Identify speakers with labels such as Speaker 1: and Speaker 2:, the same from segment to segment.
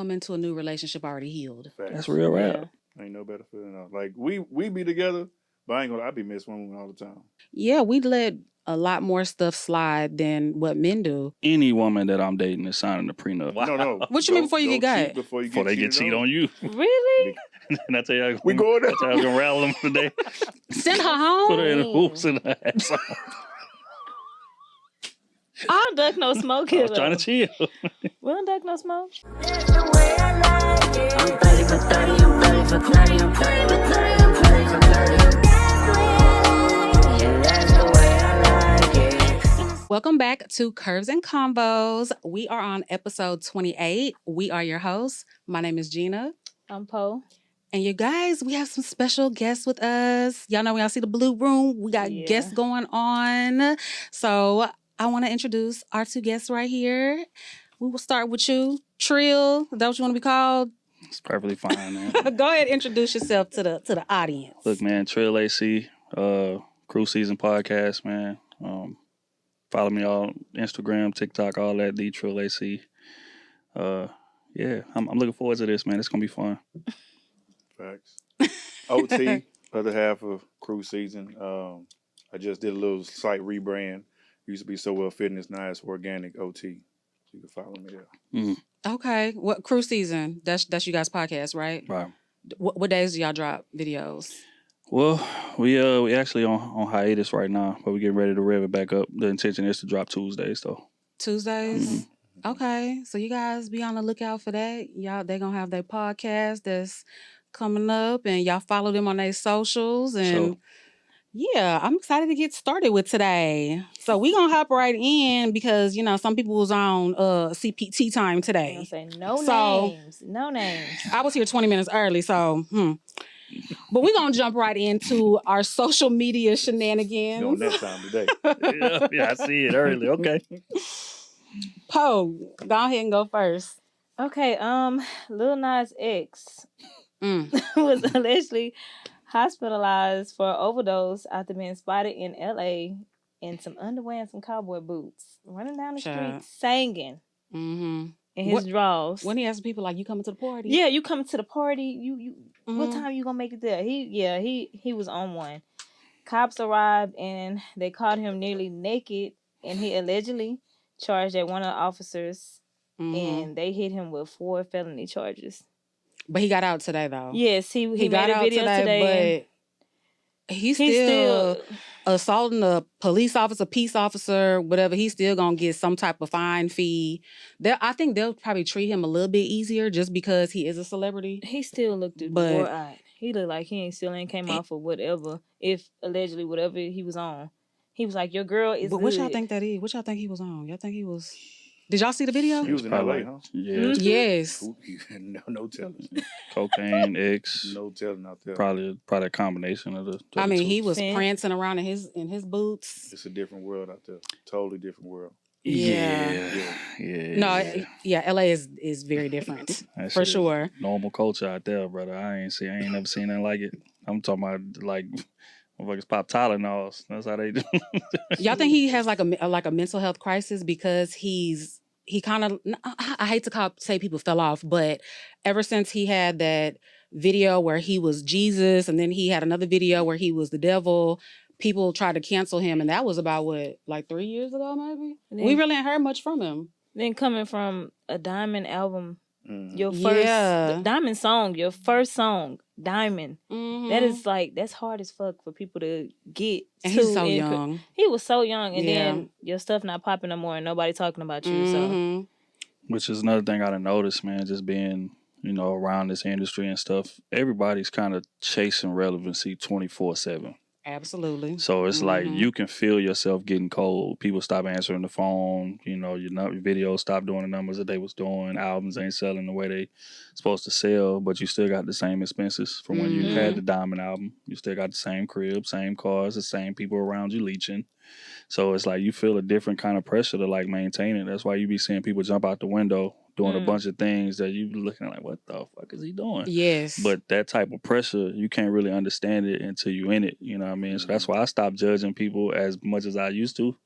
Speaker 1: I'm into a new relationship already healed.
Speaker 2: Facts.
Speaker 3: That's real rap.
Speaker 2: Ain't no better feeling. Like we be together, but I ain't gonna. I be missing one woman all the time.
Speaker 1: Yeah, we let a lot more stuff slide than what men do.
Speaker 3: Any woman that I'm dating is signing a prenup.
Speaker 2: No.
Speaker 1: What you mean before you get got?
Speaker 2: Before
Speaker 3: they get cheated on you.
Speaker 4: Really?
Speaker 3: And I tell you,
Speaker 2: We going there.
Speaker 3: that's how I was gonna rattle them today.
Speaker 1: Send her home?
Speaker 3: Put her in the hoops and her ass.
Speaker 4: I don't duck no smoke
Speaker 3: I
Speaker 4: here.
Speaker 3: was trying to chill.
Speaker 4: We don't duck no smoke.
Speaker 5: That's the way I like it. I'm ready for 30, I'm ready for 30, I'm ready for 30, I'm ready for 30. That's the way I like it.
Speaker 1: Welcome back to Curves and Combos. We are on episode 28. We are your hosts. My name is Gina.
Speaker 4: I'm Poe.
Speaker 1: And you guys, we have some special guests with us. Y'all know when y'all see the blue room, we got guests going on. So I want to introduce our two guests right here. We will start with you, Trill. Is that what you want to be called?
Speaker 3: It's perfectly fine, man.
Speaker 1: Go ahead, introduce yourself to the audience.
Speaker 3: Look, man, Trill AC, Crew Season Podcast, man. Follow me on Instagram, TikTok, all that, the Trill AC. Yeah, I'm looking forward to this, man. It's gonna be fun.
Speaker 2: Facts. OT, other half of Crew Season. I just did a little site rebrand. Used to be So Well Fitness, now it's Organic OT. You can follow me there.
Speaker 1: Okay. What Crew Season? That's you guys' podcast, right?
Speaker 3: Right.
Speaker 1: What days do y'all drop videos?
Speaker 3: Well, we actually on hiatus right now, but we're getting ready to rev it back up. The intention is to drop Tuesdays, though.
Speaker 1: Tuesdays? Okay. So you guys be on the lookout for that. They're going to have their podcast that's coming up, and y'all follow them on their socials. And yeah, I'm excited to get started with today. So we going to hop right in because, some people was on CPT time today.
Speaker 4: I say no names.
Speaker 1: I was here 20 minutes early, so But we're going to jump right into our social media shenanigans.
Speaker 2: On that time today.
Speaker 3: yeah, I see it early. Okay.
Speaker 1: Poe, go ahead and go first.
Speaker 4: Okay, Lil Nas X was allegedly hospitalized for overdose after being spotted in LA in some underwear and some cowboy boots, running down the street singing in his drawers.
Speaker 1: When he asked people like, "You coming to the party?"
Speaker 4: Yeah, you coming to the party? You what time you gonna make it there? He was on one. Cops arrived and they caught him nearly naked, and he allegedly charged at one of the officers, and they hit him with 4 felony charges.
Speaker 1: But he got out today, though.
Speaker 4: Yes, he
Speaker 1: got
Speaker 4: made a
Speaker 1: out
Speaker 4: video today,
Speaker 1: but he's still assaulting a police officer, peace officer, whatever. He's still gonna get some type of fine fee. I think they'll probably treat him a little bit easier just because he is a celebrity.
Speaker 4: He still looked bored-eyed. He looked like he ain't came off of whatever, if allegedly whatever he was on. He was like, "Your girl is."
Speaker 1: But what y'all think that is? What y'all think he was on? Y'all think he was? Did y'all see the video?
Speaker 2: He was in LA, huh?
Speaker 3: Yeah.
Speaker 1: Yes.
Speaker 2: No telling.
Speaker 3: Cocaine, X.
Speaker 2: No telling out there.
Speaker 3: Probably a combination of the.
Speaker 1: I mean,
Speaker 3: two.
Speaker 1: he was prancing around in his boots.
Speaker 2: It's a different world out there. Totally different world.
Speaker 3: Yeah.
Speaker 1: No, yeah, LA is very different for sure.
Speaker 3: Normal culture out there, brother. I ain't never seen nothing like it. I'm talking about like motherfuckers pop Tylenols. That's how they do.
Speaker 1: Y'all think he has like a mental health crisis because he kind of, I hate to say people fell off, but ever since he had that video where he was Jesus and then he had another video where he was the devil, people tried to cancel him, and that was about like 3 years ago, maybe. We really ain't heard much from him.
Speaker 4: Then coming from a Diamond album, your first Diamond song, your first song, Diamond. That is that's hard as fuck for people to get.
Speaker 1: And he's so young.
Speaker 4: He was so young, and then your stuff not popping no more, and nobody talking about you. So,
Speaker 3: which is another thing I done noticed, man. Just being around this industry and stuff, everybody's kind of chasing relevancy 24/7.
Speaker 1: Absolutely.
Speaker 3: So it's like you can feel yourself getting cold. People stop answering the phone. Your videos stop doing the numbers that they was doing. Albums ain't selling the way they supposed to sell, but you still got the same expenses from when you had the Diamond album. You still got the same crib, same cars, the same people around you leeching. So it's like you feel a different kind of pressure to like maintain it. That's why you be seeing people jump out the window doing a bunch of things that you be looking at like, what the fuck is he doing?
Speaker 1: Yes.
Speaker 3: But that type of pressure, you can't really understand it until you in it. You know what I mean? So that's why I stopped judging people as much as I used to.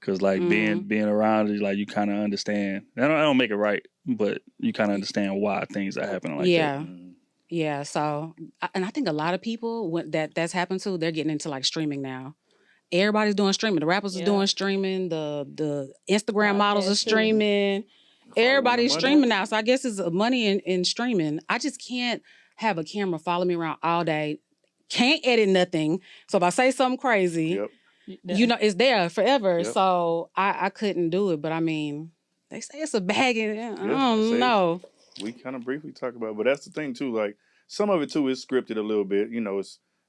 Speaker 3: Cause like being around it, like you kind of understand. I don't make it right. but you kind of understand why things are happening like
Speaker 1: Yeah.
Speaker 3: that.
Speaker 1: Yeah. So, and I think a lot of people that's happened to, they're getting into like streaming now. Everybody's doing streaming. The rappers are doing streaming. The Instagram models are
Speaker 4: Podcasts, too.
Speaker 1: streaming.
Speaker 2: Following
Speaker 1: Everybody's
Speaker 2: the money.
Speaker 1: streaming now. So I guess it's money in streaming. I just can't have a camera follow me around all day. Can't edit nothing. So if I say something crazy,
Speaker 2: Yep.
Speaker 1: you know, it's there forever.
Speaker 2: Yep.
Speaker 1: So I couldn't do it. But I mean, they say it's a bag. I
Speaker 2: they
Speaker 1: don't
Speaker 2: say
Speaker 1: know.
Speaker 2: We kind of briefly talk about it, but that's the thing too. Like some of it too is scripted a little bit. You know,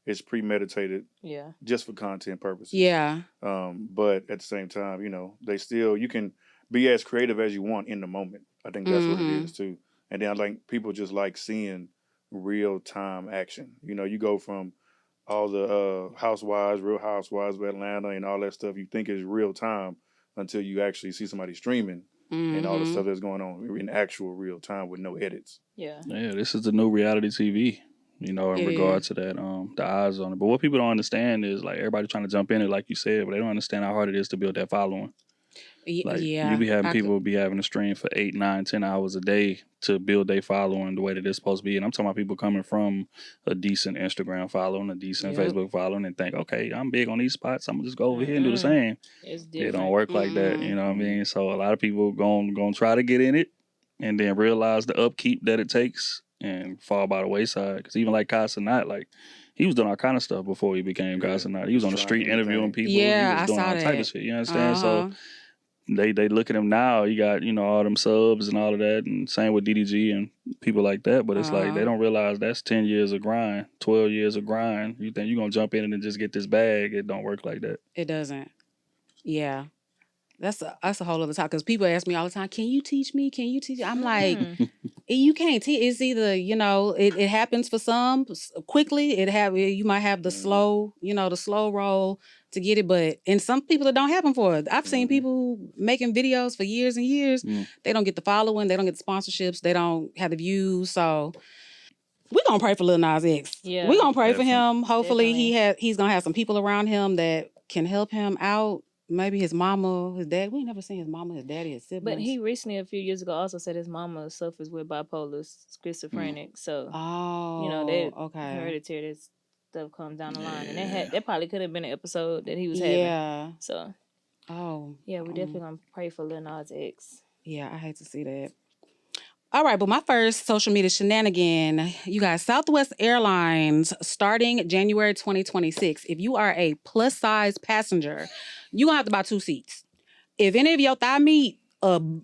Speaker 2: it's premeditated
Speaker 4: Yeah.
Speaker 2: just for content purposes.
Speaker 1: Yeah.
Speaker 2: But at the same time, you know, you can be as creative as you want in the moment. I think that's what it is too. And then I think people just like seeing real time action. You know, you go from all the Real Housewives of Atlanta and all that stuff you think is real time until you actually see somebody streaming and all the stuff that's going on in actual real time with no edits.
Speaker 4: Yeah.
Speaker 3: Yeah, this is the new reality TV. You know, in
Speaker 1: It
Speaker 3: regard to that, the eyes on it. But what people don't understand is like everybody trying to jump in it, like you said, but they don't understand how hard it is to build that following. Like
Speaker 1: Yeah.
Speaker 3: you be having people be having to stream for 8, 9, 10 hours a day to build their following the way that it's supposed to be. And I'm talking about people coming from a decent Instagram following, a decent Facebook following, and think, okay, I'm big on these spots. I'm gonna just go over here and do the same.
Speaker 4: It's
Speaker 3: It
Speaker 4: different.
Speaker 3: don't work like that. You know what I mean? So a lot of people gonna try to get in it and then realize the upkeep that it takes and fall by the wayside. Because even like Kai Cenat, like he was doing all kind of stuff before he became Kai Cenat. He was on the street interviewing people.
Speaker 1: Yeah,
Speaker 3: he was doing
Speaker 1: I saw
Speaker 3: all type
Speaker 1: that.
Speaker 3: of shit. You understand? So they look at him now. You got, you know, all them subs and all of that, and same with DDG and people like that. But it's like they don't realize that's 10 years of grind, 12 years of grind. You think you're gonna jump in and just get this bag? It don't work like that.
Speaker 1: It doesn't. Yeah. That's a whole other topic. Because people ask me all the time, can you teach me? Can you teach? I'm like, you can't teach. It's either, you know, it happens for some quickly. You might have the slow, you know, the slow roll to get it. But in some people, it don't happen for it. I've seen people making videos for years and years. They don't get the following. They don't get the sponsorships. They don't have the views. So we're going to pray for Lil Nas X.
Speaker 4: Yeah.
Speaker 1: We're going to pray for him. Hopefully
Speaker 4: Definitely.
Speaker 1: he's going to have some people around him that can help him out. Maybe his mama, his dad. We ain't never seen his mama, his daddy, his siblings.
Speaker 4: But he recently, a few years ago, also said his mama suffers with bipolar schizophrenic. So,
Speaker 1: Oh,
Speaker 4: you know, that
Speaker 1: okay.
Speaker 4: hereditary that stuff comes down the line. And that probably could have been an episode that he was having.
Speaker 1: Yeah.
Speaker 4: So,
Speaker 1: Oh.
Speaker 4: yeah, we definitely going to pray for Lil Nas X.
Speaker 1: Yeah, I hate to see that. All right, but my first social media shenanigan, you guys, Southwest Airlines starting January 2026. If you are a plus size passenger, you're going to have to buy 2 seats. If any of your thigh meat,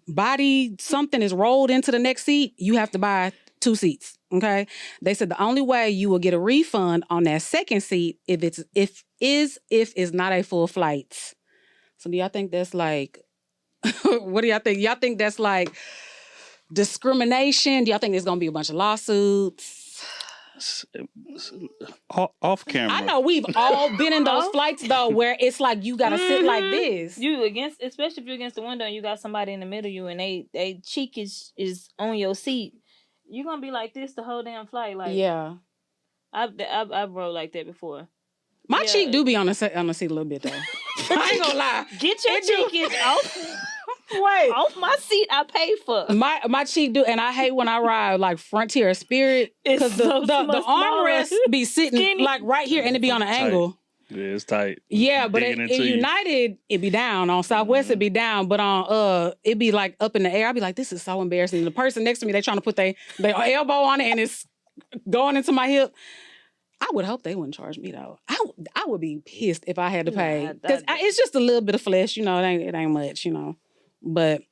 Speaker 1: body, something is rolled into the next seat, you have to buy 2 seats. Okay. They said the only way you will get a refund on that second seat if it's not a full flight. So do y'all think that's like, what do y'all think? Y'all think that's like discrimination? Do y'all think there's gonna be a bunch of lawsuits?
Speaker 3: Off camera.
Speaker 1: I know we've all been in those flights though, where it's like you gotta sit like this.
Speaker 4: You especially if you're against the window and you got somebody in the middle of you and they cheek is on your seat, you're gonna be like this the whole damn flight. Like
Speaker 1: Yeah,
Speaker 4: I've rode like that before.
Speaker 1: my cheek do be on the seat a little bit though. I ain't gonna lie.
Speaker 4: Get your cheekage off.
Speaker 1: Wait,
Speaker 4: Off my seat I paid for.
Speaker 1: my cheek do, and I hate when I ride like Frontier or Spirit
Speaker 4: It's
Speaker 1: because
Speaker 4: so
Speaker 1: the
Speaker 4: much
Speaker 1: armrest
Speaker 4: smaller.
Speaker 1: be sitting
Speaker 4: Skinny.
Speaker 1: like right here and it be on an
Speaker 3: Tight.
Speaker 1: angle.
Speaker 3: Yeah, it's tight.
Speaker 1: Yeah, but
Speaker 3: Digging
Speaker 1: in
Speaker 3: into you.
Speaker 1: United, it be down. On Southwest, it be down. But on it be like up in the air. I be like, this is so embarrassing. The person next to me, they trying to put their elbow on it and it's going into my hip. I would hope they wouldn't charge me though. I would be pissed if I had to pay.
Speaker 4: Nah,
Speaker 1: Because it's just a little bit of flesh, you know, it ain't much, you know. But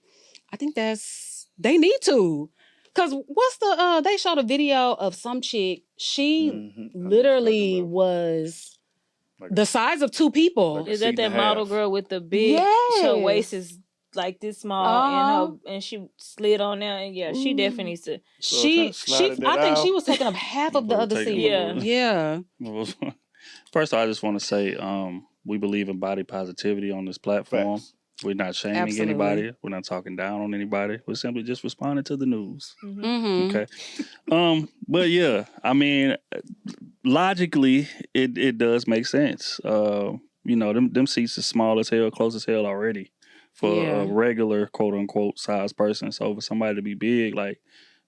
Speaker 1: I think they need to. Cause what's they showed a video of some chick. She
Speaker 2: I know what you're
Speaker 1: literally
Speaker 2: talking about.
Speaker 1: was
Speaker 2: Like-
Speaker 1: the size of 2 people.
Speaker 2: Like-
Speaker 4: Is
Speaker 2: seat
Speaker 4: that
Speaker 2: and
Speaker 4: that
Speaker 2: a
Speaker 4: model
Speaker 2: half.
Speaker 4: girl with the big
Speaker 1: Yes.
Speaker 4: her waist is like this small and she slid on there and yeah, she definitely needs to
Speaker 1: She
Speaker 2: slided that
Speaker 1: I think she
Speaker 2: out.
Speaker 1: was taking up half of the
Speaker 3: We'll
Speaker 1: other
Speaker 3: take
Speaker 1: seat.
Speaker 3: it.
Speaker 1: Yeah.
Speaker 3: First of all, I just want to say we believe in body positivity on this platform.
Speaker 2: Facts.
Speaker 3: We're not shaming
Speaker 1: Absolutely.
Speaker 3: anybody. We're not talking down on anybody. We're simply just responding to the news.
Speaker 1: Mm-hmm.
Speaker 3: Okay. But yeah, I mean, logically, it does make sense. You know, them seats are small as hell, close as hell already for
Speaker 1: Yeah.
Speaker 3: a regular quote unquote size person. So for somebody to be big, like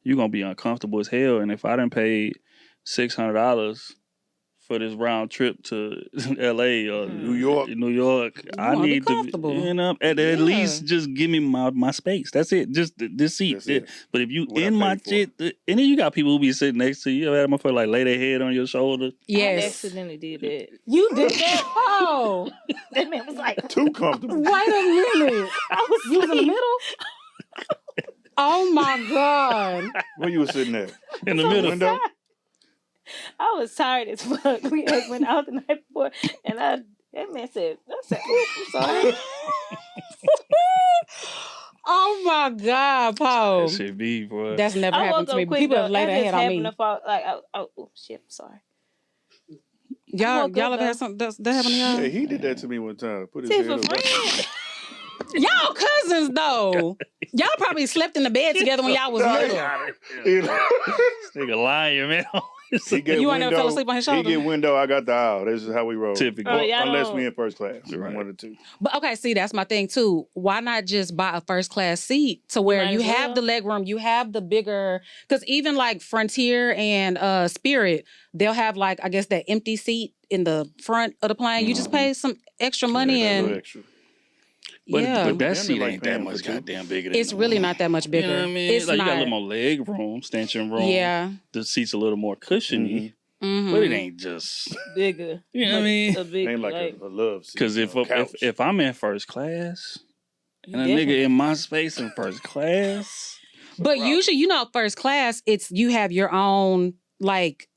Speaker 3: you're gonna be uncomfortable as hell. And if I done paid $600 for this round trip to LA or
Speaker 2: New York.
Speaker 3: I
Speaker 1: wanna be
Speaker 3: need to,
Speaker 1: comfortable.
Speaker 3: at
Speaker 1: Yeah.
Speaker 3: least just give me my space. That's it. Just this seat.
Speaker 2: That's it.
Speaker 3: But if you
Speaker 2: What I
Speaker 3: in my
Speaker 2: paid for.
Speaker 3: shit, and then you got people who be sitting next to you. You ever had a motherfucker like lay their head on your shoulder?
Speaker 4: I
Speaker 1: Yes.
Speaker 4: accidentally did that.
Speaker 1: You did that? Oh,
Speaker 4: That man was like,
Speaker 2: Too comfortable.
Speaker 1: wait a minute. You was in the middle? Oh my God.
Speaker 2: Where you was sitting at?
Speaker 3: In the
Speaker 2: The
Speaker 3: middle.
Speaker 2: window?
Speaker 4: I was tired as fuck. We had went out the night before, and that man said, "Oops, I'm sorry."
Speaker 1: Oh my God, Paul.
Speaker 3: That shit be, boy.
Speaker 1: That's never
Speaker 4: I
Speaker 1: happened
Speaker 4: woke
Speaker 1: to me.
Speaker 4: up quick.
Speaker 1: People
Speaker 4: Though.
Speaker 1: have laid
Speaker 4: I
Speaker 1: their
Speaker 4: just
Speaker 1: head on
Speaker 4: happened
Speaker 1: me.
Speaker 4: to fall. Like, oh shit, I'm sorry.
Speaker 1: Y'all
Speaker 4: woke up,
Speaker 1: ever had
Speaker 4: though.
Speaker 1: something that happened to y'all?
Speaker 2: Yeah, he did that to me one time. Put his
Speaker 4: See,
Speaker 2: head
Speaker 4: for
Speaker 2: up.
Speaker 4: friends.
Speaker 1: Y'all cousins though. Y'all probably slept in the bed together when y'all was little.
Speaker 2: You know?
Speaker 3: This nigga lying, man.
Speaker 2: He get
Speaker 1: You
Speaker 2: window,
Speaker 1: ain't never fell asleep on his
Speaker 2: He
Speaker 1: shoulder?
Speaker 2: get window, I got the aisle. This is how we roll.
Speaker 3: Typical.
Speaker 4: Oh, y'all
Speaker 2: Unless
Speaker 4: don't-
Speaker 2: we in first class.
Speaker 3: Right.
Speaker 2: One or two.
Speaker 1: But okay, see, that's my thing too. Why not just buy a first class seat to where
Speaker 4: might
Speaker 1: you
Speaker 4: as
Speaker 1: have the
Speaker 4: well.
Speaker 1: leg room, you have the bigger, because even like Frontier and Spirit, they'll have like, I guess, that empty seat in the front of the plane. You just pay some extra money
Speaker 2: Yeah, a little
Speaker 1: and
Speaker 2: extra.
Speaker 3: But,
Speaker 1: yeah.
Speaker 3: but that
Speaker 2: Damn,
Speaker 3: seat
Speaker 2: they like
Speaker 3: ain't that
Speaker 2: paying
Speaker 3: much
Speaker 2: for two.
Speaker 3: goddamn bigger than
Speaker 1: It's really not that much bigger.
Speaker 3: You know what I mean?
Speaker 1: It's
Speaker 3: like
Speaker 1: not.
Speaker 3: you got a little more leg room, stanchion room.
Speaker 1: Yeah.
Speaker 3: The seat's a little more cushiony,
Speaker 1: Mhm.
Speaker 3: but it ain't just.
Speaker 4: Bigger.
Speaker 3: You know what I mean?
Speaker 4: A big,
Speaker 2: Ain't like a love seat.
Speaker 3: Because if,
Speaker 2: a couch.
Speaker 3: if I'm in first class and a
Speaker 4: Definitely.
Speaker 3: nigga in my space in first class,
Speaker 1: But usually, first class, it's you have your own like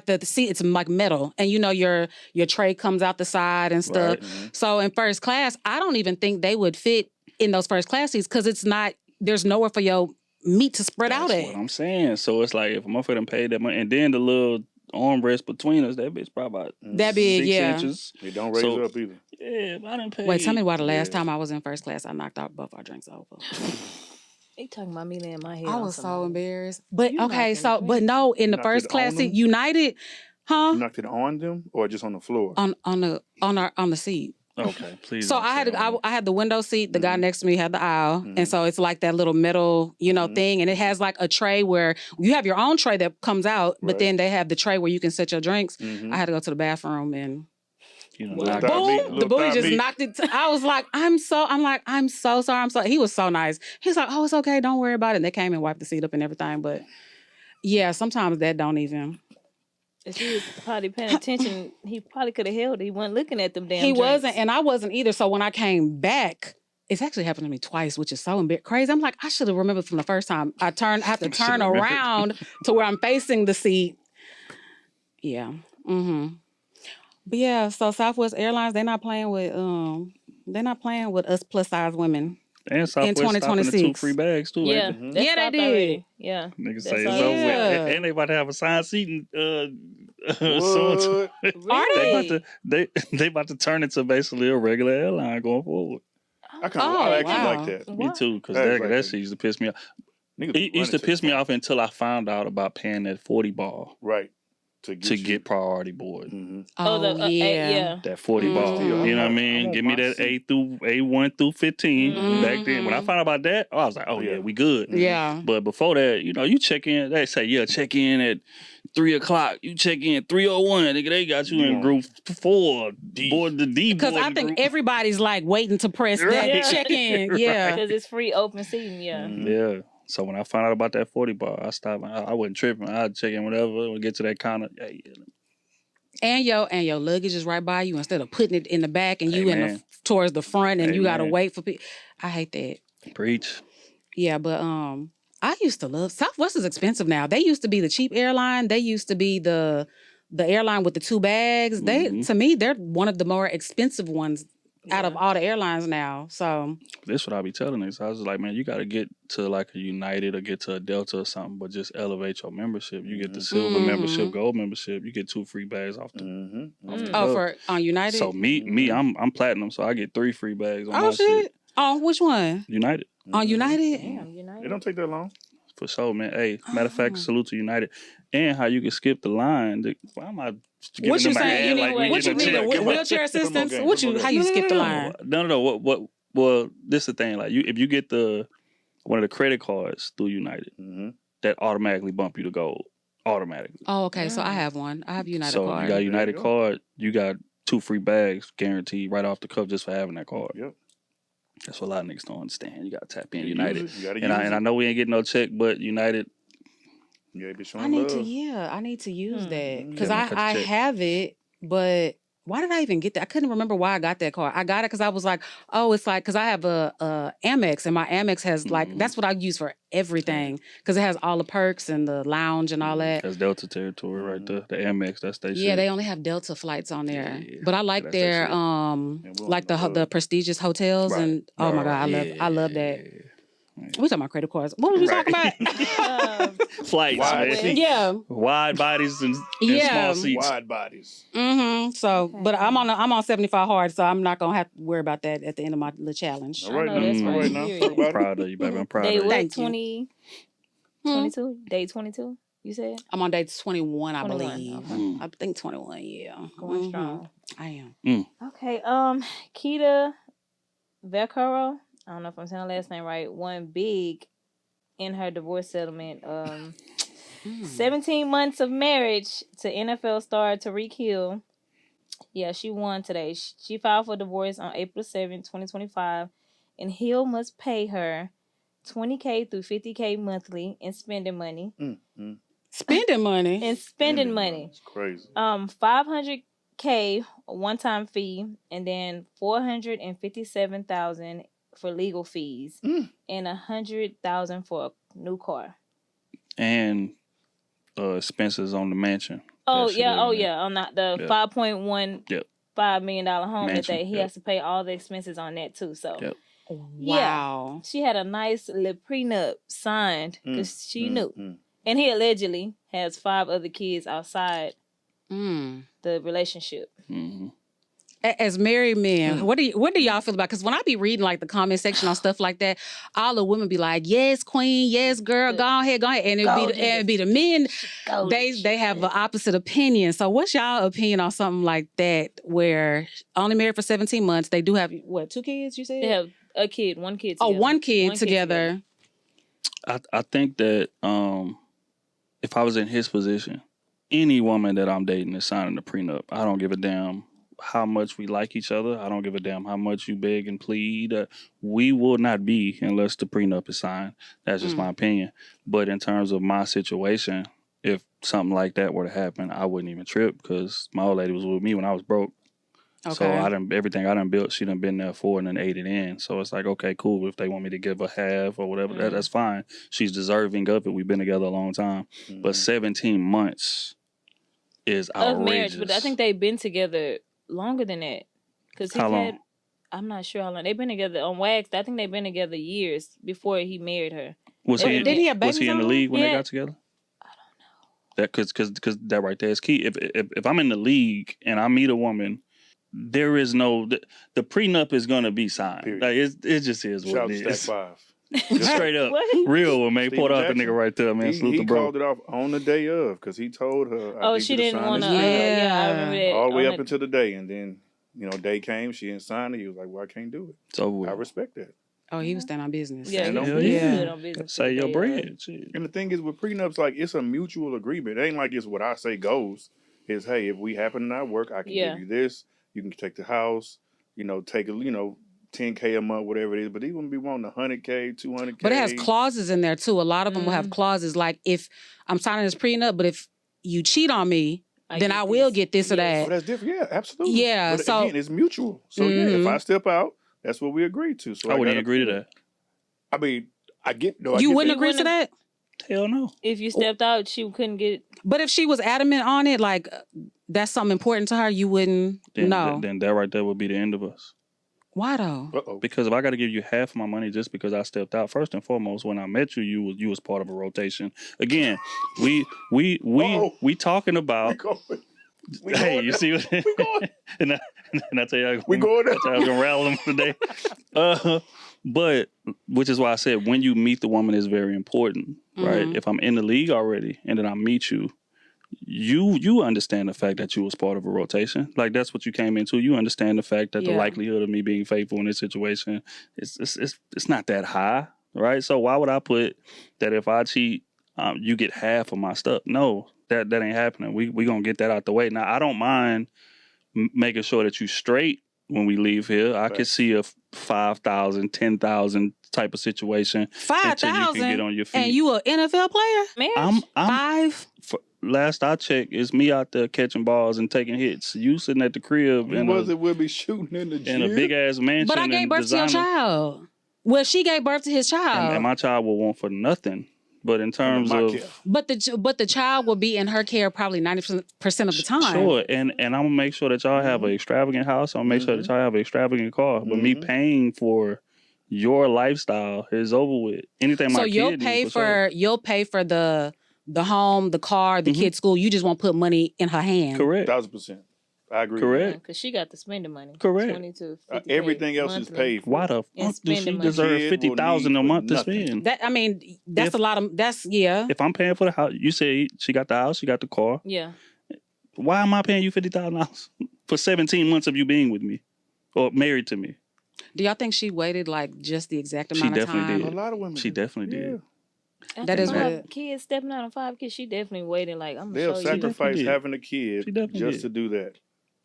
Speaker 1: the seat. It's like metal, and your tray comes out the side and stuff.
Speaker 3: Right.
Speaker 1: So in first class, I don't even think they would fit in those first class seats because it's not. There's nowhere for your meat to spread out
Speaker 3: that's
Speaker 1: at.
Speaker 3: what I'm saying. So it's like if a motherfucker done paid that money, and then the little armrest between us, that bitch probably about
Speaker 1: That big,
Speaker 3: 6
Speaker 1: yeah.
Speaker 3: inches.
Speaker 2: They don't raise
Speaker 3: So-
Speaker 2: up either.
Speaker 3: Yeah, but I didn't pay.
Speaker 1: Wait, tell me why the last
Speaker 2: Yeah.
Speaker 1: time I was in first class, I knocked out both our drinks over.
Speaker 4: He talking about me laying my head.
Speaker 1: I
Speaker 4: on
Speaker 1: was so
Speaker 4: somebody.
Speaker 1: embarrassed. But
Speaker 4: You
Speaker 1: okay,
Speaker 4: knocked
Speaker 1: so
Speaker 4: them
Speaker 1: but no, in the
Speaker 2: Knocked
Speaker 1: first
Speaker 2: it
Speaker 1: class
Speaker 2: on
Speaker 1: seat,
Speaker 2: them?
Speaker 1: United, huh?
Speaker 2: You knocked it on them or just on the floor?
Speaker 1: On the seat.
Speaker 3: Okay, please.
Speaker 1: So
Speaker 3: don't
Speaker 1: I
Speaker 3: say
Speaker 1: had
Speaker 3: on me.
Speaker 1: I had the window seat. The guy
Speaker 2: Mhm.
Speaker 1: next to me had the aisle,
Speaker 2: Mhm.
Speaker 1: and so it's like that little metal,
Speaker 2: Mhm.
Speaker 1: thing, and it has like a tray where you have your own tray that comes out, but
Speaker 2: Right.
Speaker 1: then they have the tray where you can set your drinks.
Speaker 2: Mhm.
Speaker 1: I had to go to the bathroom, and
Speaker 3: You know,
Speaker 2: Little
Speaker 3: knocked
Speaker 2: thigh
Speaker 3: out-
Speaker 2: meat,
Speaker 1: boom,
Speaker 2: little
Speaker 1: the booty
Speaker 2: thigh
Speaker 1: just
Speaker 2: meat.
Speaker 1: knocked it. I was like, I'm so sorry. He was so nice. He's like, oh, it's okay, don't worry about it. And they came and wiped the seat up and everything, but yeah, sometimes that don't even.
Speaker 4: If he was probably paying attention, he probably could have held it. He wasn't looking at them damn
Speaker 1: He
Speaker 4: drinks.
Speaker 1: wasn't, and I wasn't either. So when I came back, it's actually happened to me twice, which is so crazy. I'm like, I should have remembered from the first time. I have to turn
Speaker 3: remembered.
Speaker 1: around to where I'm facing the seat. Yeah. Mm-hmm. But yeah, so Southwest Airlines, they're not playing with us plus size women.
Speaker 3: And Southwest stopping the
Speaker 1: 2026.
Speaker 3: 2 free bags too.
Speaker 4: Yeah,
Speaker 3: ain't
Speaker 2: Mhm.
Speaker 4: that
Speaker 1: Yeah, they
Speaker 4: stopped
Speaker 1: did.
Speaker 4: already. Yeah.
Speaker 3: they? Niggas
Speaker 4: That's
Speaker 3: say it's
Speaker 4: all
Speaker 3: over
Speaker 1: right.
Speaker 3: with. And they about to have assigned seating. Soon.
Speaker 2: What?
Speaker 1: Are
Speaker 3: They
Speaker 1: they?
Speaker 3: about to they about to turn into basically a regular airline going forward.
Speaker 2: I
Speaker 1: Oh,
Speaker 2: actually
Speaker 1: wow.
Speaker 2: like that.
Speaker 3: Me too, because
Speaker 2: That's
Speaker 3: that
Speaker 2: like
Speaker 3: that
Speaker 2: a-
Speaker 3: shit used to piss me off.
Speaker 2: Niggas be
Speaker 3: It used to
Speaker 2: running
Speaker 3: piss me
Speaker 2: the
Speaker 3: off until I found out about paying that 40 ball
Speaker 2: Right.
Speaker 3: to get priority board.
Speaker 2: Mm-hmm.
Speaker 1: Oh, yeah.
Speaker 3: That 40
Speaker 1: Mm.
Speaker 3: ball.
Speaker 1: Still,
Speaker 3: You know what I
Speaker 2: I
Speaker 3: mean?
Speaker 2: want
Speaker 3: Give me
Speaker 2: my
Speaker 3: that
Speaker 2: seat.
Speaker 3: A1 through 15
Speaker 4: Mhm.
Speaker 3: back then. When I found out about that, I was like, oh yeah,
Speaker 2: Yeah.
Speaker 3: we good.
Speaker 1: Yeah.
Speaker 3: But before that, you check in. They say, check in at 3:00. You check in 3:01. Nigga, they got you in
Speaker 2: Yeah.
Speaker 3: group 4,
Speaker 2: D.
Speaker 3: board the D.
Speaker 1: Because I
Speaker 3: boarding
Speaker 1: think
Speaker 3: group.
Speaker 1: everybody's like waiting to press
Speaker 3: Right.
Speaker 1: that check in.
Speaker 3: Right.
Speaker 1: Yeah.
Speaker 4: Because it's free open seating. Yeah.
Speaker 2: Mhm.
Speaker 3: Yeah. So when I found out about that 40 bar, I stopped. I wasn't tripping. I'd check in whatever. When we get to that counter,
Speaker 1: And your luggage is right by you instead of putting it in the back and you
Speaker 3: Amen.
Speaker 1: towards the front and you gotta
Speaker 3: Amen.
Speaker 1: wait for people. I hate that.
Speaker 3: preach.
Speaker 1: Yeah, but I used to love Southwest is expensive now. They used to be the cheap airline. They used to be the airline with the 2 bags. They
Speaker 3: Mhm.
Speaker 1: to me, they're one of the more expensive ones out of all the airlines now. So
Speaker 3: That's what I be telling niggas. I was just like, man, you got to get to like a United or get to a Delta or something, but just elevate your membership. You get the silver
Speaker 1: Mhm.
Speaker 3: membership, gold membership. You get 2 free bags off the.
Speaker 2: Mm-hmm.
Speaker 3: off the
Speaker 4: Mm.
Speaker 1: oh,
Speaker 3: top.
Speaker 1: for on United.
Speaker 3: So me, I'm platinum, so I get 3 free bags on
Speaker 1: oh
Speaker 3: my
Speaker 1: shit. Oh, which one?
Speaker 3: United.
Speaker 1: On United?
Speaker 4: Damn, United.
Speaker 2: It don't take that long.
Speaker 3: For sure, man. Hey, matter of fact,
Speaker 1: Oh.
Speaker 3: salute to United. And how you can skip the line. Why am I giving
Speaker 1: What you
Speaker 3: them my
Speaker 1: saying?
Speaker 3: ad
Speaker 1: You need
Speaker 3: like we
Speaker 1: what you
Speaker 3: getting a
Speaker 1: need a
Speaker 3: check?
Speaker 2: Come on.
Speaker 1: wheelchair
Speaker 2: Come on,
Speaker 1: assistance?
Speaker 2: gang.
Speaker 1: What
Speaker 2: Come
Speaker 1: you
Speaker 2: on,
Speaker 1: how
Speaker 2: gang.
Speaker 1: you skip the line?
Speaker 3: No. Well, this is the thing. Like if you get one of the credit cards through United, that automatically bump you to gold. Automatically.
Speaker 1: Oh, okay. So I have one. I have United
Speaker 3: So
Speaker 1: card.
Speaker 3: you got a
Speaker 2: There you
Speaker 3: United
Speaker 2: go.
Speaker 3: card, you got 2 free bags guaranteed right off the cuff just for having that card.
Speaker 2: Yep.
Speaker 3: That's what a lot of niggas don't understand. You gotta tap in
Speaker 2: You
Speaker 3: United.
Speaker 2: use it. You gotta
Speaker 3: And
Speaker 2: use
Speaker 3: I
Speaker 2: it.
Speaker 3: know we ain't getting no check, but United.
Speaker 2: You gotta be showing
Speaker 1: I need
Speaker 2: love.
Speaker 1: I need to use that because
Speaker 3: Yeah, cut the
Speaker 1: I
Speaker 3: check.
Speaker 1: have it, but why did I even get that? I couldn't remember why I got that card. I got it because I was like, oh, it's like because I have a Amex and my Amex has like that's what I use for everything because it has all the perks and the lounge and all that.
Speaker 3: That's Delta territory right there. The Amex, that's they
Speaker 1: Yeah,
Speaker 3: shit.
Speaker 1: they only have Delta flights on there,
Speaker 3: Yeah,
Speaker 1: but I like
Speaker 3: that's their
Speaker 1: their
Speaker 3: shit.
Speaker 2: we're
Speaker 1: like
Speaker 2: on
Speaker 1: the prestigious hotels
Speaker 3: Right.
Speaker 1: and oh my god, I love that. We talking about credit cards. What were we talking about?
Speaker 3: Flights,
Speaker 2: Wide
Speaker 3: man.
Speaker 2: seats.
Speaker 1: Yeah.
Speaker 3: Wide bodies and
Speaker 1: Yeah.
Speaker 3: small seats.
Speaker 2: Wide bodies.
Speaker 1: So,
Speaker 4: Okay.
Speaker 1: but I'm on 75 hard, so I'm not gonna have to worry about that at the end of my little challenge.
Speaker 2: All right,
Speaker 4: know that's
Speaker 2: now. All
Speaker 4: right.
Speaker 2: right now.
Speaker 4: Period.
Speaker 2: Talk about it.
Speaker 3: Proud of you, baby. I'm proud
Speaker 4: Day
Speaker 3: of you.
Speaker 4: what?
Speaker 1: Thank you.
Speaker 4: 20, 22? Day 22, you said?
Speaker 1: I'm on day 21, I
Speaker 4: 21,
Speaker 1: believe.
Speaker 4: okay.
Speaker 1: I think 21. Yeah,
Speaker 4: Going strong.
Speaker 1: I am.
Speaker 4: Okay, Keita Vaccaro, I don't know if I'm saying her last name right, won big in her divorce settlement. 17 months of marriage to NFL star Tariq Hill. Yeah, she won today. She filed for divorce on April 7th, 2025, and Hill must pay her $20K through $50K monthly in spending money.
Speaker 1: Spending money.
Speaker 4: And spending money.
Speaker 2: It's crazy.
Speaker 4: $500K one-time fee, and then $457,000 for legal fees, and $100,000 for a new car.
Speaker 3: And expenses on the mansion.
Speaker 4: Oh
Speaker 3: that she
Speaker 4: yeah,
Speaker 3: living in.
Speaker 4: on the
Speaker 3: Yep.
Speaker 4: $5.15 million home
Speaker 3: Mansion,
Speaker 4: that he
Speaker 3: yep.
Speaker 4: has to pay all the expenses on that too. So
Speaker 3: Yep.
Speaker 1: Wow.
Speaker 4: she had a nice little prenup signed because she knew, and he allegedly has 5 other kids outside the relationship.
Speaker 3: Mm-hmm.
Speaker 1: As married men, what do y'all feel about? Because when I be reading like the comment section on stuff like that, all the women be like, "Yes, queen, yes, girl, go ahead," and it'd be the men. They have an opposite opinion. So, what's y'all opinion on something like that? Where only married for 17 months, they do have 2 kids? You said
Speaker 4: They have a kid, one kid.
Speaker 1: Oh,
Speaker 4: Together.
Speaker 1: one kid together.
Speaker 3: I think that if I was in his position, any woman that I'm dating is signing a prenup. I don't give a damn how much we like each other. I don't give a damn how much you beg and plead. We will not be unless the prenup is signed. That's just my opinion. But in terms of my situation, if something like that were to happen, I wouldn't even trip because my old lady was with me when I was broke.
Speaker 1: Okay.
Speaker 3: So everything I done built, she done been there for and then ate it in. So it's like, okay, cool. If they want me to give her half or whatever, that's fine. She's deserving of it. We've been together a long time. But 17 months is outrageous.
Speaker 4: Of marriage, but I think they've been together longer than that. Because
Speaker 3: How long?
Speaker 4: I'm not sure how long. They've been together on Wax. I think they've been together years before he married her.
Speaker 3: Was he
Speaker 1: Did he have
Speaker 3: was he
Speaker 1: babies
Speaker 3: in the
Speaker 1: on?
Speaker 3: league when they
Speaker 4: Yeah.
Speaker 3: got together? I don't know. That because that right there is key. If I'm in the league and I meet a woman, there is no the prenup is gonna be signed.
Speaker 2: Period.
Speaker 3: Like it just is what
Speaker 2: Shout
Speaker 3: it
Speaker 2: out to
Speaker 3: is.
Speaker 2: Stack 5.
Speaker 3: Just straight up,
Speaker 4: What?
Speaker 3: real one, man.
Speaker 2: Steven
Speaker 3: Pulled out the
Speaker 2: Jackson.
Speaker 3: nigga right there, man. Salute
Speaker 2: He
Speaker 3: the bro.
Speaker 2: called it off on the day of because he told her. I
Speaker 4: Oh,
Speaker 2: need
Speaker 4: she
Speaker 2: you to
Speaker 4: didn't
Speaker 2: sign
Speaker 4: want to.
Speaker 2: this prenup.
Speaker 4: Yeah, I remember that.
Speaker 2: all the way
Speaker 4: on
Speaker 2: up until the day, and then day came, she didn't sign it. He was like, "Well, I can't do it."
Speaker 3: It's over with.
Speaker 2: I respect that.
Speaker 1: Oh, he was standing on business.
Speaker 4: Yeah,
Speaker 2: Stand on
Speaker 4: he
Speaker 2: business.
Speaker 4: stood on business.
Speaker 3: Say your
Speaker 4: Yeah.
Speaker 3: bread. Shit.
Speaker 2: And the thing is, with prenups, like it's a mutual agreement. It ain't like it's what I say goes. It's hey, if we happen to not work, I can
Speaker 4: Yeah.
Speaker 2: give you this. You can take the house. Take a $10K a month, whatever it is. But they wouldn't be wanting $100K, $200K.
Speaker 1: But it has clauses in there too. A lot of them will have clauses like if I'm signing this prenup, but if you cheat on me, then
Speaker 4: get
Speaker 1: I will
Speaker 4: this.
Speaker 1: get this or
Speaker 4: Yes.
Speaker 2: Oh,
Speaker 1: that.
Speaker 2: that's different. Yeah, absolutely.
Speaker 1: Yeah,
Speaker 2: But
Speaker 1: so-
Speaker 2: again, it's mutual. So yeah, if I step out, that's what we agreed to. So
Speaker 3: I wouldn't
Speaker 2: gotta-
Speaker 3: agree to that.
Speaker 2: I mean, I get no. I
Speaker 1: You
Speaker 2: get
Speaker 1: wouldn't
Speaker 2: that.
Speaker 1: agree to that?
Speaker 3: Hell no.
Speaker 4: If you stepped out, she couldn't get.
Speaker 1: But if she was adamant on it, like that's something important to her, you wouldn't. No.
Speaker 3: Then that right there would be the end of us.
Speaker 1: Why though?
Speaker 2: Uh-oh.
Speaker 3: Because if I got to give you half of my money just because I stepped out, first and foremost, when I met you, you was part of a rotation. Again, we talking
Speaker 2: We
Speaker 3: about.
Speaker 2: going. We
Speaker 3: Hey,
Speaker 2: going
Speaker 3: you
Speaker 2: there.
Speaker 3: see what?
Speaker 2: We going.
Speaker 3: and I tell you,
Speaker 2: We going there.
Speaker 3: that's how I was gonna rattle them today. But which is why I said when you meet the woman is very important, right?
Speaker 1: Mhm.
Speaker 3: If I'm in the league already and then I meet you, you understand the fact that you was part of a rotation. Like that's what you came into. You understand the fact that the
Speaker 1: Yeah.
Speaker 3: likelihood of me being faithful in this situation it's not that high, right? So why would I put that if I cheat, you get half of my stuff? No, that ain't happening. We gonna get that out the way. Now I don't mind making sure that you straight when we leave here. I could see a 5,000, 10,000 type of situation until you can get
Speaker 1: 5,000,
Speaker 3: on your feet.
Speaker 1: and you an NFL player?
Speaker 4: Marriage?
Speaker 3: I'm
Speaker 1: 5?
Speaker 3: last I checked, it's me out there catching balls and taking hits. You sitting at the crib
Speaker 2: Who
Speaker 3: in
Speaker 2: was
Speaker 3: a,
Speaker 2: it will be shooting in the gym?
Speaker 3: in a big ass mansion.
Speaker 1: But I gave
Speaker 3: and
Speaker 1: birth to your
Speaker 3: designer-
Speaker 1: child. Well, she gave birth to his child.
Speaker 3: and my child will want for nothing. But in terms
Speaker 2: my
Speaker 3: of
Speaker 2: care.
Speaker 1: But the child will be in her care probably 90% of the time.
Speaker 3: sure, and I'm gonna make sure that y'all have an extravagant house. I'm gonna make sure that y'all have an extravagant car. But me paying for your lifestyle is over with. Anything my
Speaker 1: So
Speaker 3: kid
Speaker 1: you'll
Speaker 3: needs,
Speaker 1: pay
Speaker 3: sure.
Speaker 1: you'll pay for the home, the car, the kid's school. You just won't put money in her hand.
Speaker 3: Correct.
Speaker 2: 1,000%. I agree.
Speaker 3: Correct.
Speaker 4: Because she got the spending money.
Speaker 3: Correct.
Speaker 4: 20 to 50K
Speaker 2: Everything else is
Speaker 4: monthly.
Speaker 2: paid for.
Speaker 3: Why the
Speaker 4: And
Speaker 3: fuck does she
Speaker 4: spending money.
Speaker 3: deserve
Speaker 2: Kid will
Speaker 3: 50,000 a
Speaker 2: need
Speaker 3: month to
Speaker 2: nothing.
Speaker 3: spend?
Speaker 1: That, I mean, that's
Speaker 3: If-
Speaker 1: a lot of, that's, yeah.
Speaker 3: If I'm paying for the house, you say she got the house, she got the car.
Speaker 4: Yeah.
Speaker 3: Why am I paying you $50,000 for 17 months of you being with me or married to me?
Speaker 1: Do y'all think she waited like just the exact
Speaker 3: She
Speaker 1: amount of
Speaker 3: definitely
Speaker 1: time?
Speaker 3: did.
Speaker 2: A lot of women.
Speaker 3: She
Speaker 2: do.
Speaker 3: definitely
Speaker 2: Yeah.
Speaker 3: did.
Speaker 1: That is
Speaker 4: five
Speaker 1: what-
Speaker 4: kids stepping out on 5 kids. She definitely waited. Like I'm
Speaker 2: They'll
Speaker 4: gonna show you.
Speaker 2: sacrifice
Speaker 3: did.
Speaker 2: having a kid
Speaker 3: She definitely
Speaker 2: just
Speaker 3: did.
Speaker 2: to do that.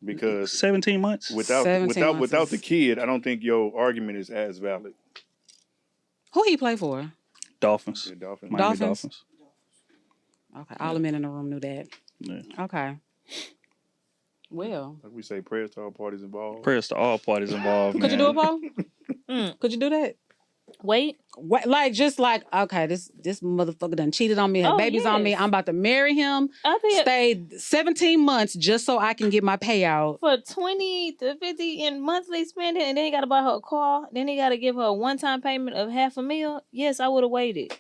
Speaker 2: Because
Speaker 3: 17 months?
Speaker 2: without
Speaker 1: 17 months
Speaker 2: without
Speaker 1: is-
Speaker 2: the kid, I don't think your argument is as valid.
Speaker 1: Who he play for?
Speaker 3: Dolphins.
Speaker 2: The Dolphins.
Speaker 3: Miami
Speaker 1: Dolphins?
Speaker 3: Dolphins.
Speaker 1: Okay, all the men in the room knew that.
Speaker 3: Yeah.
Speaker 1: Okay. Well,
Speaker 2: Like we say, prayers to all parties involved.
Speaker 3: Prayers to all parties involved,
Speaker 1: could you
Speaker 3: man.
Speaker 1: do it, Paul?
Speaker 4: Mm.
Speaker 1: Could you do that?
Speaker 4: Wait.
Speaker 1: What, like just like okay, this motherfucker done cheated on me, had
Speaker 4: Oh,
Speaker 1: babies on me.
Speaker 4: yes.
Speaker 1: I'm about to marry him.
Speaker 4: I think
Speaker 1: Stayed 17 months just so I can get my payout.
Speaker 4: for 20 to 50 in monthly spending, and then he got to buy her a car. Then he got to give her a one-time payment of $500,000. Yes, I would have waited.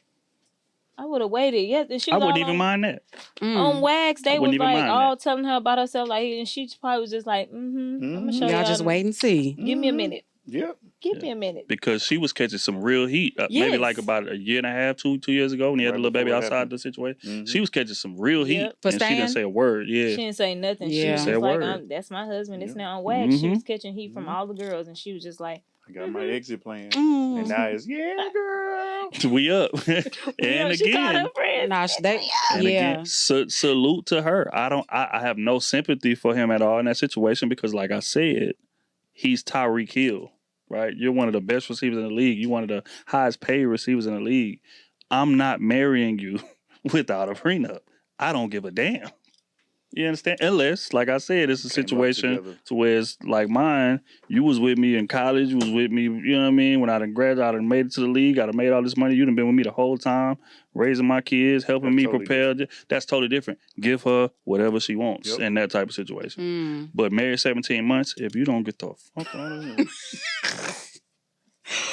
Speaker 4: Yes, and she
Speaker 3: I
Speaker 4: was
Speaker 3: wouldn't
Speaker 4: all
Speaker 3: even
Speaker 4: on,
Speaker 3: mind that.
Speaker 4: on wax.
Speaker 3: I
Speaker 4: They
Speaker 3: wouldn't
Speaker 4: was
Speaker 3: even
Speaker 4: like
Speaker 3: mind
Speaker 4: all telling her about herself, like, and she probably was just like, I'm gonna show
Speaker 1: Y'all just
Speaker 4: them.
Speaker 1: wait and see.
Speaker 4: Give me a minute.
Speaker 2: Yep.
Speaker 4: Give me a minute.
Speaker 3: Because she was catching some real heat. Maybe
Speaker 4: Yes.
Speaker 3: like about a year and a half, 2 years ago when he had
Speaker 2: Right
Speaker 3: a little baby
Speaker 2: before it
Speaker 3: outside
Speaker 2: happened.
Speaker 3: the situation.
Speaker 2: Mhm.
Speaker 3: She was catching some real heat.
Speaker 4: Yep.
Speaker 1: For
Speaker 3: and she
Speaker 1: staying?
Speaker 3: didn't say a word. Yeah.
Speaker 4: She didn't say nothing. She
Speaker 1: Yeah.
Speaker 4: was
Speaker 3: Say a
Speaker 4: just like,
Speaker 3: word.
Speaker 4: that's my husband. It's
Speaker 2: Yeah.
Speaker 4: now on wax. She
Speaker 3: Mhm.
Speaker 4: was catching heat from all the girls, and she was just like,
Speaker 2: I got my exit plan.
Speaker 1: Mm.
Speaker 2: And now it's, yeah, girl.
Speaker 3: We up.
Speaker 4: yeah,
Speaker 3: and
Speaker 4: she called
Speaker 3: again,
Speaker 4: her friends.
Speaker 1: Nah, they,
Speaker 3: and
Speaker 1: yeah.
Speaker 3: again, salute to her. I have no sympathy for him at all in that situation because, like I said, he's Tyreek Hill, right? You're one of the best receivers in the league. You're one of the highest paid receivers in the league. I'm not marrying you without a prenup. I don't give a damn. You understand? Unless, like I said, it's a
Speaker 2: Came up
Speaker 3: situation
Speaker 2: together.
Speaker 3: to where it's like mine. You was with me in college. You was with me, you know what I mean? When I done graduated, I done made it to the league. I done made all this money. You done been with me the whole time, raising my kids, helping
Speaker 2: That's
Speaker 3: me
Speaker 2: totally
Speaker 3: prepare. That's totally different. Give her whatever she wants
Speaker 2: Yep.
Speaker 3: in that type of situation.
Speaker 1: Mm.
Speaker 3: But married 17 months, if you don't get the fuck out of here.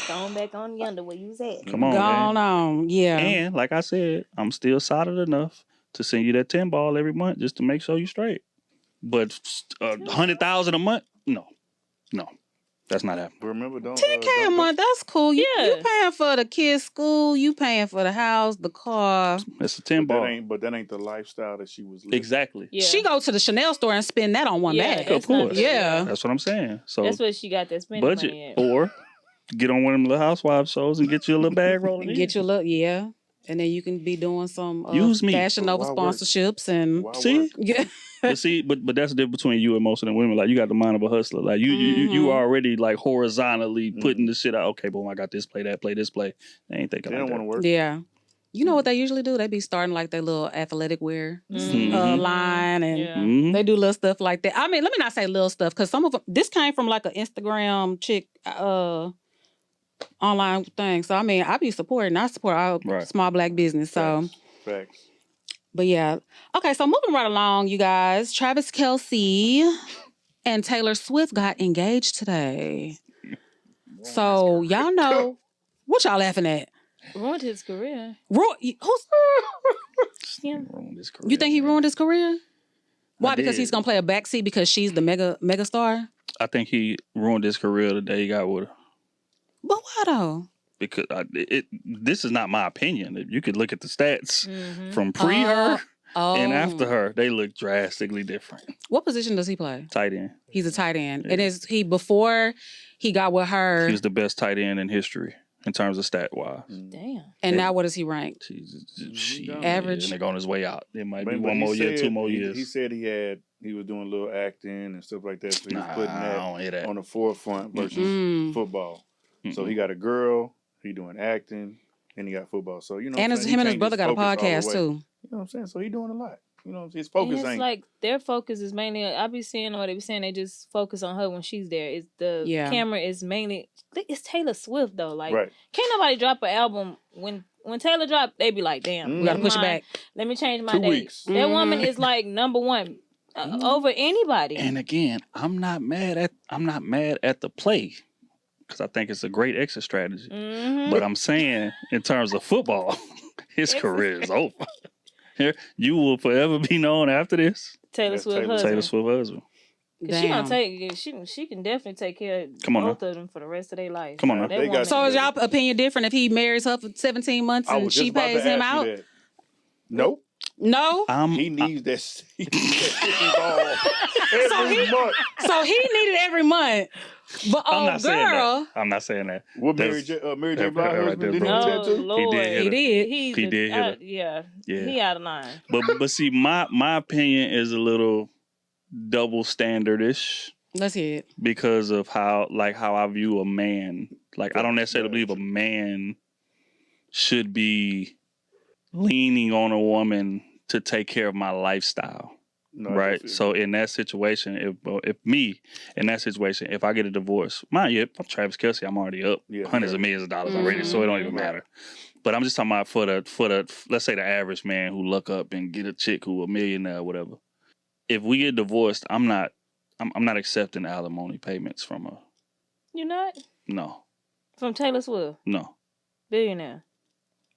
Speaker 4: Going back on yonder where you was at.
Speaker 3: Come on,
Speaker 1: Gone
Speaker 3: man.
Speaker 1: on. Yeah.
Speaker 3: And like I said, I'm still solid enough to send you that 10 ball every month just to make sure you straight. But 100,000 a month? No. That's not happening.
Speaker 2: But remember, don't
Speaker 1: 10K a month, that's cool. You
Speaker 4: Yeah.
Speaker 1: paying for the kids' school, you paying for the house, the car.
Speaker 3: It's a 10 ball.
Speaker 2: that ain't the lifestyle that she was living.
Speaker 3: Exactly.
Speaker 4: Yeah.
Speaker 1: She go to the Chanel store and spend that on one
Speaker 4: Yeah,
Speaker 1: bag.
Speaker 4: that's
Speaker 3: Of course.
Speaker 4: not-
Speaker 1: Yeah.
Speaker 3: That's what I'm saying. So
Speaker 4: That's what she got that spending
Speaker 3: budget
Speaker 4: money at.
Speaker 3: or get on one of them little housewives shows and get you a little bag rolling in.
Speaker 1: Get you a little, yeah. And then you can be doing some
Speaker 3: Use me.
Speaker 1: Fashion Nova
Speaker 2: Why work?
Speaker 1: sponsorships and
Speaker 2: Why
Speaker 3: See?
Speaker 2: work?
Speaker 1: yeah.
Speaker 3: But see, but that's the difference between you and most of the women. Like you got the mind of a hustler. Like you
Speaker 1: Mhm.
Speaker 3: already like horizontally putting the shit out. Okay, boom, I got this play, that play, this play. They ain't thinking
Speaker 2: They
Speaker 3: like
Speaker 2: don't
Speaker 3: that.
Speaker 2: want to work.
Speaker 1: Yeah. You know what they usually do? They be starting like their little athletic wear
Speaker 3: Mhm.
Speaker 1: line and
Speaker 4: Yeah.
Speaker 3: Mhm.
Speaker 1: they do little stuff like that. I mean, let me not say little stuff because some of them, this came from like an Instagram chick online thing. So I mean, I be supporting. I support all
Speaker 3: Right.
Speaker 1: small black business. So,
Speaker 2: Facts.
Speaker 1: but yeah. Okay, so moving right along, you guys. Travis Kelce and Taylor Swift got engaged today. So y'all know what y'all laughing at?
Speaker 4: Ruined his career.
Speaker 1: Who's
Speaker 4: Yeah.
Speaker 3: Ruined his career,
Speaker 1: you think he
Speaker 3: man.
Speaker 1: ruined his career? Why? Because
Speaker 3: did.
Speaker 1: he's gonna play a backseat because she's the mega star.
Speaker 3: I think he ruined his career the day he got with her.
Speaker 1: But why though?
Speaker 3: Because this is not my opinion. You could look at the stats
Speaker 4: Mm-hmm.
Speaker 3: from pre her
Speaker 1: Oh,
Speaker 3: And after her, they look drastically different.
Speaker 1: what position does he play?
Speaker 3: Tight end.
Speaker 1: He's a tight end.
Speaker 3: Yeah.
Speaker 1: And is he before he got with her?
Speaker 3: He was the best tight end in history in terms of stat wise.
Speaker 4: Damn.
Speaker 1: And now what is he ranked?
Speaker 3: She
Speaker 1: Average.
Speaker 3: And they're on his way out. It might be
Speaker 2: But
Speaker 3: one
Speaker 2: he
Speaker 3: more year,
Speaker 2: said-
Speaker 3: 2 more years.
Speaker 2: He said he was doing a little acting and stuff like that. So he was
Speaker 3: Nah,
Speaker 2: putting
Speaker 3: I
Speaker 2: that
Speaker 3: don't hear that.
Speaker 2: on the forefront versus
Speaker 1: Mm.
Speaker 2: football. So
Speaker 3: Mm-mm.
Speaker 2: he got a girl, he doing acting, and he got football. So you know, what
Speaker 1: And
Speaker 2: I'm
Speaker 1: his,
Speaker 2: saying?
Speaker 1: him
Speaker 2: He
Speaker 1: and his
Speaker 2: can't
Speaker 1: brother
Speaker 2: just
Speaker 1: got a
Speaker 2: focus all the
Speaker 1: podcast
Speaker 2: way.
Speaker 1: too.
Speaker 2: You know what I'm saying? So he doing a lot. You know, his
Speaker 4: And
Speaker 2: focus
Speaker 4: it's
Speaker 2: ain't
Speaker 4: like their focus is mainly. I be seeing what they be saying. They just focus on her when she's there. It's the
Speaker 1: Yeah.
Speaker 4: camera is mainly. It's Taylor Swift though. Like
Speaker 2: right.
Speaker 4: can't nobody drop an album when Taylor dropped. They be like, damn,
Speaker 1: We gotta push it
Speaker 4: mind.
Speaker 1: back.
Speaker 4: Let me change my
Speaker 2: 2
Speaker 4: date.
Speaker 2: weeks.
Speaker 4: That woman
Speaker 1: Mhm.
Speaker 4: is like number one over anybody.
Speaker 3: And again, I'm not mad at the play because I think it's a great exit strategy.
Speaker 4: Mhm.
Speaker 3: But I'm saying, in terms of football, his career is over. Here, you will forever be known after this.
Speaker 4: Taylor
Speaker 2: That's
Speaker 4: Swift
Speaker 2: Taylor
Speaker 4: husband.
Speaker 3: Taylor Swift husband.
Speaker 4: 'Cause she gonna
Speaker 1: Damn.
Speaker 4: take. She can definitely take care of
Speaker 3: Come on
Speaker 4: both of them for the rest of their life.
Speaker 3: Come on now.
Speaker 4: That
Speaker 2: They got
Speaker 4: woman-
Speaker 1: So is y'all opinion different if he marries her for 17 months
Speaker 2: I
Speaker 1: and
Speaker 2: was
Speaker 1: she
Speaker 2: just about
Speaker 1: pays
Speaker 2: to
Speaker 1: him
Speaker 2: ask you
Speaker 1: out?
Speaker 2: that. Nope.
Speaker 1: No.
Speaker 2: He needs that. He needs that 50 ball every month.
Speaker 1: So he needed every month. But
Speaker 3: I'm
Speaker 1: oh
Speaker 3: not saying
Speaker 1: girl,
Speaker 3: that. I'm not saying that.
Speaker 2: What Mary
Speaker 3: That's-
Speaker 2: J. Mary J.
Speaker 3: that-
Speaker 2: Blige
Speaker 3: that right
Speaker 2: husband
Speaker 3: there,
Speaker 2: didn't
Speaker 3: bro.
Speaker 2: have
Speaker 4: No,
Speaker 2: a tattoo?
Speaker 4: Lord.
Speaker 3: He did hit
Speaker 1: he
Speaker 3: her.
Speaker 1: did.
Speaker 4: He's
Speaker 3: He did hit her.
Speaker 4: Yeah.
Speaker 3: Yeah.
Speaker 4: He out of line.
Speaker 3: But see, my opinion is a little double standardish
Speaker 1: Let's hear it.
Speaker 3: because of how I view a man. Like I don't necessarily believe a man should be leaning on a woman to take care of my lifestyle.
Speaker 2: No, I
Speaker 3: Right.
Speaker 2: don't feel
Speaker 3: So in that situation, if I get a divorce, mind you, I'm Travis Kelce, I'm already up
Speaker 2: Yeah,
Speaker 3: hundreds
Speaker 2: yeah.
Speaker 3: of millions of dollars already, so it don't even
Speaker 2: Right.
Speaker 3: matter. But I'm just talking about for the let's say the average man who look up and get a chick who a millionaire or whatever. If we get divorced, I'm not accepting alimony payments from her.
Speaker 4: You not
Speaker 3: No,
Speaker 4: from Taylor Swift,
Speaker 3: no.
Speaker 4: billionaire.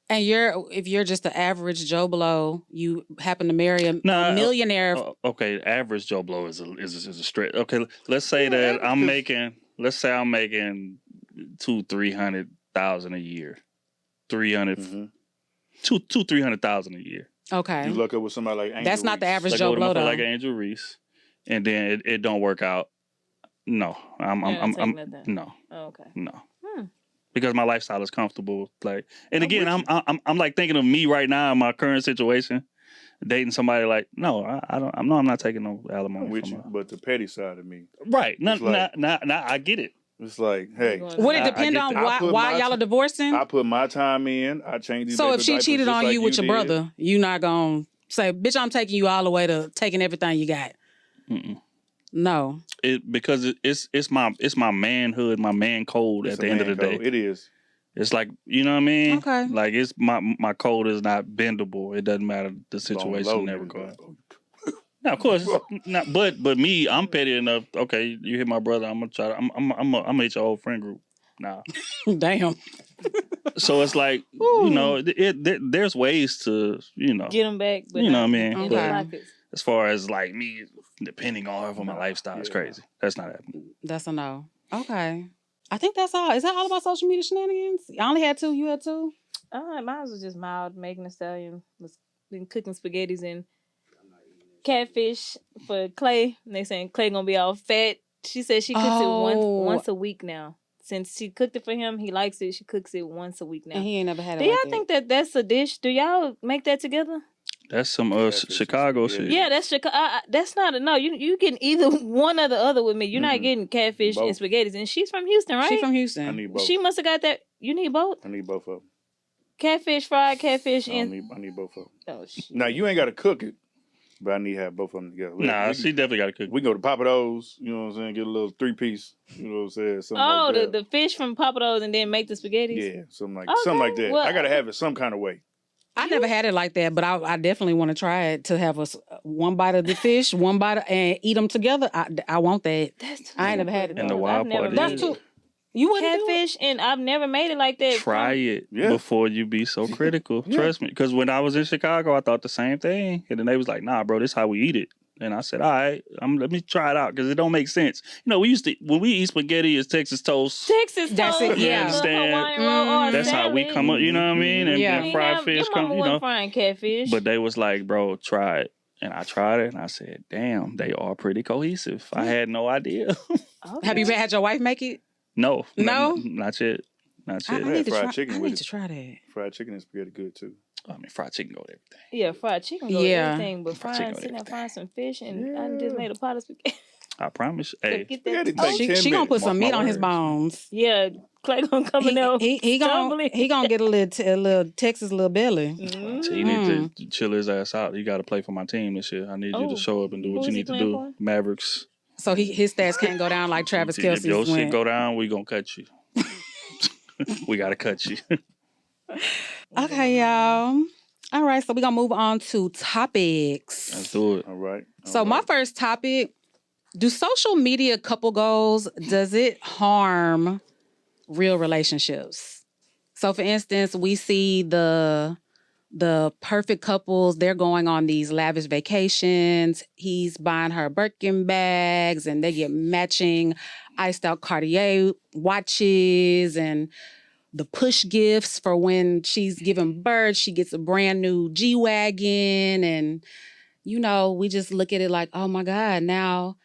Speaker 1: And if you're just the average Joe Blow, you happen to marry a
Speaker 3: Nah,
Speaker 1: millionaire.
Speaker 3: Okay, average Joe Blow is a stretch. Okay, let's say
Speaker 2: Yeah,
Speaker 3: that I'm
Speaker 2: because-
Speaker 3: making 200,000-300,000 a year. 300
Speaker 2: Mhm.
Speaker 3: 300,000 a year.
Speaker 1: Okay.
Speaker 2: You look up with somebody like Angel
Speaker 1: That's not the
Speaker 2: Reese.
Speaker 1: average
Speaker 3: Like
Speaker 1: Joe
Speaker 3: go to
Speaker 1: Blow
Speaker 3: motherfucker
Speaker 1: though.
Speaker 3: like Angel Reese, and then it don't work out. No, I'm
Speaker 4: You're not taking that then?
Speaker 3: no,
Speaker 4: Oh, okay.
Speaker 3: no.
Speaker 4: Hmm.
Speaker 3: Because my lifestyle is comfortable. Like, and
Speaker 2: I'm
Speaker 3: again,
Speaker 2: with
Speaker 3: I'm like thinking of me right now in my current situation, dating somebody like, no, I'm not taking no
Speaker 2: I'm
Speaker 3: alimony
Speaker 2: with
Speaker 3: from
Speaker 2: you,
Speaker 3: her.
Speaker 2: but the petty side of me,
Speaker 3: Right?
Speaker 2: It's like-
Speaker 3: I get it.
Speaker 2: it's like, hey,
Speaker 4: You're going
Speaker 1: Would it
Speaker 3: I
Speaker 1: depend
Speaker 3: get
Speaker 1: on
Speaker 3: that.
Speaker 2: I put
Speaker 1: why
Speaker 2: my
Speaker 1: y'all are
Speaker 2: ti-
Speaker 1: divorcing?
Speaker 2: I put my time in. I changed these.
Speaker 1: So if
Speaker 2: baby
Speaker 1: she
Speaker 2: diapers
Speaker 1: cheated
Speaker 2: just
Speaker 1: on
Speaker 2: like
Speaker 1: you with your
Speaker 2: did.
Speaker 1: brother, you not gonna say, "Bitch, I'm taking you all the way to taking everything you got."
Speaker 3: Mm-mm.
Speaker 1: No.
Speaker 3: Because it's my manhood, my man code
Speaker 2: It's
Speaker 3: at
Speaker 2: a
Speaker 3: the end of the
Speaker 2: man
Speaker 3: day.
Speaker 2: code. It is.
Speaker 3: It's like, you know what I mean?
Speaker 1: Okay.
Speaker 3: Like it's my code is not bendable. It doesn't matter the situation
Speaker 2: Long
Speaker 3: in that
Speaker 2: low,
Speaker 3: regard.
Speaker 2: nigga.
Speaker 3: Now, of course, not. But me, I'm petty enough. Okay, you hit my brother. I'm gonna try to. I'm gonna hit your whole friend group. Nah.
Speaker 1: Damn.
Speaker 3: So it's like you know, there's ways to
Speaker 4: Get them back. But
Speaker 3: You know
Speaker 4: not
Speaker 3: what I mean?
Speaker 4: in their
Speaker 1: Okay.
Speaker 4: pockets.
Speaker 3: as far as like me depending on her for my lifestyle is
Speaker 2: Yeah.
Speaker 3: crazy. That's not happening.
Speaker 1: That's a no. Okay. I think that's all. Is that all about social media shenanigans? I only had two. You had two?
Speaker 4: Mine was just mild. Megan Thee Stallion was been cooking spaghettis and catfish for Clay. And they saying Clay gonna be all fat. She said she cooks
Speaker 1: Oh.
Speaker 4: it once a week now. Since she cooked it for him, he likes it. She cooks it once a week now.
Speaker 1: And he ain't never had it.
Speaker 4: Do y'all
Speaker 1: like
Speaker 4: think that that's a dish? Do y'all make that together?
Speaker 3: That's some
Speaker 2: Catfish is
Speaker 3: Chicago
Speaker 2: spaghetti.
Speaker 3: shit.
Speaker 4: Yeah, that's Chicago. That's not a no. You getting either one or the other with me. You're not
Speaker 2: Mhm.
Speaker 4: getting catfish and
Speaker 2: Both.
Speaker 4: spaghettis. And she's from Houston, right?
Speaker 1: She from
Speaker 2: I
Speaker 1: Houston.
Speaker 2: need both.
Speaker 4: She must have got that. You need both.
Speaker 2: I need both of them.
Speaker 4: Catfish, fried catfish,
Speaker 2: I
Speaker 4: and
Speaker 2: need both of them.
Speaker 4: oh shit.
Speaker 2: Now you ain't got to cook it, but I need to have both of them together.
Speaker 3: Nah,
Speaker 2: we,
Speaker 3: she definitely got to cook.
Speaker 2: we can go to Papa Do's. You know what I'm saying? Get a little 3-piece. You know what I'm saying? Something
Speaker 4: Oh,
Speaker 2: like that.
Speaker 4: the fish from Papa Do's and then make the spaghettis.
Speaker 2: Yeah, something
Speaker 4: Okay,
Speaker 2: like that.
Speaker 4: well-
Speaker 2: I gotta have it some kind of way.
Speaker 1: I never had it like that, but I definitely want to try it to have one bite of the fish, one bite and eat them together. I want that.
Speaker 4: That's too
Speaker 1: I ain't never had it.
Speaker 3: And the
Speaker 1: though.
Speaker 3: wild
Speaker 4: I've never
Speaker 3: part
Speaker 4: made
Speaker 3: is-
Speaker 1: That's too. You wouldn't do it?
Speaker 4: catfish, and I've never made it like that.
Speaker 3: Try it
Speaker 2: Yeah.
Speaker 3: before you be so critical.
Speaker 2: Yeah.
Speaker 3: Trust me. Because when I was in Chicago, I thought the same thing. And then they was like, nah, bro, this how we eat it. And I said, all right, let me try it out because it don't make sense. You know, when we eat spaghetti, it's Texas toast.
Speaker 4: Texas
Speaker 1: That's
Speaker 4: toast.
Speaker 1: it, yeah.
Speaker 3: Understand?
Speaker 4: Hawaiian roll or
Speaker 3: That's how we
Speaker 4: salad.
Speaker 3: come up, you know what I mean? And
Speaker 1: Yeah.
Speaker 3: then fried fish
Speaker 4: Your mama
Speaker 3: come, you
Speaker 4: wasn't
Speaker 3: know.
Speaker 4: frying catfish.
Speaker 3: But they was like, bro, try it. And I tried it and I said, damn, they are pretty cohesive. I had no idea.
Speaker 4: Okay.
Speaker 1: Have you had your wife make it?
Speaker 3: No.
Speaker 1: No?
Speaker 3: Not yet. Not
Speaker 1: I
Speaker 3: yet.
Speaker 2: had
Speaker 1: need to
Speaker 2: fried
Speaker 1: try.
Speaker 2: chicken
Speaker 1: I
Speaker 2: with
Speaker 1: need
Speaker 2: it.
Speaker 1: to try that.
Speaker 2: Fried chicken and spaghetti good too.
Speaker 3: I mean, fried chicken go with everything.
Speaker 4: Yeah, fried chicken go
Speaker 1: Yeah.
Speaker 4: with everything, but
Speaker 3: Fried chicken
Speaker 4: sitting there
Speaker 3: with
Speaker 4: frying some fish, and I just
Speaker 2: Yeah.
Speaker 4: made a pot of spaghetti.
Speaker 3: I promise. Hey,
Speaker 4: Get
Speaker 2: Spaghetti
Speaker 4: that toast.
Speaker 2: take 10
Speaker 1: She gonna put
Speaker 2: minutes.
Speaker 1: some
Speaker 3: Mark
Speaker 1: meat
Speaker 3: my
Speaker 1: on his
Speaker 3: words.
Speaker 1: bones.
Speaker 4: Yeah, Clay gonna come in there.
Speaker 1: He gonna get a little Texas little belly.
Speaker 3: so you need to chill his ass out. You got to play for my team this year. I need you
Speaker 4: Oh,
Speaker 3: to show up and do what
Speaker 4: who's
Speaker 3: you
Speaker 4: he
Speaker 3: need to
Speaker 4: playing
Speaker 3: do.
Speaker 4: for?
Speaker 3: Mavericks.
Speaker 1: So his stats can't go down like Travis
Speaker 3: If your
Speaker 1: Kelce's
Speaker 3: shit
Speaker 1: went.
Speaker 3: go down, we gonna cut you. We gotta cut you.
Speaker 1: Okay, y'all. All right, so we're gonna move on to topics.
Speaker 3: Let's do it.
Speaker 2: All right.
Speaker 1: So my first topic: do social media couple goals, does it harm real relationships? So for instance, we see the perfect couples, they're going on these lavish vacations. He's buying her Birkin bags and they get matching iced out Cartier watches and the push gifts for when she's giving birth. She gets a brand new G-Wagon. And, you know, we just look at it like, oh my God, now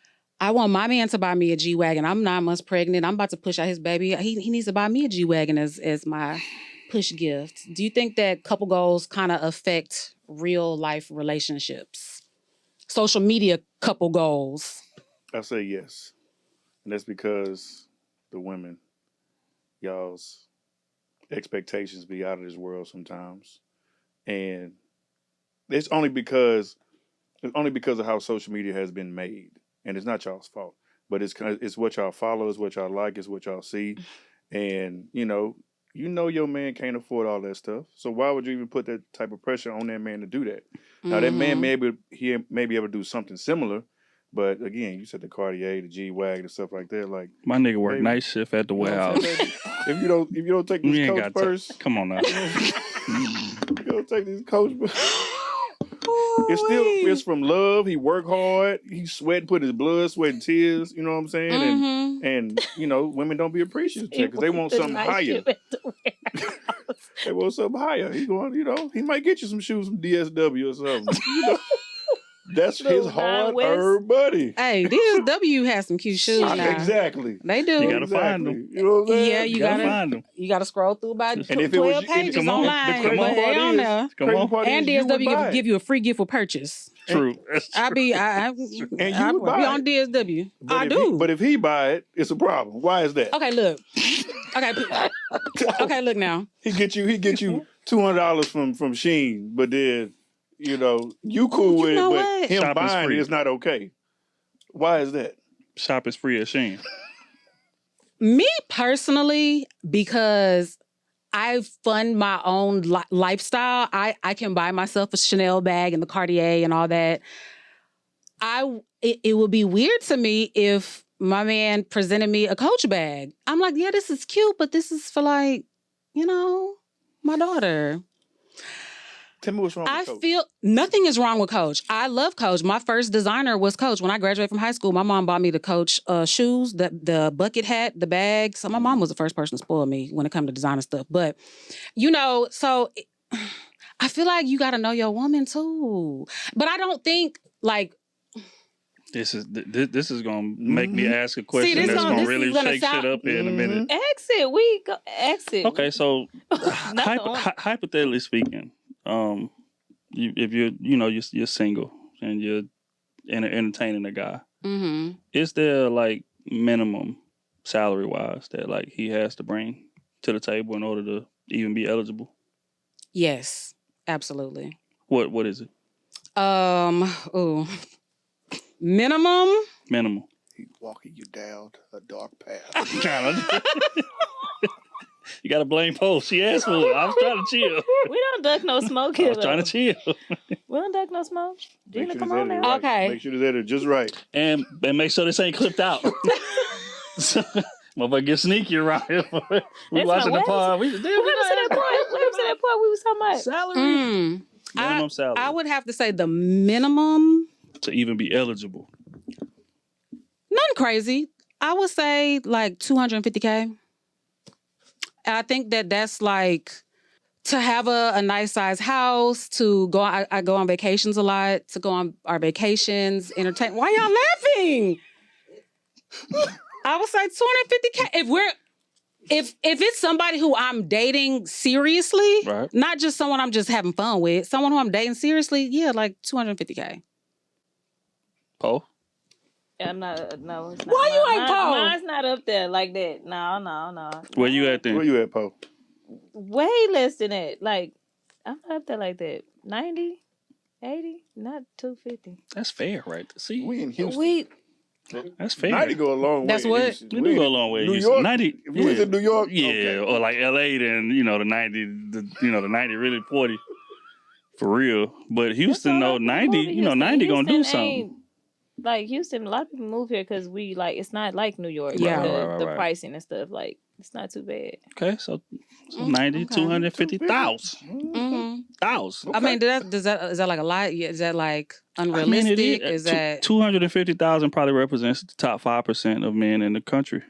Speaker 1: I want my man to buy me a G-Wagon. I'm 9 months pregnant. I'm about to push out his baby. He needs to buy me a G-Wagon as my push gift. Do you think that couple goals kind of affect real life relationships? Social media couple goals.
Speaker 2: I say yes. And that's because the women, y'all's expectations be out of this world sometimes. And it's only because of how social media has been made. And it's not y'all's fault. But it's what y'all follow, it's what y'all like, it's what y'all see. And, you know your man can't afford all that stuff. So why would you even put that type of pressure on that man to do that? Now that man may be able to do something similar, but again, you said the Cartier, the G-Wagon, and stuff like that. Like
Speaker 3: My nigga work
Speaker 2: Baby.
Speaker 3: night shift at the
Speaker 2: you know what I'm
Speaker 3: warehouse.
Speaker 2: saying? If you don't take
Speaker 3: You
Speaker 2: this
Speaker 3: ain't
Speaker 2: coach
Speaker 3: got
Speaker 2: first,
Speaker 3: Come on now.
Speaker 2: you don't take this coach. It's from love. He work hard. He sweat, put his blood, sweat, and tears. You know what I'm saying?
Speaker 1: Mm-hmm.
Speaker 2: And women don't be appreciative because they want something higher. They want something higher. He going, he might get you some shoes from DSW or something. That's his
Speaker 4: Little
Speaker 2: hard
Speaker 4: Nine West.
Speaker 2: earned buddy.
Speaker 1: Hey, DSW has some cute shoes now.
Speaker 2: Exactly.
Speaker 1: They do.
Speaker 3: You gotta find them.
Speaker 2: You know what I'm saying?
Speaker 1: Yeah, you
Speaker 3: Gotta
Speaker 1: gotta
Speaker 3: find them.
Speaker 1: You got to scroll through about
Speaker 2: And if it was
Speaker 1: 12 pages
Speaker 3: come on,
Speaker 1: online.
Speaker 2: the crazy
Speaker 1: But
Speaker 2: part
Speaker 1: they on
Speaker 2: is-
Speaker 1: there.
Speaker 3: Come
Speaker 2: crazy
Speaker 3: on.
Speaker 2: part
Speaker 1: And
Speaker 2: is you would buy
Speaker 1: DSW
Speaker 2: it.
Speaker 1: give you a free gift for purchase.
Speaker 3: True. That's
Speaker 1: I
Speaker 3: true.
Speaker 1: be
Speaker 2: you
Speaker 1: would
Speaker 2: would
Speaker 1: be
Speaker 2: buy
Speaker 1: on DSW.
Speaker 2: But
Speaker 1: I
Speaker 2: if
Speaker 1: do.
Speaker 2: But if he buy it, it's a problem. Why is that?
Speaker 1: Okay, look. Okay, look now.
Speaker 2: He get you $200 from Shein, but then you cool
Speaker 1: You
Speaker 2: with it,
Speaker 1: know
Speaker 2: but
Speaker 1: what?
Speaker 2: him
Speaker 3: Shopping's
Speaker 2: buying
Speaker 3: free.
Speaker 2: it is not okay. Why is that?
Speaker 3: Shop is free at Shein.
Speaker 1: Me personally, because I fund my own lifestyle, I can buy myself a Chanel bag and the Cartier and all that. It would be weird to me if my man presented me a Coach bag. I'm like, yeah, this is cute, but this is for my daughter.
Speaker 2: Tell me what's wrong
Speaker 1: I
Speaker 2: with Coach.
Speaker 1: feel nothing is wrong with Coach. I love Coach. My first designer was Coach. When I graduated from high school, my mom bought me the Coach shoes, the bucket hat, the bag. So my mom was the first person to spoil me when it comes to designer stuff. But, so I feel like you got to know your woman too. But I don't think
Speaker 3: This is gonna make me ask a question
Speaker 1: this
Speaker 3: that's
Speaker 1: gonna-
Speaker 3: gonna
Speaker 1: this
Speaker 3: really
Speaker 1: is gonna
Speaker 3: shake
Speaker 1: sound-
Speaker 3: shit up here in a minute.
Speaker 4: Exit. We go. Exit.
Speaker 3: Okay, so
Speaker 4: Not the one.
Speaker 3: hypothetically speaking, if you're single and you're entertaining a guy,
Speaker 1: Mm-hmm.
Speaker 3: is there like minimum salary wise that like he has to bring to the table in order to even be eligible?
Speaker 1: Yes, absolutely.
Speaker 3: What is it?
Speaker 1: Minimum.
Speaker 3: Minimum.
Speaker 2: He's walking you down a dark path.
Speaker 3: You gotta blame Post. She asked for it. I was trying to chill.
Speaker 4: We don't duck no smoke
Speaker 3: I
Speaker 4: here.
Speaker 3: was trying to chill.
Speaker 4: We don't duck no smoke.
Speaker 2: Make
Speaker 4: Gina,
Speaker 2: sure
Speaker 4: come
Speaker 2: this
Speaker 4: on
Speaker 2: edited
Speaker 4: now.
Speaker 2: right.
Speaker 1: Okay.
Speaker 2: Make sure this edited just right.
Speaker 3: And make sure this ain't clipped out. Motherfucker get sneaky around here. We
Speaker 4: That's
Speaker 3: watching
Speaker 4: my
Speaker 3: the pod. We
Speaker 4: What happened to that part? What happened to that part we was talking about?
Speaker 3: salary.
Speaker 1: Mm.
Speaker 3: Minimum salary.
Speaker 1: I would have to say the minimum
Speaker 3: to even be eligible?
Speaker 1: Nothing crazy. I would say like $250K. I think that's like to have a nice size house, to go. I go on vacations a lot. To go on our vacations, entertain. Why y'all laughing? I would say $250K. If it's somebody who I'm dating seriously,
Speaker 3: Right.
Speaker 1: not just someone I'm just having fun with, someone who I'm dating seriously, yeah, like $250K.
Speaker 3: Poe?
Speaker 4: Yeah, no, it's not.
Speaker 1: Why you ain't Poe?
Speaker 4: Mine's not up there like that. No.
Speaker 3: Where you at then?
Speaker 2: Where you at, Poe?
Speaker 4: Way less than that. Like, I'm not up there like that. 90, 80, not 250.
Speaker 3: That's fair, right? See,
Speaker 2: We in Houston.
Speaker 4: We
Speaker 3: that's fair.
Speaker 2: 90 go a long way.
Speaker 1: That's
Speaker 2: in
Speaker 1: what-
Speaker 2: Houston.
Speaker 3: We
Speaker 2: We
Speaker 3: do go a
Speaker 2: in
Speaker 3: long way.
Speaker 2: New
Speaker 3: Houston.
Speaker 2: York.
Speaker 3: 90.
Speaker 2: If we was in New York,
Speaker 3: Yeah,
Speaker 2: okay.
Speaker 3: or like LA, then the 90, the 90 really 40 for real. But Houston,
Speaker 4: That's all
Speaker 3: though,
Speaker 4: right.
Speaker 3: 90,
Speaker 4: Move to Houston.
Speaker 3: 90 gonna do
Speaker 4: Houston
Speaker 3: something.
Speaker 4: ain't- Like Houston, a lot of people move here because we like it's not like New York.
Speaker 1: Yeah.
Speaker 4: the
Speaker 3: Right.
Speaker 4: pricing and stuff, like it's not too bad.
Speaker 3: Okay, so 90,
Speaker 1: okay.
Speaker 3: 250,000.
Speaker 1: I mean, is that like a lot? Yeah, is that like unrealistic? Is that
Speaker 3: 250,000 probably represents the top 5% of men in the country.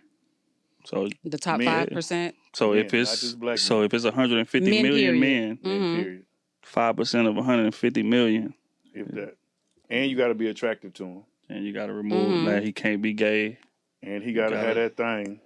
Speaker 3: So
Speaker 1: the top
Speaker 2: Men.
Speaker 1: 5%?
Speaker 3: so
Speaker 2: Men,
Speaker 3: if
Speaker 2: not
Speaker 3: it's
Speaker 2: just black
Speaker 3: so if it's 150
Speaker 1: Men,
Speaker 3: million
Speaker 1: period.
Speaker 3: men,
Speaker 1: Mhm.
Speaker 2: Period.
Speaker 3: 5% of 150 million,
Speaker 2: If that. And you got to be attractive to him.
Speaker 3: and you got to remove
Speaker 1: Mhm.
Speaker 3: that he can't be gay.
Speaker 2: And he got to
Speaker 3: Gotta-
Speaker 2: have that thing.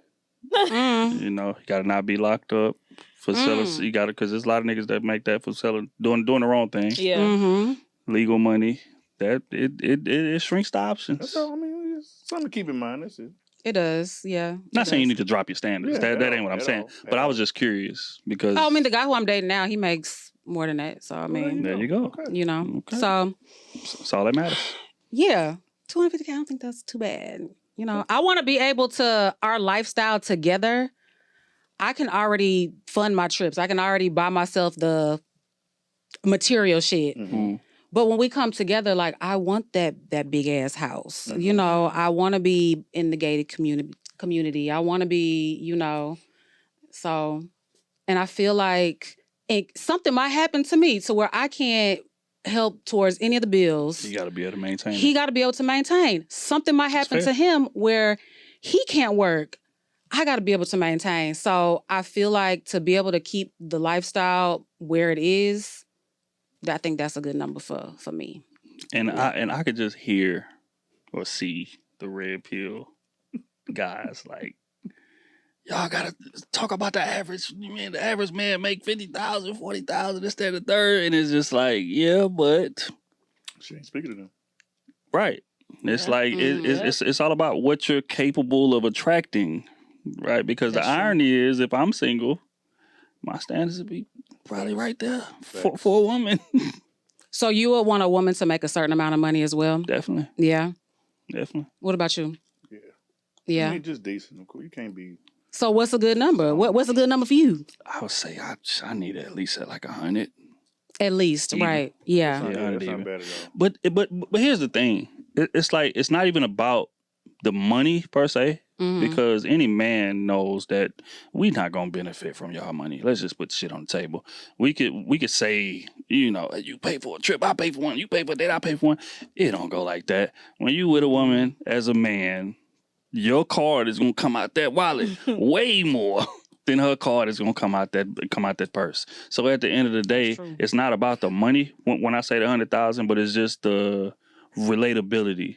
Speaker 1: Mm.
Speaker 3: You know, he got to not be locked up for selling. You got to, because there's a lot of niggas that make that for selling, doing the wrong thing,
Speaker 4: Yeah,
Speaker 1: Mm-hmm.
Speaker 3: legal money. That it shrinks the options.
Speaker 2: That's all I mean. It's something to keep in mind. That's it.
Speaker 1: It does, yeah.
Speaker 3: Not
Speaker 1: it
Speaker 3: saying you
Speaker 1: does.
Speaker 3: need to drop your standards.
Speaker 2: Yeah,
Speaker 3: that
Speaker 2: at
Speaker 3: ain't what I'm
Speaker 2: all,
Speaker 3: saying.
Speaker 2: at all,
Speaker 3: But
Speaker 2: at
Speaker 3: I was
Speaker 2: all.
Speaker 3: just curious because.
Speaker 1: Oh, I mean, the guy who I'm dating now, he makes more than that. So, I mean,
Speaker 3: There you go.
Speaker 2: Okay.
Speaker 1: you know.
Speaker 3: Okay.
Speaker 1: So,
Speaker 3: That's all that matters.
Speaker 1: yeah, $250K, I don't think that's too bad. You know, I want to be able to, our lifestyle together, I can already fund my trips. I can already buy myself the material shit.
Speaker 2: Mhm.
Speaker 1: But when we come together, like, I want that big ass house. You know, I want to be in the gated community. I want to be, you know, so, and I feel like something might happen to me to where I can't help towards any of the bills.
Speaker 3: You got to be able to maintain.
Speaker 1: He
Speaker 3: it.
Speaker 1: got to be able to maintain. Something might happen
Speaker 3: fair.
Speaker 1: to him where he can't work. I got to be able to maintain. So I feel like to be able to keep the lifestyle where it is, I think that's a good number for me.
Speaker 3: And I could just hear or see the red pill guys like, y'all gotta talk about the average. You mean the average man make 50,000, 40,000, this, that, and the third, and it's just like, yeah, but
Speaker 2: She ain't speaking to them.
Speaker 3: right. It's
Speaker 4: Yeah.
Speaker 3: like
Speaker 1: Mhm.
Speaker 3: it's all about what you're capable of attracting, right? Because
Speaker 1: That's
Speaker 3: the
Speaker 1: true.
Speaker 3: irony is, if I'm single, my standards would be probably right there
Speaker 2: Facts.
Speaker 3: for a woman.
Speaker 1: So you would want a woman to make a certain amount of money as well?
Speaker 3: Definitely,
Speaker 1: Yeah.
Speaker 3: definitely.
Speaker 1: What about you?
Speaker 2: Yeah.
Speaker 1: Yeah.
Speaker 2: I mean, just decent. Of course, you can't be.
Speaker 1: So what's a good number? What's a good number for you?
Speaker 3: I would say I need at least at like 100.
Speaker 1: At least,
Speaker 3: Even.
Speaker 1: right? Yeah.
Speaker 2: That's,
Speaker 3: Yeah,
Speaker 2: not,
Speaker 3: I
Speaker 2: that's
Speaker 3: didn't
Speaker 2: not
Speaker 3: even.
Speaker 2: bad at all.
Speaker 3: But here's the thing. It's like it's not even about the money per se,
Speaker 1: Mhm.
Speaker 3: because any man knows that we not gonna benefit from y'all money. Let's just put shit on the table. We could say, you know, you pay for a trip, I pay for one. You pay for that, I pay for one. It don't go like that. When you with a woman as a man, your card is gonna come out that wallet way more than her card is gonna come out that purse. So at the end of the day,
Speaker 1: That's true.
Speaker 3: it's not about the money when I say the 100,000, but it's just the relatability.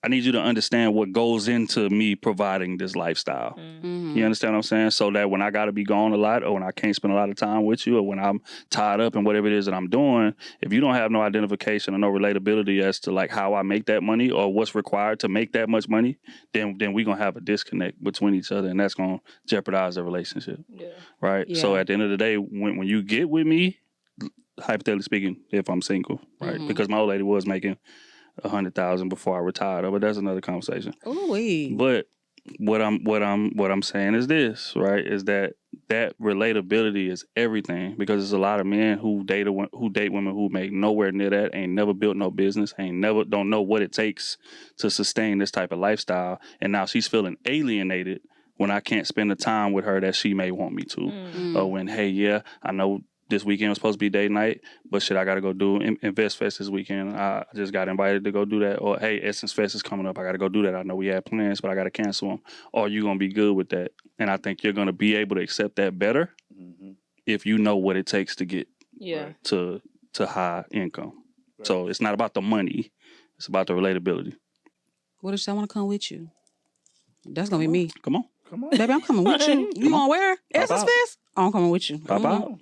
Speaker 3: I need you to understand what goes into me providing this lifestyle.
Speaker 1: Mhm.
Speaker 3: You understand what I'm saying? So that when I got to be gone a lot, or when I can't spend a lot of time with you, or when I'm tied up in whatever it is that I'm doing, if you don't have no identification or no relatability as to like how I make that money or what's required to make that much money, then we're going to have a disconnect between each other, and that's going to jeopardize the relationship,
Speaker 4: yeah.
Speaker 3: right? So
Speaker 1: Yeah.
Speaker 3: at the end of the day, when you get with me, hypothetically speaking, if I'm single, right?
Speaker 1: Mhm.
Speaker 3: Because my old lady was making 100,000 before I retired, but that's another conversation.
Speaker 1: Ooh-wee.
Speaker 3: But what I'm saying is this, right? Is that relatability is everything, because there's a lot of men who date women who make nowhere near that, ain't never built no business, don't know what it takes to sustain this type of lifestyle, and now she's feeling alienated when I can't spend the time with her that she may want me to,
Speaker 1: Mm.
Speaker 3: or when, hey, yeah, I know this weekend was supposed to be date night, but shit, I got to go do Invest Fest this weekend. I just got invited to go do that. Or, hey, Essence Fest is coming up. I got to go do that. I know we had plans, but I got to cancel them. Or you going to be good with that. And I think you're going to be able to accept that better if you know what it takes to get to high income. Right. So it's not about the money. It's about the relatability.
Speaker 1: What if I want to come with you? That's going to be me.
Speaker 3: Come on.
Speaker 1: Baby, I'm coming with you. You going where? Essence Fest? I'm coming with you.
Speaker 3: Pop out.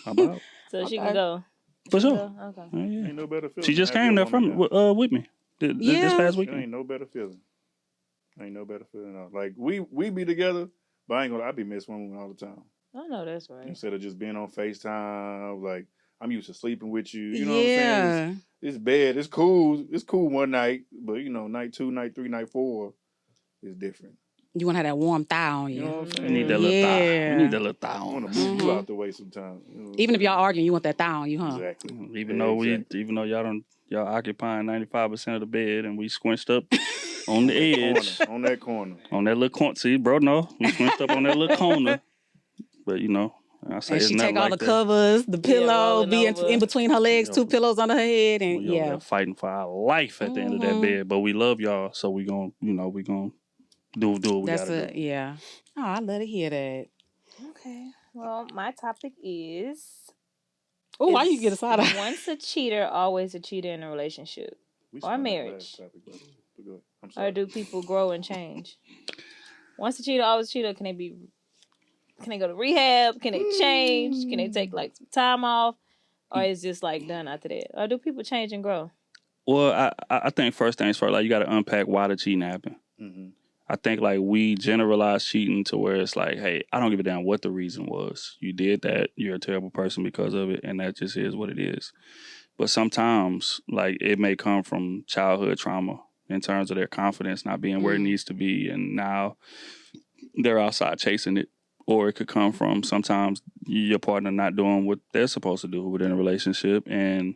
Speaker 3: How about?
Speaker 4: So she can go.
Speaker 3: For sure.
Speaker 4: Okay.
Speaker 3: Yeah.
Speaker 2: Ain't no better feeling.
Speaker 3: She just came there with me this past weekend.
Speaker 2: Ain't no better feeling. Ain't no better feeling at all. Like we be together, but I ain't gonna. I be missing women all the time.
Speaker 4: I know that's right.
Speaker 2: Instead of just being on FaceTime, like I'm used to sleeping with you. You know what I'm saying? It's bad. It's cool. It's cool one night, but you know, night 2, night 3, night 4 is different.
Speaker 1: You want to have that warm thigh on you.
Speaker 2: You know what I'm saying?
Speaker 3: We need that little thigh. We need that little thigh
Speaker 2: I
Speaker 3: on
Speaker 2: want
Speaker 3: us.
Speaker 2: to move you out the way sometimes. You know
Speaker 1: Even if y'all arguing, you want that thigh on you, huh?
Speaker 2: Exactly.
Speaker 3: Even though y'all occupying 95% of the bed and we squinched up on the edge.
Speaker 2: On that corner.
Speaker 3: On that little corner. See, bro, no. We squinched up on that little corner. But you know, I say
Speaker 1: and
Speaker 3: it's
Speaker 1: she
Speaker 3: nothing
Speaker 1: take all
Speaker 3: like
Speaker 1: the
Speaker 3: that.
Speaker 1: covers, the pillow, be in between her legs,
Speaker 3: Yeah.
Speaker 1: 2 pillows under her head, and
Speaker 3: We over there fighting for our life at the end of that bed. But we love y'all, so we gonna do what we gotta do.
Speaker 1: Yeah. Oh, I love to hear that.
Speaker 4: Okay. Well, my topic is.
Speaker 1: Oh, why you get excited?
Speaker 4: Once a cheater, always a cheater in a relationship or marriage. Or do people grow and change? Once a cheater, always a cheater. Can they go to rehab? Can they change? Can they take like some time off? Or is just like done after that? Or do people change and grow?
Speaker 3: Well, I think first things first, like you got to unpack why the cheating happened.
Speaker 2: Mm-hmm.
Speaker 3: I think like we generalize cheating to where it's like, hey, I don't give a damn what the reason was. You did that. You're a terrible person because of it, and that just is what it is. But sometimes, like, it may come from childhood trauma in terms of their confidence not being where it needs to be, and now they're outside chasing it. Or it could come from sometimes your partner not doing what they're supposed to do within a relationship, and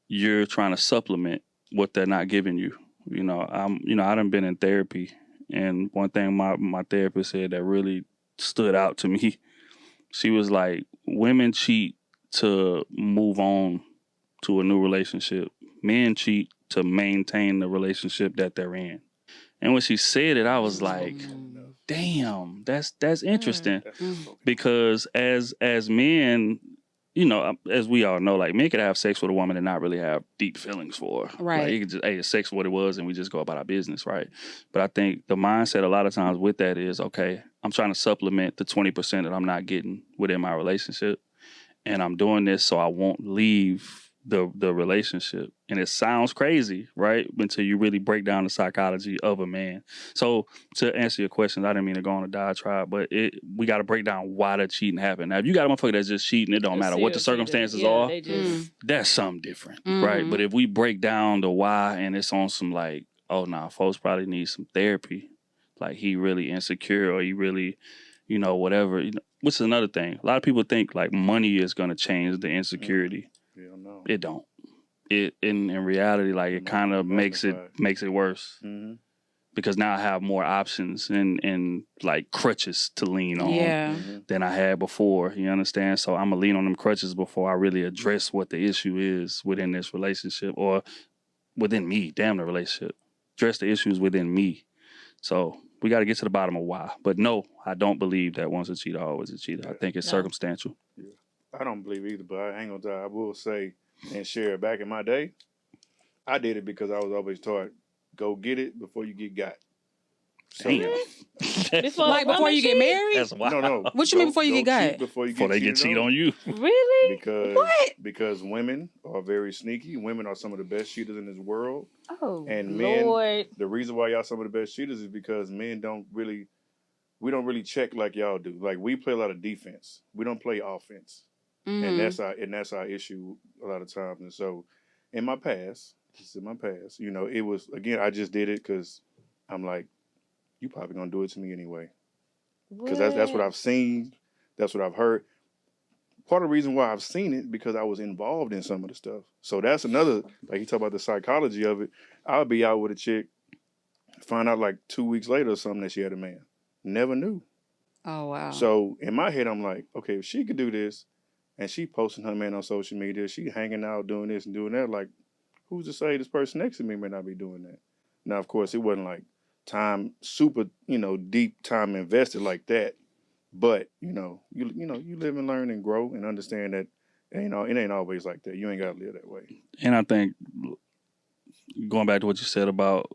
Speaker 3: you're trying to supplement what they're not giving you. I done been in therapy, and one thing my therapist said that really stood out to me, she was like, women cheat to move on to a new relationship. Men cheat to maintain the relationship that they're in. And when she said it, I was like, damn, that's interesting. Because as men, as we all know, like men could have sex with a woman and not really have deep feelings for her.
Speaker 1: Right.
Speaker 3: Like, you could just, hey, sex what it was and we just go about our business, right? But I think the mindset a lot of times with that is, okay, I'm trying to supplement the 20% that I'm not getting within my relationship. And I'm doing this so I won't leave the relationship. And it sounds crazy, right? Until you really break down the psychology of a man. So to answer your question, I didn't mean to go on a diatribe, but we got to break down why the cheating happened. Now, if you got a motherfucker that's just cheating, it don't matter what the circumstances are. That's something different, right? But if we break down the why and it's on some like, oh, nah, folks probably need some therapy. Like he really insecure or he really, whatever. Which is another thing. A lot of people think like money is going to change the insecurity.
Speaker 2: Yeah, no.
Speaker 3: It don't. It in reality, like it kind of makes it worse.
Speaker 2: Mm-hmm.
Speaker 3: Because now I have more options and like crutches to lean on than I had before. You understand? So I'm gonna lean on them crutches before I really address what the issue is within this relationship or within me. Damn the relationship. Address the issues within me. So we got to get to the bottom of why. But no, I don't believe that once a cheater, always a cheater. I think it's circumstantial.
Speaker 2: Yeah. I don't believe either, but I ain't gonna die. I will say and share back in my day, I did it because I was always taught, go get it before you get got. So,
Speaker 3: Damn.
Speaker 1: Before you get married?
Speaker 3: That's wild.
Speaker 2: No.
Speaker 1: What you mean before you get got?
Speaker 2: Before
Speaker 3: they get cheated on you.
Speaker 4: Really?
Speaker 2: Because women are very sneaky. Women are some of the best cheaters in this world.
Speaker 4: Oh,
Speaker 2: and
Speaker 4: Lord.
Speaker 2: Men, the reason why y'all some of the best cheaters is because men we don't really check like y'all do. Like we play a lot of defense. We don't play offense. And that's our issue a lot of times. And so in my past, it was, again, I just did it because I'm like, you probably gonna do it to me anyway. Because that's what I've seen. That's what I've heard. Part of the reason why I've seen it because I was involved in some of the stuff. So that's another, like you talk about the psychology of it. I'll be out with a chick, find out like 2 weeks later or something that she had a man. Never knew.
Speaker 1: Oh, wow.
Speaker 2: So in my head, I'm like, okay, if she could do this, and she posting her man on social media. She hanging out, doing this and doing that. Like, who's to say this person next to me may not be doing that? Now, of course, it wasn't like super, deep time invested like that. But you live and learn and grow and understand that it ain't always like that. You ain't gotta live that way.
Speaker 3: And I think going back to what you said about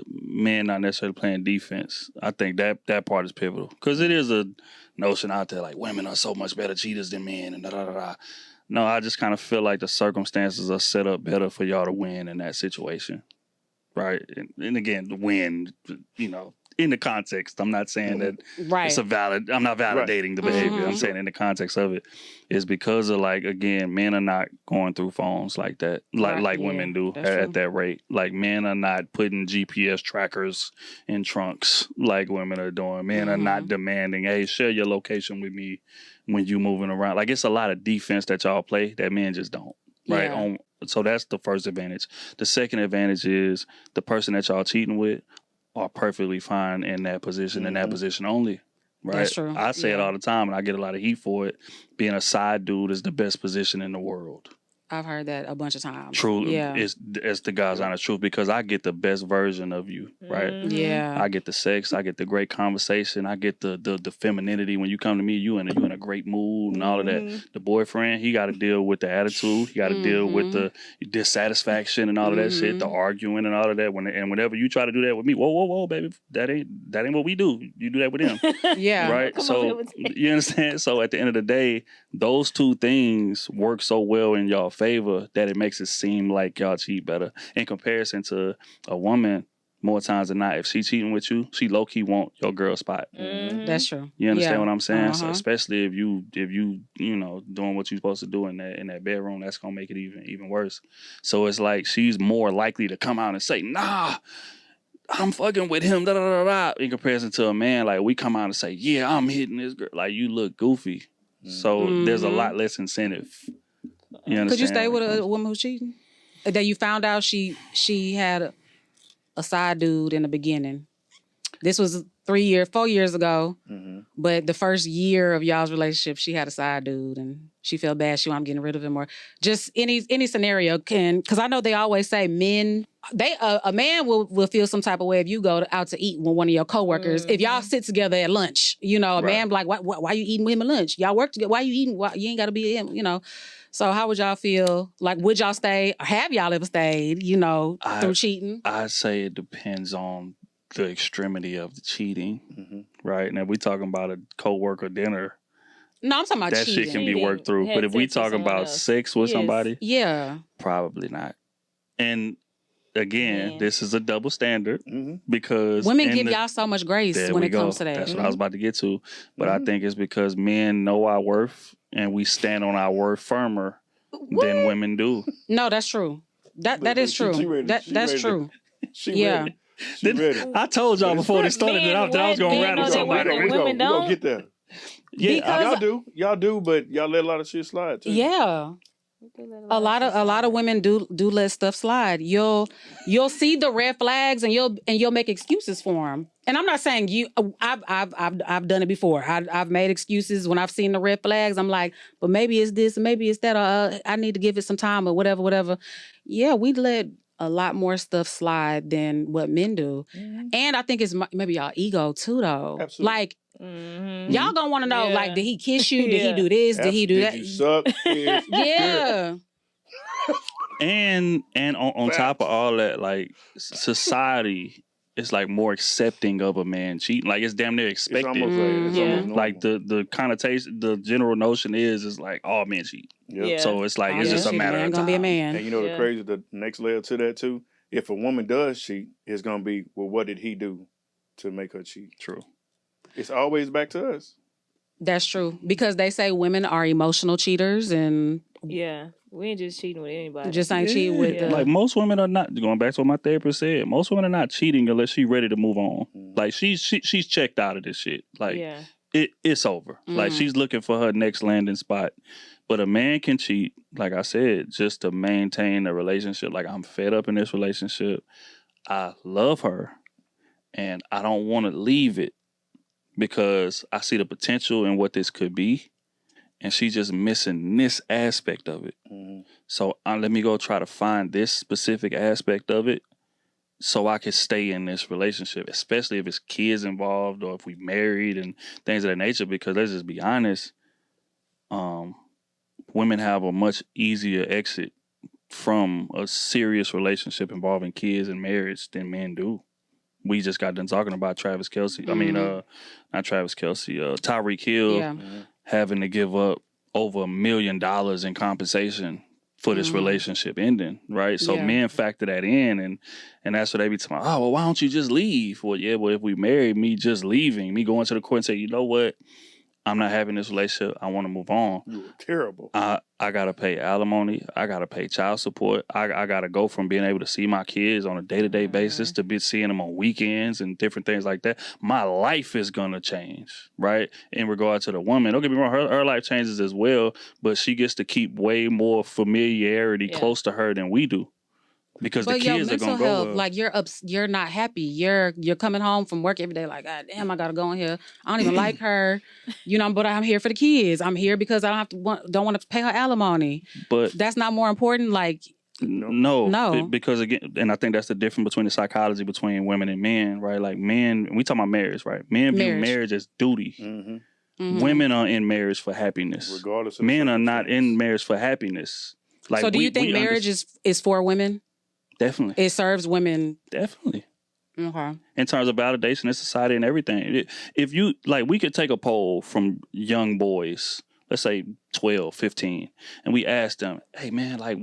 Speaker 3: men not necessarily playing defense, I think that part is pivotal because it is a notion out there like women are so much better cheaters than men and da da da da. No, I just kind of feel like the circumstances are set up better for y'all to win in that situation, right? And again, the win, in the context, I'm not saying that
Speaker 1: Right.
Speaker 3: I'm not validating the behavior. I'm
Speaker 1: Mhm.
Speaker 3: saying in the context of it is because of like, again, men are not going through phones like that,
Speaker 1: Right,
Speaker 3: like
Speaker 1: yeah,
Speaker 3: women do
Speaker 1: that's true.
Speaker 3: at that rate. Like men are not putting GPS trackers in trunks like women are doing. Men are not demanding, hey, share your location with me when you moving around. Like it's a lot of defense that y'all play that men just don't. Right.
Speaker 1: Yeah.
Speaker 3: So that's the first advantage. The second advantage is the person that y'all cheating with are perfectly fine in that position, in that position only. Right.
Speaker 1: That's true.
Speaker 3: I say it
Speaker 1: Yeah.
Speaker 3: all the time and I get a lot of heat for it. Being a side dude is the best position in the world.
Speaker 1: I've heard that a bunch of times.
Speaker 3: Truly,
Speaker 1: Yeah.
Speaker 3: it's the God's honest truth because I get the best version of you, right?
Speaker 1: Yeah.
Speaker 3: I get the sex, I get the great conversation, I get the femininity. When you come to me, you in a great mood and all of that. The boyfriend, he got to deal with the attitude, he got to deal with the dissatisfaction and all of that shit, the arguing and all of that. Whenever you try to do that with me, whoa, baby, that ain't what we do. You do that with him,
Speaker 1: Yeah.
Speaker 3: right?
Speaker 4: Come over here
Speaker 3: So
Speaker 4: with me.
Speaker 3: you understand. So at the end of the day, those two things work so well in y'all favor that it makes it seem like y'all cheat better in comparison to a woman. More times than not, if she cheating with you, she low key want your girl spot.
Speaker 1: That's true.
Speaker 3: You understand
Speaker 1: Yeah.
Speaker 3: what I'm saying? So
Speaker 1: Uh-huh.
Speaker 3: especially if you doing what you're supposed to do in that bedroom, that's gonna make it even worse. So it's like she's more likely to come out and say, "Nah, I'm fucking with him," da da da da. In comparison to a man, like we come out and say, "Yeah, I'm hitting this girl." Like you look goofy, so there's a lot less incentive. You understand?
Speaker 1: Could you stay with
Speaker 3: When it
Speaker 1: a
Speaker 3: comes-
Speaker 1: woman who's cheating? That you found out she had a side dude in the beginning. This was 4 years ago. But the first year of y'all's relationship, she had a side dude and she felt bad. I'm getting rid of him, or just any scenario because I know they always say men, a man will feel some type of way if you go out to eat with one of your coworkers. If y'all sit together at lunch, a man be like, why you eating with him at lunch? Y'all work together. Why you eating? Why, you ain't got to be him, So how would y'all feel? Like, would y'all stay? Or have y'all ever stayed, through cheating?
Speaker 3: I say it depends on the extremity of the cheating, right? Now, if we talking about a coworker dinner,
Speaker 1: No, I'm talking about
Speaker 3: that
Speaker 1: cheating.
Speaker 3: shit can be worked through.
Speaker 4: Had
Speaker 3: But if we
Speaker 4: sex with
Speaker 3: talking
Speaker 4: someone
Speaker 3: about
Speaker 4: else.
Speaker 3: sex with
Speaker 4: Yes.
Speaker 3: somebody,
Speaker 1: Yeah.
Speaker 3: probably not. And again,
Speaker 4: Man.
Speaker 3: this is a double standard because
Speaker 1: Women
Speaker 3: in
Speaker 1: give
Speaker 3: the-
Speaker 1: y'all so much grace
Speaker 3: there
Speaker 1: when
Speaker 3: we
Speaker 1: it comes
Speaker 3: go.
Speaker 1: to that.
Speaker 3: That's what I was about to get to. But I think it's because men know our worth and we stand on our worth firmer than women do.
Speaker 1: No, that's true. That is
Speaker 2: she
Speaker 1: true.
Speaker 2: ready-
Speaker 1: That's
Speaker 2: she ready to-
Speaker 1: true.
Speaker 2: She
Speaker 1: Yeah.
Speaker 2: ready. She ready.
Speaker 3: I told y'all before this started that I was going to
Speaker 4: men
Speaker 3: rattle
Speaker 4: know that
Speaker 3: somebody.
Speaker 4: women
Speaker 2: We
Speaker 4: don't.
Speaker 2: gonna get there.
Speaker 3: Yeah,
Speaker 2: Y'all do, but y'all let a lot of shit slide too.
Speaker 1: Yeah. A lot of women do let stuff slide. You'll see the red flags and you'll make excuses for them. And I'm not saying you. I've done it before. I've made excuses when I've seen the red flags. I'm like, but maybe it's this, maybe it's that. Or I need to give it some time or whatever. Yeah, we let a lot more stuff slide than what men do. And I think it's maybe y'all ego too, though.
Speaker 2: Absolutely.
Speaker 1: Like y'all gonna want to know,
Speaker 4: Yeah.
Speaker 1: like, did he kiss you? Did he
Speaker 4: Yeah.
Speaker 1: do this? Did he do
Speaker 2: Did
Speaker 1: that?
Speaker 2: you suck? His
Speaker 1: Yeah.
Speaker 3: And on top of all that, like society is like more accepting of a man cheating. Like it's damn near
Speaker 2: It's
Speaker 3: expected.
Speaker 2: almost like it's
Speaker 1: Yeah.
Speaker 2: almost normal.
Speaker 3: Like the connotation, the general notion is like all men cheat.
Speaker 2: Yep.
Speaker 4: Yeah.
Speaker 3: So it's like
Speaker 1: Oh,
Speaker 3: it's
Speaker 1: yeah,
Speaker 3: just a
Speaker 1: shit,
Speaker 3: matter
Speaker 1: man
Speaker 3: of
Speaker 1: gonna be a
Speaker 3: time.
Speaker 1: man.
Speaker 2: And you know
Speaker 4: Yeah.
Speaker 2: the next layer to that too. If a woman does cheat, it's gonna be, well, what did he do to make her cheat?
Speaker 3: True.
Speaker 2: It's always back to us.
Speaker 1: That's true. Because they say women are emotional cheaters and
Speaker 4: Yeah, we ain't just cheating with anybody.
Speaker 1: just ain't cheat with
Speaker 4: Yeah.
Speaker 1: the...
Speaker 3: Like most women are not going back to what my therapist said. Most women are not cheating unless she's ready to move on. Like she's checked out of this shit. Like
Speaker 4: yeah.
Speaker 3: it's over. Like she's looking for her next landing spot. But a man can cheat, like I said, just to maintain a relationship. Like I'm fed up in this relationship. I love her, and I don't want to leave it because I see the potential in what this could be. and she's just missing this aspect of it.
Speaker 2: Mhm.
Speaker 3: So let me go try to find this specific aspect of it so I can stay in this relationship, especially if it's kids involved or if we married and things of that nature. Because let's just be honest, women have a much easier exit from a serious relationship involving kids and marriage than men do. We just got done talking about Travis Kelce. I mean, not Travis Kelce, Tyreek Hill
Speaker 1: Yeah.
Speaker 3: having to give up over $1 million in compensation for this relationship ending, right? So
Speaker 1: Yeah.
Speaker 3: men factor that in, and that's what they be talking about. Oh, well, why don't you just leave? Well, yeah, well, if we married, me just leaving, me going to the court and say, you know what? I'm not having this relationship. I want to move on.
Speaker 2: You were terrible.
Speaker 3: I gotta pay alimony. I gotta pay child support. I gotta go from being able to see my kids on a day-to-day basis to be seeing them on weekends and different things like that. My life is gonna change, right? In regard to the woman, don't get me wrong, her life changes as well, but she gets to keep way more familiarity close to her than we do. Because
Speaker 1: But
Speaker 3: the
Speaker 1: your
Speaker 3: kids are
Speaker 1: mental
Speaker 3: gonna
Speaker 1: health,
Speaker 3: go well.
Speaker 1: like you're not happy. You're coming home from work every day, like, God damn, I gotta go in here. I don't even like her, but I'm here for the kids. I'm here because I don't want to pay her alimony.
Speaker 3: But
Speaker 1: That's not more important. Like,
Speaker 3: no. Because again, and I think that's the difference between the psychology between women and men, right? Like men, we talking about marriage, right? Men view marriage as duty.
Speaker 2: Mm-hmm.
Speaker 3: Women are in marriage for happiness.
Speaker 2: Regardless of
Speaker 3: Men are not in marriage for happiness. Like,
Speaker 1: so do you think marriage is for women?
Speaker 3: Definitely.
Speaker 1: It serves women.
Speaker 3: Definitely.
Speaker 1: Okay.
Speaker 3: In terms of validation in society and everything. If you, like, we could take a poll from young boys, let's say 12, 15, and we ask them, hey, man, like,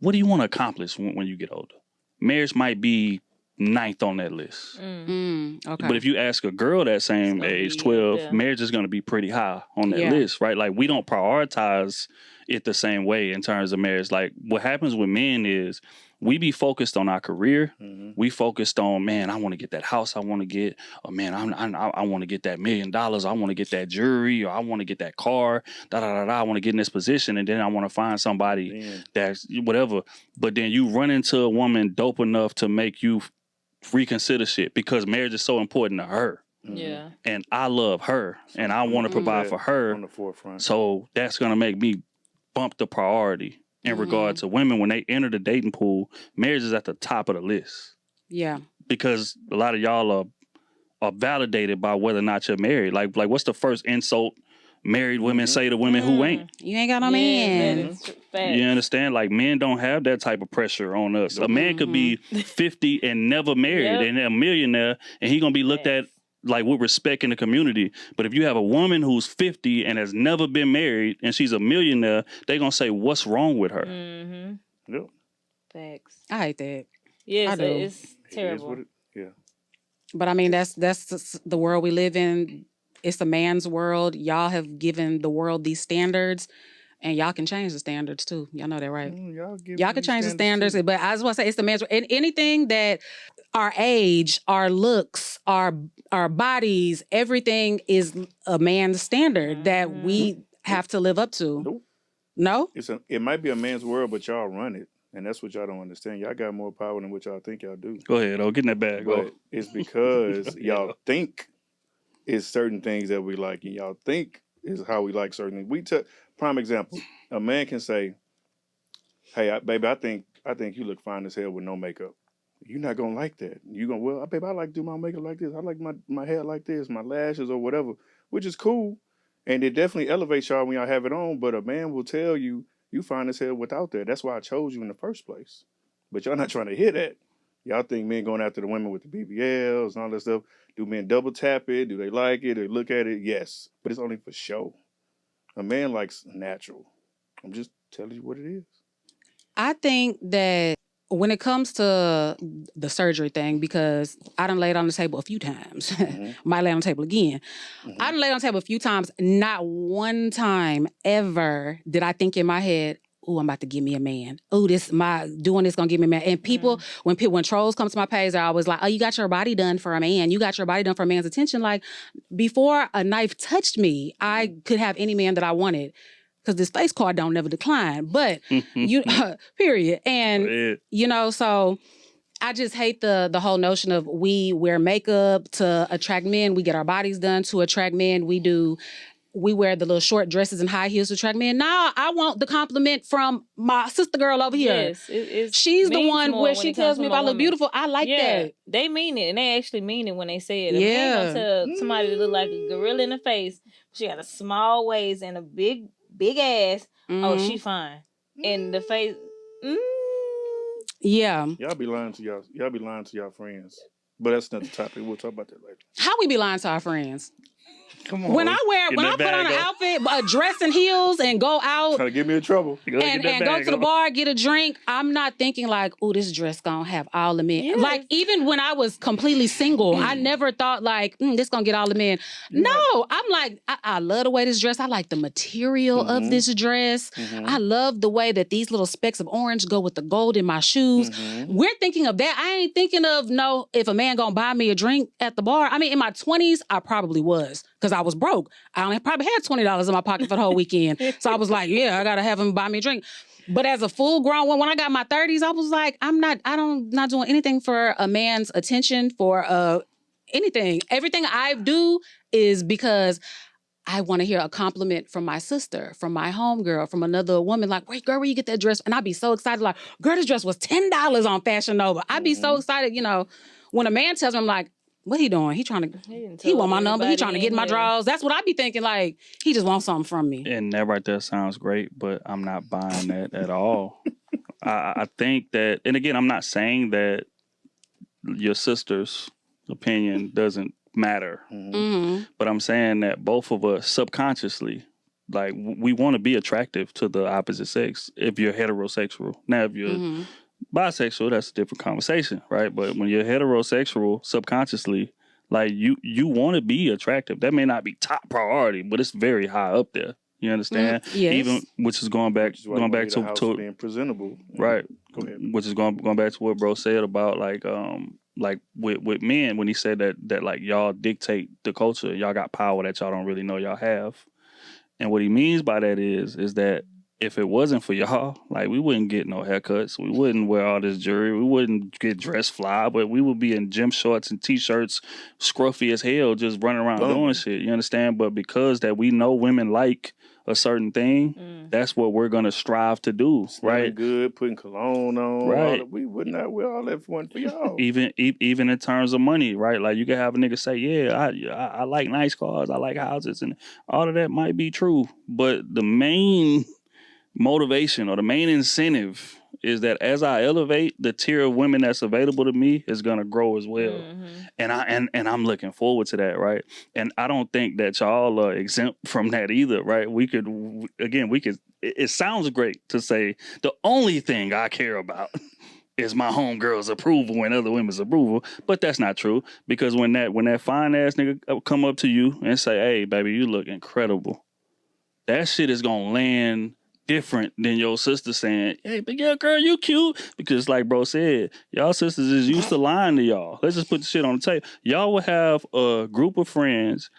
Speaker 3: what do you want to accomplish when you get older? Marriage might be 9th on that list.
Speaker 1: Okay.
Speaker 3: But if you ask a girl that same age, 12, marriage is going to be pretty high on that list, right? Like, we don't prioritize it the same way in terms of marriage. Like, what happens with men is we be focused on our career. We focused on, man, I want to get that house I want to get. Or, man, I want to get that $1 million. I want to get that jewelry, or I want to get that car. I want to get in this position, and then I want to find somebody that's whatever. But then you run into a woman dope enough to make you reconsider shit because marriage is so important to her.
Speaker 4: Yeah.
Speaker 3: And I love her, and I want to provide for her.
Speaker 2: On the forefront.
Speaker 3: So that's going to make me bump the priority in regard to women. When they enter the dating pool, marriage is at the top of the list.
Speaker 1: Yeah.
Speaker 3: Because a lot of y'all are validated by whether or not you're married. Like what's the first insult married women say to women who ain't?
Speaker 1: You ain't got no man.
Speaker 3: You understand? Like, men don't have that type of pressure on us. A man could be 50 and never married and a millionaire, and he going to be looked at like with respect in the community. But if you have a woman who's 50 and has never been married and she's a millionaire, they gonna say, what's wrong with her?
Speaker 2: Yep.
Speaker 4: Facts.
Speaker 1: I hate that.
Speaker 4: Yeah,
Speaker 1: I do.
Speaker 4: it's terrible.
Speaker 1: But I mean, that's the world we live in. It's a man's world. Y'all have given the world these standards, and y'all can change the standards too. Y'all know that, right? Y'all can change the standards, but I just want to say it's the man's world. And anything that our age, our looks, our bodies, everything is a man's standard that we have to live up to.
Speaker 2: Nope.
Speaker 1: No?
Speaker 2: It might be a man's world, but y'all run it. And that's what y'all don't understand. Y'all got more power than what y'all think y'all do.
Speaker 3: Go ahead, get in that bag.
Speaker 2: But it's because y'all think it's certain things that we like, and y'all think is how we like certain things. Prime example, a man can say, hey, baby, I think you look fine as hell with no makeup. You're not going to like that. You're going, well, baby, I like to do my makeup like this. I like my hair like this, my lashes or whatever, which is cool. And it definitely elevates y'all when y'all have it on. But a man will tell you, you fine as hell without that. That's why I chose you in the first place. But y'all not trying to hear that. Y'all think men going after the women with the BBLs and all that stuff. Do men double tap it? Do they like it? Or look at it? Yes. But it's only for show. A man likes natural. I'm just telling you what it is. I
Speaker 1: think that when it comes to the surgery thing, because I done laid on the table a few times, might lay on the table again. I done laid on the table a few times. Not one time ever did I think in my head, "Ooh, I'm about to give me a man. Ooh, doing this gonna give me a man." And people, when trolls come to my page, they're always like, "Oh, you got your body done for a man. You got your body done for a man's attention." Like, before a knife touched me, I could have any man that I wanted. Because this face card don't never decline. But, period. And, so I just hate the whole notion of we wear makeup to attract men. We get our bodies done to attract men. We do we wear the little short dresses and high heels to attract men. Nah, I want the compliment from my sister girl over here.
Speaker 4: Yes, it
Speaker 1: She's the
Speaker 4: means
Speaker 1: one
Speaker 4: more
Speaker 1: where
Speaker 4: when
Speaker 1: she
Speaker 4: it
Speaker 1: tells
Speaker 4: comes
Speaker 1: me if
Speaker 4: from
Speaker 1: I
Speaker 4: a
Speaker 1: look
Speaker 4: woman.
Speaker 1: beautiful. I like that.
Speaker 4: They mean it, and they actually mean it when they say it. A man
Speaker 1: Yeah.
Speaker 4: gonna tell somebody that look like a gorilla in the face. She got a small waist and a big ass. Oh,
Speaker 1: Mhm.
Speaker 4: she fine. And the face.
Speaker 1: Yeah.
Speaker 2: Y'all be lying to y'all. Y'all be lying to y'all friends. But that's not the topic. We'll talk about that later.
Speaker 1: How we be lying to our friends?
Speaker 3: Come on.
Speaker 1: When I
Speaker 3: Get
Speaker 1: put
Speaker 3: that
Speaker 1: on
Speaker 3: bag
Speaker 1: an
Speaker 3: up.
Speaker 1: outfit, a dress and heels, and go out
Speaker 2: Trying to get me in trouble.
Speaker 3: Go get
Speaker 1: and
Speaker 3: that
Speaker 1: go
Speaker 3: bag
Speaker 1: to the
Speaker 3: up.
Speaker 1: bar, get a drink, I'm not thinking like, oh, this dress gonna have all the men.
Speaker 4: Yes.
Speaker 1: Like, even when I was completely single, I never thought like, this gonna get all the men. No, I'm like, I love the way this dress. I like the material of this dress. I love the way that these little specks of orange go with the gold in my shoes. We're thinking of that. I ain't thinking of, no, if a man gonna buy me a drink at the bar. I mean, in my 20s, I probably was, because I was broke. I only probably had $20 in my pocket for the whole weekend. So I was like, yeah, I gotta have him buy me a drink. But as a full grown one, when I got my 30s, I was like, I'm not doing anything for a man's attention, for anything. Everything I do is because I want to hear a compliment from my sister, from my homegirl, from another woman. Like, wait, girl, where you get that dress? And I'd be so excited. Like, girl, this dress was $10 on Fashion Nova. I'd be so excited, when a man tells me, I'm like, what he doing? He want my number. He trying to get in my drawers. That's what I be thinking. Like, he just wants something from me.
Speaker 3: And that right there sounds great, but I'm not buying that at all. I think that, and again, I'm not saying that your sister's opinion doesn't matter, but I'm saying that both of us subconsciously, like, we want to be attractive to the opposite sex if you're heterosexual. Now, if you're bisexual, that's a different conversation, right? But when you're heterosexual, subconsciously, like, you want to be attractive. That may not be top priority, but it's very high up there. You understand?
Speaker 1: Yes.
Speaker 3: Even, which is going back
Speaker 2: Which is why you wanna
Speaker 3: to
Speaker 2: leave the house being presentable.
Speaker 3: right.
Speaker 2: Go ahead.
Speaker 3: Which is going back to what bro said about like with men, when he said that like y'all dictate the culture, y'all got power that y'all don't really know y'all have. And what he means by that is that if it wasn't for y'all, like, we wouldn't get no haircuts, we wouldn't wear all this jewelry, we wouldn't get dressed fly, but we would be in gym shorts and t-shirts, scruffy as hell, just running around doing shit. You understand? But because that we know women like a certain thing, that's what we're gonna strive to do,
Speaker 2: Smelling
Speaker 3: right?
Speaker 2: good, putting cologne on.
Speaker 3: Right.
Speaker 2: We would not wear all that if it wasn't for y'all.
Speaker 3: Even in terms of money, right? Like, you can have a nigga say, yeah, I like nice cars, I like houses, and all of that might be true, but the main motivation or the main incentive is that as I elevate, the tier of women that's available to me is gonna grow as well. And I'm looking forward to that, right? And I don't think that y'all are exempt from that either, right? It sounds great to say the only thing I care about is my homegirl's approval and other women's approval, but that's not true, because when that fine ass nigga come up to you and say, hey baby, you look incredible, that shit is gonna land different than your sister saying, hey, but yeah, girl, you cute. Because like bro said, y'all sisters is used to lying to y'all. Let's just put the shit on the table. Y'all will have a group of friends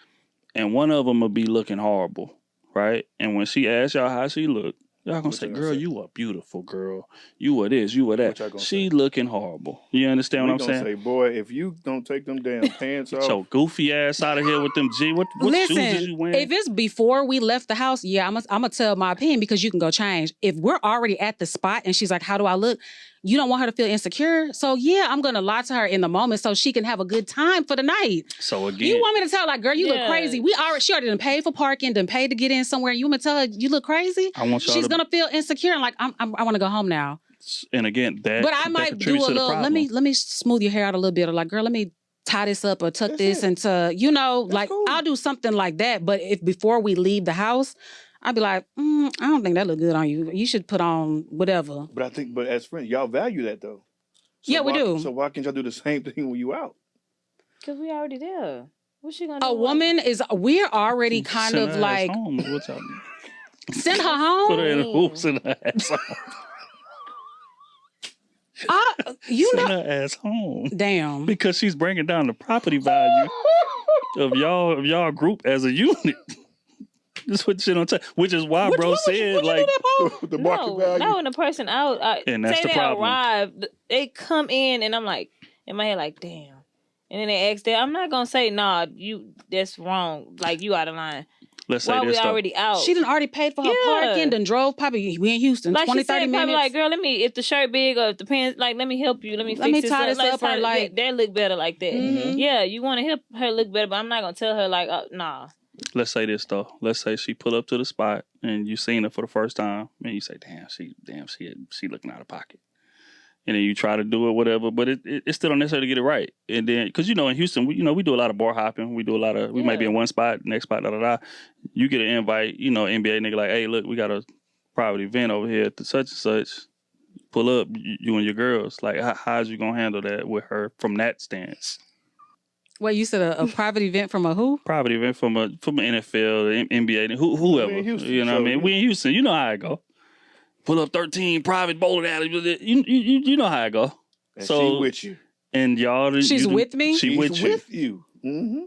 Speaker 3: and one of them will be looking horrible, right? And when she asks y'all how she look, y'all gonna say, girl, you are beautiful, girl. You are this, you are that. She looking horrible. You understand what I'm saying?
Speaker 2: Say, boy, if you don't take them damn pants off.
Speaker 3: Get your goofy ass out of here with them G. What shoes is you wearing?
Speaker 1: If it's before we left the house, yeah, I'm gonna tell my opinion, because you can go change. If we're already at the spot and she's like, how do I look? You don't want her to feel insecure. So yeah, I'm gonna lie to her in the moment so she can have a good time for the night.
Speaker 3: So again,
Speaker 1: you want me to tell her, like, girl, you look crazy. She already done paid for parking, done paid to get in somewhere. You want me to tell her you look crazy? She's gonna feel insecure and like, I want to go home now.
Speaker 3: And again, but
Speaker 1: I might do a little. Let me smooth your hair out a little bit, or like, girl, let me tie this up or tuck this into, like, cool. I'll do something like that. But if before we leave the house, I'd be like, I don't think that look good on you. You should put on whatever.
Speaker 2: But as friends, y'all value that though. So
Speaker 1: yeah, we do.
Speaker 2: So why can't y'all do the same thing when you out?
Speaker 4: Because we already there. What's she gonna do?
Speaker 1: A woman we're already kind of like, send her home.
Speaker 3: Put her in a hoops and her ass home. Send her ass home.
Speaker 1: Damn.
Speaker 3: Because she's bringing down the property value of y'all group as a unit. Just put shit on top. Which is why bro said, like,
Speaker 2: the market value.
Speaker 4: No, when the person out,
Speaker 3: and that's
Speaker 4: say
Speaker 3: the
Speaker 4: they
Speaker 3: problem.
Speaker 4: arrive, they come in, and I'm like, in my head, like, damn. And then they ask that. I'm not gonna say, nah, that's wrong. Like, you out of line.
Speaker 3: Let's say
Speaker 4: while we
Speaker 3: this though.
Speaker 4: already out.
Speaker 1: She done already paid for her
Speaker 4: Yeah.
Speaker 1: parking, done drove probably, we in Houston,
Speaker 4: like
Speaker 1: 20,
Speaker 4: she said,
Speaker 1: 30
Speaker 4: probably
Speaker 1: minutes.
Speaker 4: like, girl, if the shirt big or if the pants, like, let me help you. Let me
Speaker 1: Let
Speaker 4: fix
Speaker 1: me
Speaker 4: this
Speaker 1: tie
Speaker 4: up.
Speaker 1: this
Speaker 4: Let's
Speaker 1: up or
Speaker 4: tie-
Speaker 1: like-
Speaker 4: that look better like that.
Speaker 1: Mhm.
Speaker 4: Yeah, you want to help her look better, but I'm not gonna tell her like, nah.
Speaker 3: Let's say this though. Let's say she pull up to the spot and you seen her for the first time, and you say, "Damn, she looking out of pocket." And then you try to do it, whatever, but it still don't necessarily get it right. And then, because in Houston, we do a lot of bar hopping. We do a lot of, we might be in one spot, next spot, da da da. You get an invite, NBA nigga like, hey, look, we got a private event over here at the such and such. Pull up, you and your girls. Like, how's you gonna handle that with her from that stance?
Speaker 1: Wait, you said a private event from a who?
Speaker 3: Private event from an NFL, NBA, whoever.
Speaker 2: We in Houston,
Speaker 3: You know what I mean? We in Houston. You know how it go. Pull up 13 private bowling alleys. You know how it go.
Speaker 2: And
Speaker 3: So-
Speaker 2: she with you.
Speaker 3: And y'all,
Speaker 1: She's with me?
Speaker 3: She
Speaker 2: She's
Speaker 3: with you.
Speaker 2: Mm-hmm.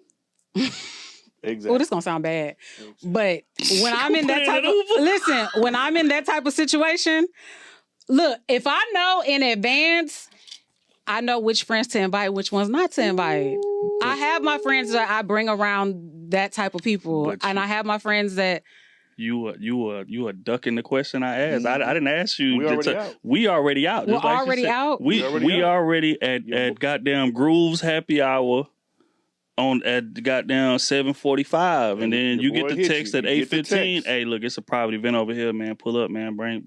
Speaker 2: Exactly.
Speaker 1: Oh, this gonna sound bad, but when I'm in that
Speaker 3: Put it
Speaker 1: type
Speaker 3: in
Speaker 1: of
Speaker 3: Uber.
Speaker 1: listen, when I'm in that type of situation, look, if I know in advance, I know which friends to invite, which ones not to invite. I have my friends that I bring around that type of people,
Speaker 3: But
Speaker 1: and I have my friends that
Speaker 3: You are ducking the question I asked. I didn't ask you.
Speaker 2: We
Speaker 3: to
Speaker 2: already
Speaker 3: tell-
Speaker 2: out.
Speaker 3: We already out.
Speaker 1: We're
Speaker 3: Just like she
Speaker 1: already
Speaker 3: said.
Speaker 1: out?
Speaker 3: We
Speaker 2: already out.
Speaker 3: already at
Speaker 2: Yeah.
Speaker 3: at goddamn Groove's happy hour on at goddamn 7:45, and then
Speaker 2: Your
Speaker 3: you get
Speaker 2: boy
Speaker 3: the
Speaker 2: hit
Speaker 3: text
Speaker 2: you.
Speaker 3: at
Speaker 2: You get the
Speaker 3: 8:15.
Speaker 2: text.
Speaker 3: Hey, look, it's a private event over here, man. Pull up, man. Bring.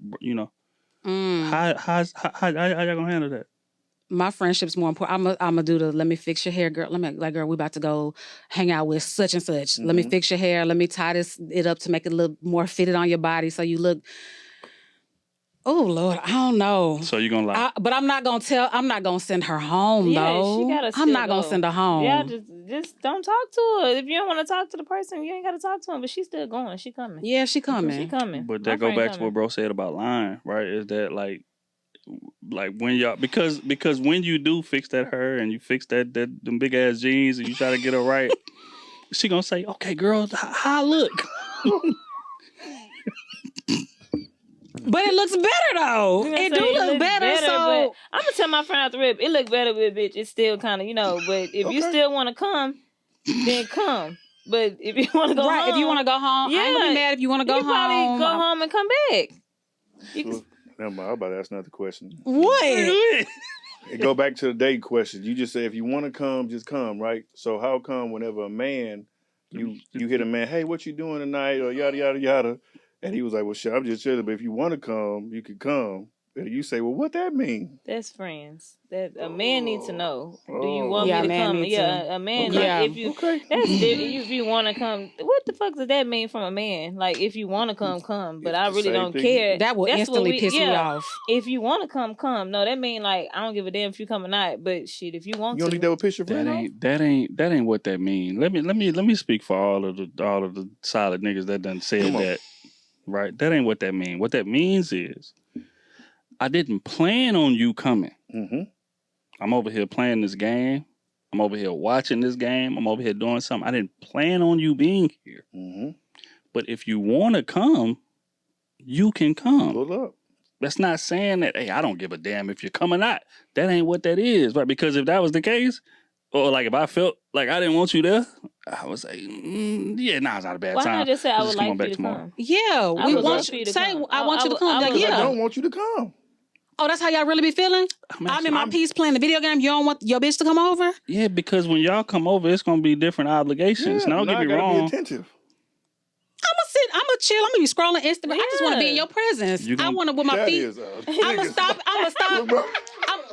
Speaker 1: mm,
Speaker 3: How y'all gonna handle that?
Speaker 1: my friendship's more important. I'm gonna do the let me fix your hair, girl. Let me like, girl, we about to go hang out with such and such. Let me
Speaker 2: Mhm.
Speaker 1: fix your hair. Let me tie it up to make it look more fitted on your body, so you look. Oh Lord, I don't know.
Speaker 3: So you gonna lie?
Speaker 1: But I'm not gonna send her home
Speaker 4: Yeah,
Speaker 1: though.
Speaker 4: she gotta
Speaker 1: I'm
Speaker 4: still
Speaker 1: not gonna
Speaker 4: go.
Speaker 1: send her home.
Speaker 4: Yeah, just don't talk to her. If you don't want to talk to the person, you ain't got to talk to him. But she's still going. She coming.
Speaker 1: Yeah, she coming.
Speaker 4: She coming.
Speaker 3: But
Speaker 4: My
Speaker 3: that go
Speaker 4: friend
Speaker 3: back to
Speaker 4: coming.
Speaker 3: what bro said about lying, right? Is that like when y'all because when you do fix that hair and you fix that them big ass jeans and you try to get her right, she gonna say, "Okay, girl, how I look?"
Speaker 1: But it looks better though.
Speaker 4: You gonna
Speaker 1: It
Speaker 4: say
Speaker 1: do look
Speaker 4: looks
Speaker 1: better. So
Speaker 4: but I'm gonna tell my friend out the rip. It look better with bitch. It's still kind of But if you
Speaker 2: Okay.
Speaker 4: still want to come, then come. But if you want to go
Speaker 1: right,
Speaker 4: home,
Speaker 1: if you want to go home, I ain't gonna
Speaker 4: Yeah,
Speaker 1: be mad if you want to go
Speaker 4: you probably
Speaker 1: home.
Speaker 4: go home and come back. You can-
Speaker 2: Well, never mind. I'm about to ask another question.
Speaker 1: What?
Speaker 2: It go back to the date question. You just say if you want to come, just come, right? So how come whenever a man, you hit a man, hey, what you doing tonight, or yada yada yada, and he was like, well, shit, I'm just chilling. But if you want to come, you can come. And you say, well, what that mean?
Speaker 4: That's friends. That a man needs to know. Do you
Speaker 2: Oh.
Speaker 4: want
Speaker 1: Yeah,
Speaker 4: me
Speaker 1: a
Speaker 4: to
Speaker 1: man
Speaker 4: come?
Speaker 1: needs
Speaker 4: Yeah,
Speaker 1: to.
Speaker 4: a man.
Speaker 1: Okay.
Speaker 4: Like,
Speaker 1: Yeah.
Speaker 4: if you
Speaker 2: Okay.
Speaker 4: that's if you want to come. What the fuck does that mean from a man? Like if you want to come, come. But
Speaker 2: It's
Speaker 4: I
Speaker 2: the
Speaker 4: really
Speaker 2: same
Speaker 4: don't
Speaker 2: thing.
Speaker 4: care.
Speaker 1: That will
Speaker 4: That's what
Speaker 1: instantly
Speaker 4: we-
Speaker 1: piss me
Speaker 4: yeah.
Speaker 1: off.
Speaker 4: If you want to come, come. No, that mean like I don't give a damn if you come or not. But shit, if you want
Speaker 2: You don't
Speaker 4: to,
Speaker 2: think that would piss your friend
Speaker 3: That ain't what that mean. Let me speak for all of the solid niggas that done said
Speaker 2: Come on.
Speaker 3: that. Right? That ain't what that mean. What that means is I didn't plan on you coming.
Speaker 2: Mm-hmm.
Speaker 3: I'm over here playing this game. I'm over here watching this game. I'm over here doing something. I didn't plan on you being here.
Speaker 2: Mm-hmm.
Speaker 3: But if you want to come, you can come.
Speaker 2: Pull up.
Speaker 3: That's not saying that, hey, I don't give a damn if you come or not. That ain't what that is, right? Because if that was the case, or like if I felt like I didn't want you there, I would say, yeah, now's not a bad
Speaker 4: why
Speaker 3: time.
Speaker 4: not just say I
Speaker 3: Let's
Speaker 4: would
Speaker 3: just come
Speaker 4: like
Speaker 3: on back
Speaker 4: you to
Speaker 3: tomorrow.
Speaker 4: come?
Speaker 1: Yeah,
Speaker 4: I
Speaker 1: we
Speaker 4: would
Speaker 1: want
Speaker 4: love for you to
Speaker 1: say
Speaker 4: come.
Speaker 1: I want you to come.
Speaker 4: I
Speaker 1: Like,
Speaker 4: would
Speaker 2: I
Speaker 1: yeah.
Speaker 2: don't want you to come.
Speaker 1: Oh, that's how y'all really be feeling? I'm in my piece playing the video game. You don't want your bitch to come over?
Speaker 3: Yeah, because when y'all come over, it's gonna be different obligations.
Speaker 2: Yeah,
Speaker 3: now, don't
Speaker 2: now
Speaker 3: get
Speaker 2: I
Speaker 3: me
Speaker 2: gotta
Speaker 3: wrong.
Speaker 2: Be attentive.
Speaker 1: I'm gonna chill. I'm gonna be scrolling Instagram. I just want to be in your presence.
Speaker 3: You gonna-
Speaker 1: I want to with my
Speaker 2: That
Speaker 1: feet.
Speaker 2: is
Speaker 1: I'm gonna stop.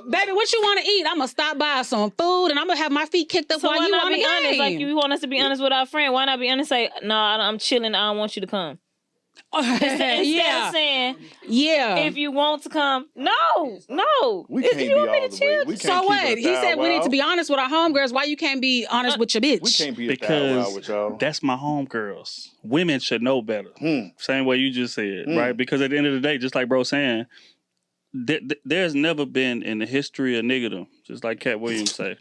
Speaker 1: Baby, what you want to eat? I'm gonna stop by some food and I'm gonna have my feet kicked up
Speaker 4: So
Speaker 1: while
Speaker 4: why
Speaker 1: you
Speaker 4: not
Speaker 1: on the
Speaker 4: be honest?
Speaker 1: game.
Speaker 4: Like you want us to be honest with our friend. Why not be honest? Say, no, I'm chilling. I don't want you to come. Instead
Speaker 1: yeah,
Speaker 4: of saying,
Speaker 1: yeah.
Speaker 4: if you want to come, no.
Speaker 2: We
Speaker 4: If
Speaker 2: can't
Speaker 4: you
Speaker 2: be
Speaker 4: want me
Speaker 2: all
Speaker 4: to
Speaker 2: the
Speaker 4: chill,
Speaker 2: way. We
Speaker 1: So
Speaker 2: can't keep
Speaker 1: what?
Speaker 2: it a
Speaker 1: He said
Speaker 2: thou
Speaker 1: we need
Speaker 2: wow.
Speaker 1: to be honest with our homegirls. Why you can't be honest with your bitch?
Speaker 2: We can't be a thou
Speaker 3: Because
Speaker 2: wow with y'all.
Speaker 3: that's my homegirls. Women should know better.
Speaker 2: Hmm.
Speaker 3: Same way you just said,
Speaker 2: Mm.
Speaker 3: right? Because at the end of the day, just like bro saying, there's never been in the history of niggerdom, just like Cat Williams say,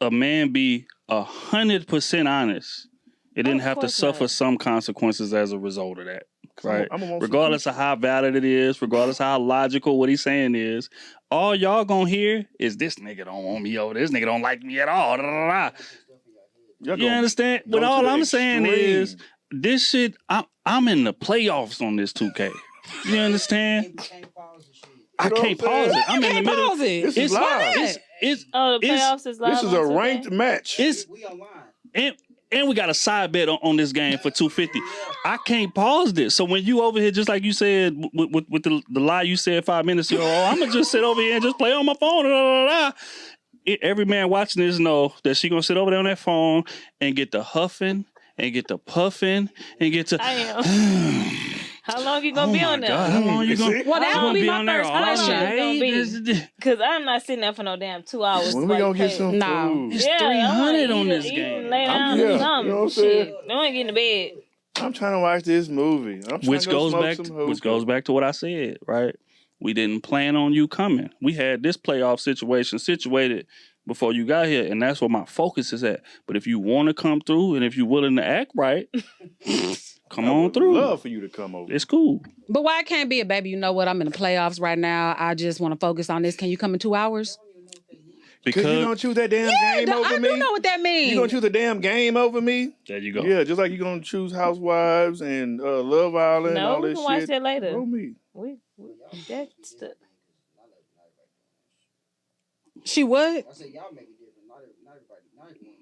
Speaker 3: a man be 100% honest. It didn't
Speaker 4: Of
Speaker 3: have to
Speaker 4: course
Speaker 3: suffer
Speaker 4: not.
Speaker 3: some consequences as a result of that. Right.
Speaker 2: I'm gonna want some
Speaker 3: Regardless of how valid it is, regardless of how logical what he's saying is, all y'all gonna hear is this nigga don't want me over. This nigga don't like me at all. Da, da, da, da.
Speaker 2: Y'all
Speaker 3: You
Speaker 2: gonna
Speaker 3: understand?
Speaker 2: go
Speaker 3: But
Speaker 2: to
Speaker 3: all
Speaker 2: the
Speaker 3: I'm saying
Speaker 2: extreme.
Speaker 3: is this shit, I'm in the playoffs on this 2K. You understand? I can't pause it. I'm in the middle.
Speaker 1: Pause it.
Speaker 2: This is live.
Speaker 3: It's
Speaker 4: Oh, the playoffs is live.
Speaker 2: This is
Speaker 4: on
Speaker 2: a
Speaker 4: 2K?
Speaker 2: ranked match.
Speaker 6: We online.
Speaker 3: And we got a side bet on this game for $250. I can't pause this. So when you over here, just like you said with the lie you said 5 minutes ago, I'm gonna just sit over here and just play on my phone. Every man watching this know that she gonna sit over there on that phone and get the huffing and get the puffing and get to.
Speaker 4: I am. How long you gonna be on there?
Speaker 3: God, how long you gonna?
Speaker 1: Well, that
Speaker 3: you
Speaker 1: would be
Speaker 3: on
Speaker 1: my
Speaker 3: there
Speaker 1: first
Speaker 3: all
Speaker 1: question.
Speaker 3: night?
Speaker 4: Because I'm not sitting there for no damn 2 hours.
Speaker 2: When we gonna get some
Speaker 1: No.
Speaker 2: food?
Speaker 3: It's
Speaker 4: Yeah,
Speaker 3: 300 on this
Speaker 4: eat
Speaker 3: game.
Speaker 4: and lay down
Speaker 2: Yeah,
Speaker 4: or something.
Speaker 2: you know what I'm saying?
Speaker 4: Shit, don't get in the bed.
Speaker 2: I'm trying to watch this movie. I'm trying
Speaker 3: Which
Speaker 2: to go
Speaker 3: goes
Speaker 2: smoke
Speaker 3: back,
Speaker 2: some
Speaker 3: which
Speaker 2: hookah.
Speaker 3: goes back to what I said, right? We didn't plan on you coming. We had this playoff situation situated before you got here, and that's where my focus is at. But if you want to come through, and if you're willing to act right, come
Speaker 2: I
Speaker 3: on
Speaker 2: would
Speaker 3: through.
Speaker 2: love for you to come over.
Speaker 3: It's cool.
Speaker 1: But why I can't be a baby? You know what? I'm in the playoffs right now. I just want to focus on this. Can you come in 2 hours?
Speaker 2: Because you gonna choose that damn game over
Speaker 1: I
Speaker 2: me.
Speaker 1: do know what that means.
Speaker 2: You gonna choose the damn game over me?
Speaker 3: There you go.
Speaker 2: Yeah, just like you gonna choose Housewives and Love Island and
Speaker 4: No,
Speaker 2: all
Speaker 4: we
Speaker 2: that
Speaker 4: can
Speaker 2: shit.
Speaker 4: watch that later.
Speaker 2: Throw me.
Speaker 4: That's the.
Speaker 1: She would?
Speaker 6: I said y'all make it different. Not everybody. Not everyone.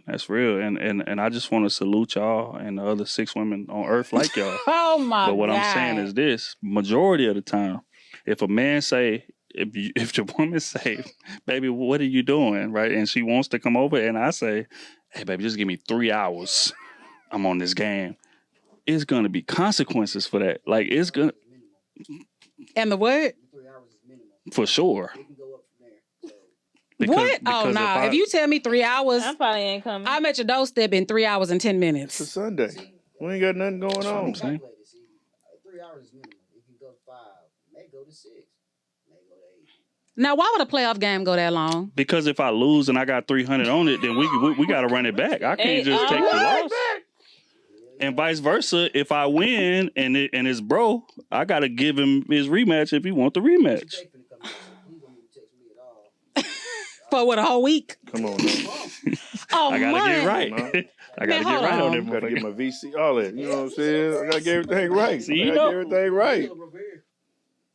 Speaker 3: That's real. And I just want to salute y'all and the other 6 women on earth like y'all.
Speaker 1: Oh my God.
Speaker 3: But what I'm saying is this: majority of the time, if a man say, if the woman say, "Baby, what are you doing?" right, and she wants to come over, and I say, "Hey, baby, just give me 3 hours. I'm on this game." It's gonna be consequences for that. Like it's gonna
Speaker 1: And the what?
Speaker 6: 3 hours is minimum.
Speaker 3: for sure.
Speaker 6: It can go up from there.
Speaker 3: Because,
Speaker 1: What? Oh,
Speaker 3: because
Speaker 1: nah.
Speaker 3: I-
Speaker 1: If you tell me 3 hours,
Speaker 4: I probably ain't coming.
Speaker 1: I'm at your doorstep in 3 hours and 10
Speaker 2: It's a
Speaker 1: minutes.
Speaker 2: Sunday. We ain't got nothing going on.
Speaker 3: saying.
Speaker 6: Calculate it. See, 3 hours is minimum. It can go to 5. May go to 6. May go to 8.
Speaker 1: Now, why would a playoff game go that long?
Speaker 3: Because if I lose and I got 300 on it, then we got to run it back. I can't
Speaker 4: Hey,
Speaker 3: just take the
Speaker 4: what?
Speaker 3: loss. And vice versa, if I win and it's bro, I got to give him his rematch if he want the rematch.
Speaker 6: Jake finna come out. He don't even text me at all.
Speaker 1: For what, a whole week?
Speaker 2: Come on, now.
Speaker 1: Oh,
Speaker 3: I got to
Speaker 1: man.
Speaker 3: get right.
Speaker 2: Man,
Speaker 3: I got to get
Speaker 1: hold
Speaker 3: right on
Speaker 1: on.
Speaker 3: them.
Speaker 2: I gotta get my VC, all that. You know what I'm saying? I gotta get everything right.
Speaker 3: See,
Speaker 2: I
Speaker 3: you
Speaker 2: gotta
Speaker 3: know.
Speaker 2: get everything right.
Speaker 6: Caleb over here.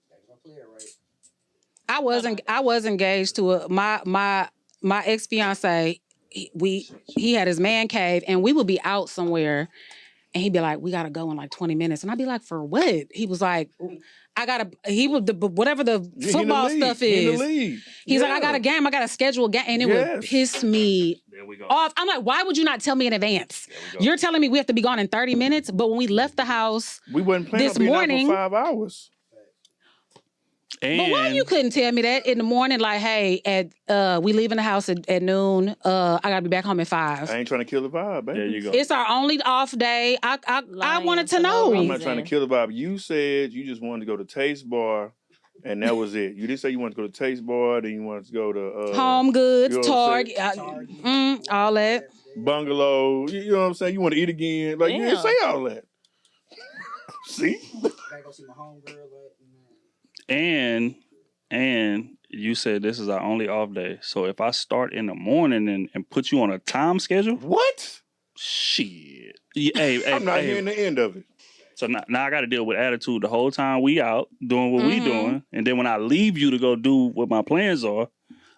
Speaker 6: That's my player, right?
Speaker 1: I was engaged to my ex fiance. He had his man cave, and we would be out somewhere, and he'd be like, "We gotta go in like 20 minutes," and I'd be like, "For what?" He was like, "I gotta." He would whatever the
Speaker 2: He in the
Speaker 1: football
Speaker 2: league.
Speaker 1: stuff
Speaker 2: He in
Speaker 1: is.
Speaker 2: the league.
Speaker 1: He's like,
Speaker 2: Yeah.
Speaker 1: "I got a game. I got to schedule a game," and it
Speaker 2: Yes.
Speaker 1: would piss me
Speaker 3: There we go.
Speaker 1: off. I'm like, "Why would you not tell me in advance?
Speaker 3: we go.
Speaker 1: You're telling me we have to be gone in 30 minutes, but when we left the house."
Speaker 2: We wasn't planning
Speaker 1: This
Speaker 2: on being
Speaker 1: morning-
Speaker 2: out for 5 hours.
Speaker 3: And
Speaker 1: But why you couldn't tell me that in the morning? Like, hey, we leaving the house at noon. I gotta be back home at 5.
Speaker 2: I ain't trying to kill the vibe, baby.
Speaker 3: there you go.
Speaker 1: It's our only off day. I
Speaker 4: Lying
Speaker 1: wanted to
Speaker 4: for no
Speaker 1: know.
Speaker 2: I'm
Speaker 4: reason.
Speaker 2: not trying to kill the vibe. You said you just wanted to go to Taste Bar, and that was it. You didn't say you wanted to go to Taste Bar, then you wanted to go to
Speaker 1: Home Goods,
Speaker 2: you know what I'm
Speaker 1: Target, all that.
Speaker 2: Bungalow. You know what I'm saying? You want to eat again. Like, you didn't
Speaker 4: Yeah.
Speaker 2: say all that. See?
Speaker 6: Gotta go see my homegirl, but
Speaker 3: And you said this is our only off day. So if I start in the morning and put you on a time schedule,
Speaker 2: What?
Speaker 3: shit. Yeah, hey,
Speaker 2: I'm not
Speaker 3: hey,
Speaker 2: hearing the end of it.
Speaker 3: So now I got to deal with attitude the whole time we out doing what we
Speaker 1: Mhm.
Speaker 3: doing, and then when I leave you to go do what my plans are,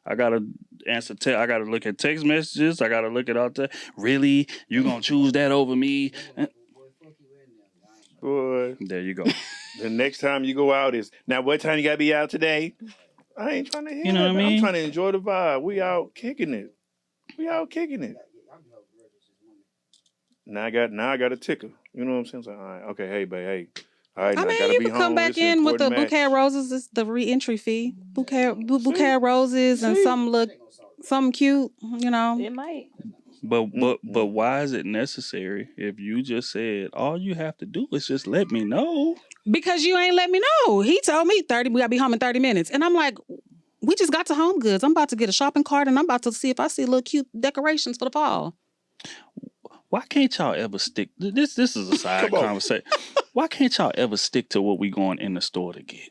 Speaker 3: I gotta answer. I gotta look at text messages. I gotta look at all that. Really, you gonna choose that over me?
Speaker 6: boy, fuck you in there. I ain't
Speaker 2: Boy,
Speaker 3: There you go.
Speaker 2: the next time you go out is, now what time you got to be out today? I ain't trying to hear
Speaker 3: You know
Speaker 2: that.
Speaker 3: what I
Speaker 2: I'm
Speaker 3: mean?
Speaker 2: trying to enjoy the vibe. We out kicking it.
Speaker 6: I'll be held grudges this morning.
Speaker 2: Now I got a ticker. You know what I'm saying? So, all right, okay, hey, babe, hey. All right,
Speaker 1: I
Speaker 2: now
Speaker 1: mean,
Speaker 2: gotta
Speaker 1: you
Speaker 2: be
Speaker 1: could
Speaker 2: home.
Speaker 1: come back
Speaker 2: It's an
Speaker 1: in with the
Speaker 2: important
Speaker 1: bouquet of
Speaker 2: match.
Speaker 1: roses. It's the re-entry fee. Bouquet of roses and
Speaker 2: See?
Speaker 1: something cute. You know.
Speaker 4: It might.
Speaker 3: But why is it necessary if you just said all you have to do is just let me know?
Speaker 1: Because you ain't let me know. He told me 30. We gotta be home in 30 minutes, and I'm like, we just got to Home Goods. I'm about to get a shopping cart, and I'm about to see if I see little cute decorations for the fall.
Speaker 3: Why can't y'all ever stick? This is a side
Speaker 2: Come on.
Speaker 3: conversation. Why can't y'all ever stick to what we going in the store to get?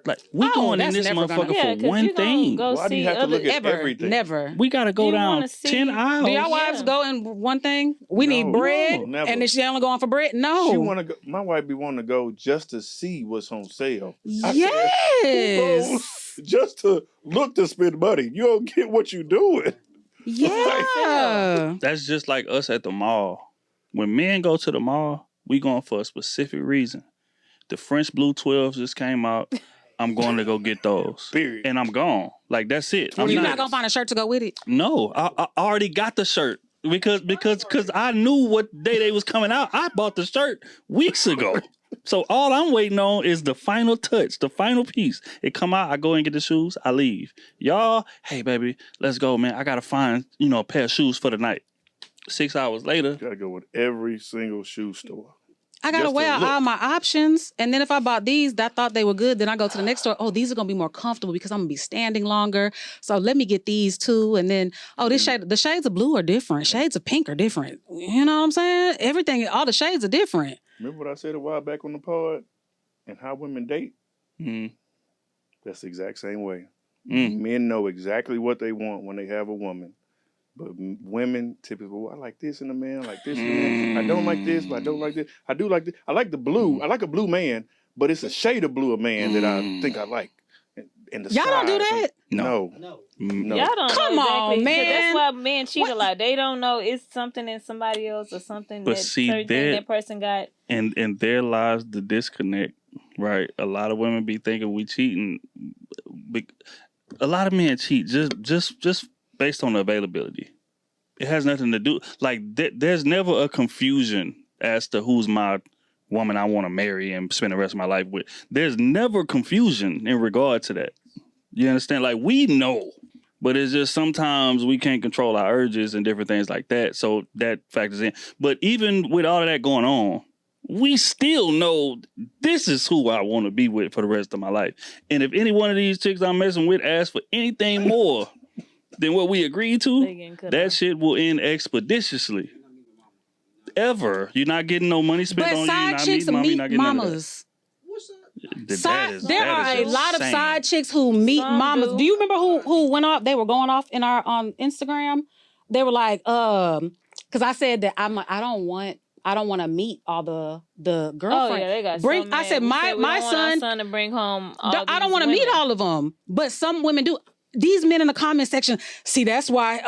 Speaker 3: Like we
Speaker 1: Oh,
Speaker 3: going in
Speaker 1: that's
Speaker 3: this
Speaker 1: never gonna-
Speaker 3: motherfucker
Speaker 4: Yeah,
Speaker 3: for
Speaker 4: 'cause
Speaker 3: one
Speaker 4: you gonna
Speaker 3: thing.
Speaker 4: go
Speaker 2: Why do you
Speaker 4: see
Speaker 2: have to
Speaker 4: other.
Speaker 2: look at
Speaker 1: Ever,
Speaker 2: everything?
Speaker 1: never.
Speaker 3: We got to go
Speaker 4: You
Speaker 3: down
Speaker 4: wanna see-
Speaker 3: 10 aisles.
Speaker 1: Do y'all wives
Speaker 4: Yeah.
Speaker 1: go in one thing? We need
Speaker 2: No,
Speaker 1: bread,
Speaker 2: never.
Speaker 1: and then she only going for bread. No.
Speaker 2: She want to go. My wife be wanting to go just to see what's on sale. I said,
Speaker 1: Yes.
Speaker 2: Who goes just to look to spend money? You don't get what you doing.
Speaker 1: Yeah.
Speaker 3: That's just like us at the mall. When men go to the mall, we going for a specific reason. The French Blue 12s just came out. I'm going to go get those.
Speaker 2: Period.
Speaker 3: And I'm gone. Like, that's it. I'm
Speaker 1: You're not gonna find a shirt to go with it.
Speaker 3: No, I already got the shirt because I knew what day they was coming out. I bought the shirt weeks ago. So all I'm waiting on is the final touch, the final piece. It come out, I go and get the shoes, I leave. Y'all, hey baby, let's go, man. I gotta find, a pair of shoes for the night. 6 hours later,
Speaker 2: Gotta go with every single shoe store.
Speaker 1: I gotta
Speaker 2: Just to
Speaker 1: weigh out
Speaker 2: look.
Speaker 1: all my options, and then if I bought these that I thought they were good, then I go to the next store. Oh, these are gonna be more comfortable because I'm gonna be standing longer. So let me get these too. And then this shade, the shades of blue are different. Shades of pink are different. You know what I'm saying? Everything, all the shades are different.
Speaker 2: Remember what I said a while back on the pod and how women date?
Speaker 3: mm,
Speaker 2: That's the exact same way.
Speaker 3: mm,
Speaker 2: Men know exactly what they want when they have a woman. But women typically, I like this in a man, I like this in a man. I don't like this, but I don't like this. I do like this. I like the blue. I like a blue man, but it's a shade of blue of man that I think I like. And the
Speaker 1: Y'all don't do
Speaker 2: size and-
Speaker 1: that?
Speaker 2: No.
Speaker 6: No.
Speaker 2: No.
Speaker 4: Y'all don't
Speaker 1: Come
Speaker 4: know
Speaker 1: on,
Speaker 4: exactly, 'cause
Speaker 1: man.
Speaker 4: That's why men cheat a
Speaker 1: What?
Speaker 4: lot. They don't know it's something in somebody else or something
Speaker 3: But
Speaker 4: that
Speaker 3: see,
Speaker 4: certain thing
Speaker 3: that-
Speaker 4: that person got.
Speaker 3: and in their lives, the disconnect, right? A lot of women be thinking we cheating. A lot of men cheat just based on the availability. It has nothing to do, like, there's never a confusion as to who's my woman I want to marry and spend the rest of my life with. There's never confusion in regard to that. You understand? Like, we know, but it's just sometimes we can't control our urges and different things like that. So that factors in. But even with all of that going on, we still know this is who I want to be with for the rest of my life. And if any one of these chicks I'm messing with asks for anything more than what we agreed
Speaker 4: They
Speaker 3: to,
Speaker 4: getting cut
Speaker 3: that
Speaker 4: off.
Speaker 3: shit will end expeditiously. Ever. You're not getting no money spent
Speaker 1: But
Speaker 3: on you. You're
Speaker 1: side
Speaker 3: not
Speaker 1: chicks
Speaker 3: meeting mommy. You're
Speaker 1: meet
Speaker 3: not getting none of that.
Speaker 1: mamas.
Speaker 6: What's up?
Speaker 1: There are a lot of
Speaker 3: insane.
Speaker 1: side chicks who meet
Speaker 4: Some
Speaker 1: mamas.
Speaker 4: do.
Speaker 1: Do you remember who went off? They were going off in our on Instagram. They were like, because I said that I don't want to meet all the
Speaker 4: Oh
Speaker 1: girlfriends.
Speaker 4: yeah, they got
Speaker 1: Bring-
Speaker 4: so
Speaker 1: I
Speaker 4: mad.
Speaker 1: said,
Speaker 4: We
Speaker 1: my
Speaker 4: we don't want our
Speaker 1: son-
Speaker 4: son to bring home.
Speaker 1: I don't want to meet all of them, but some women do. These men in the comment section, see, that's why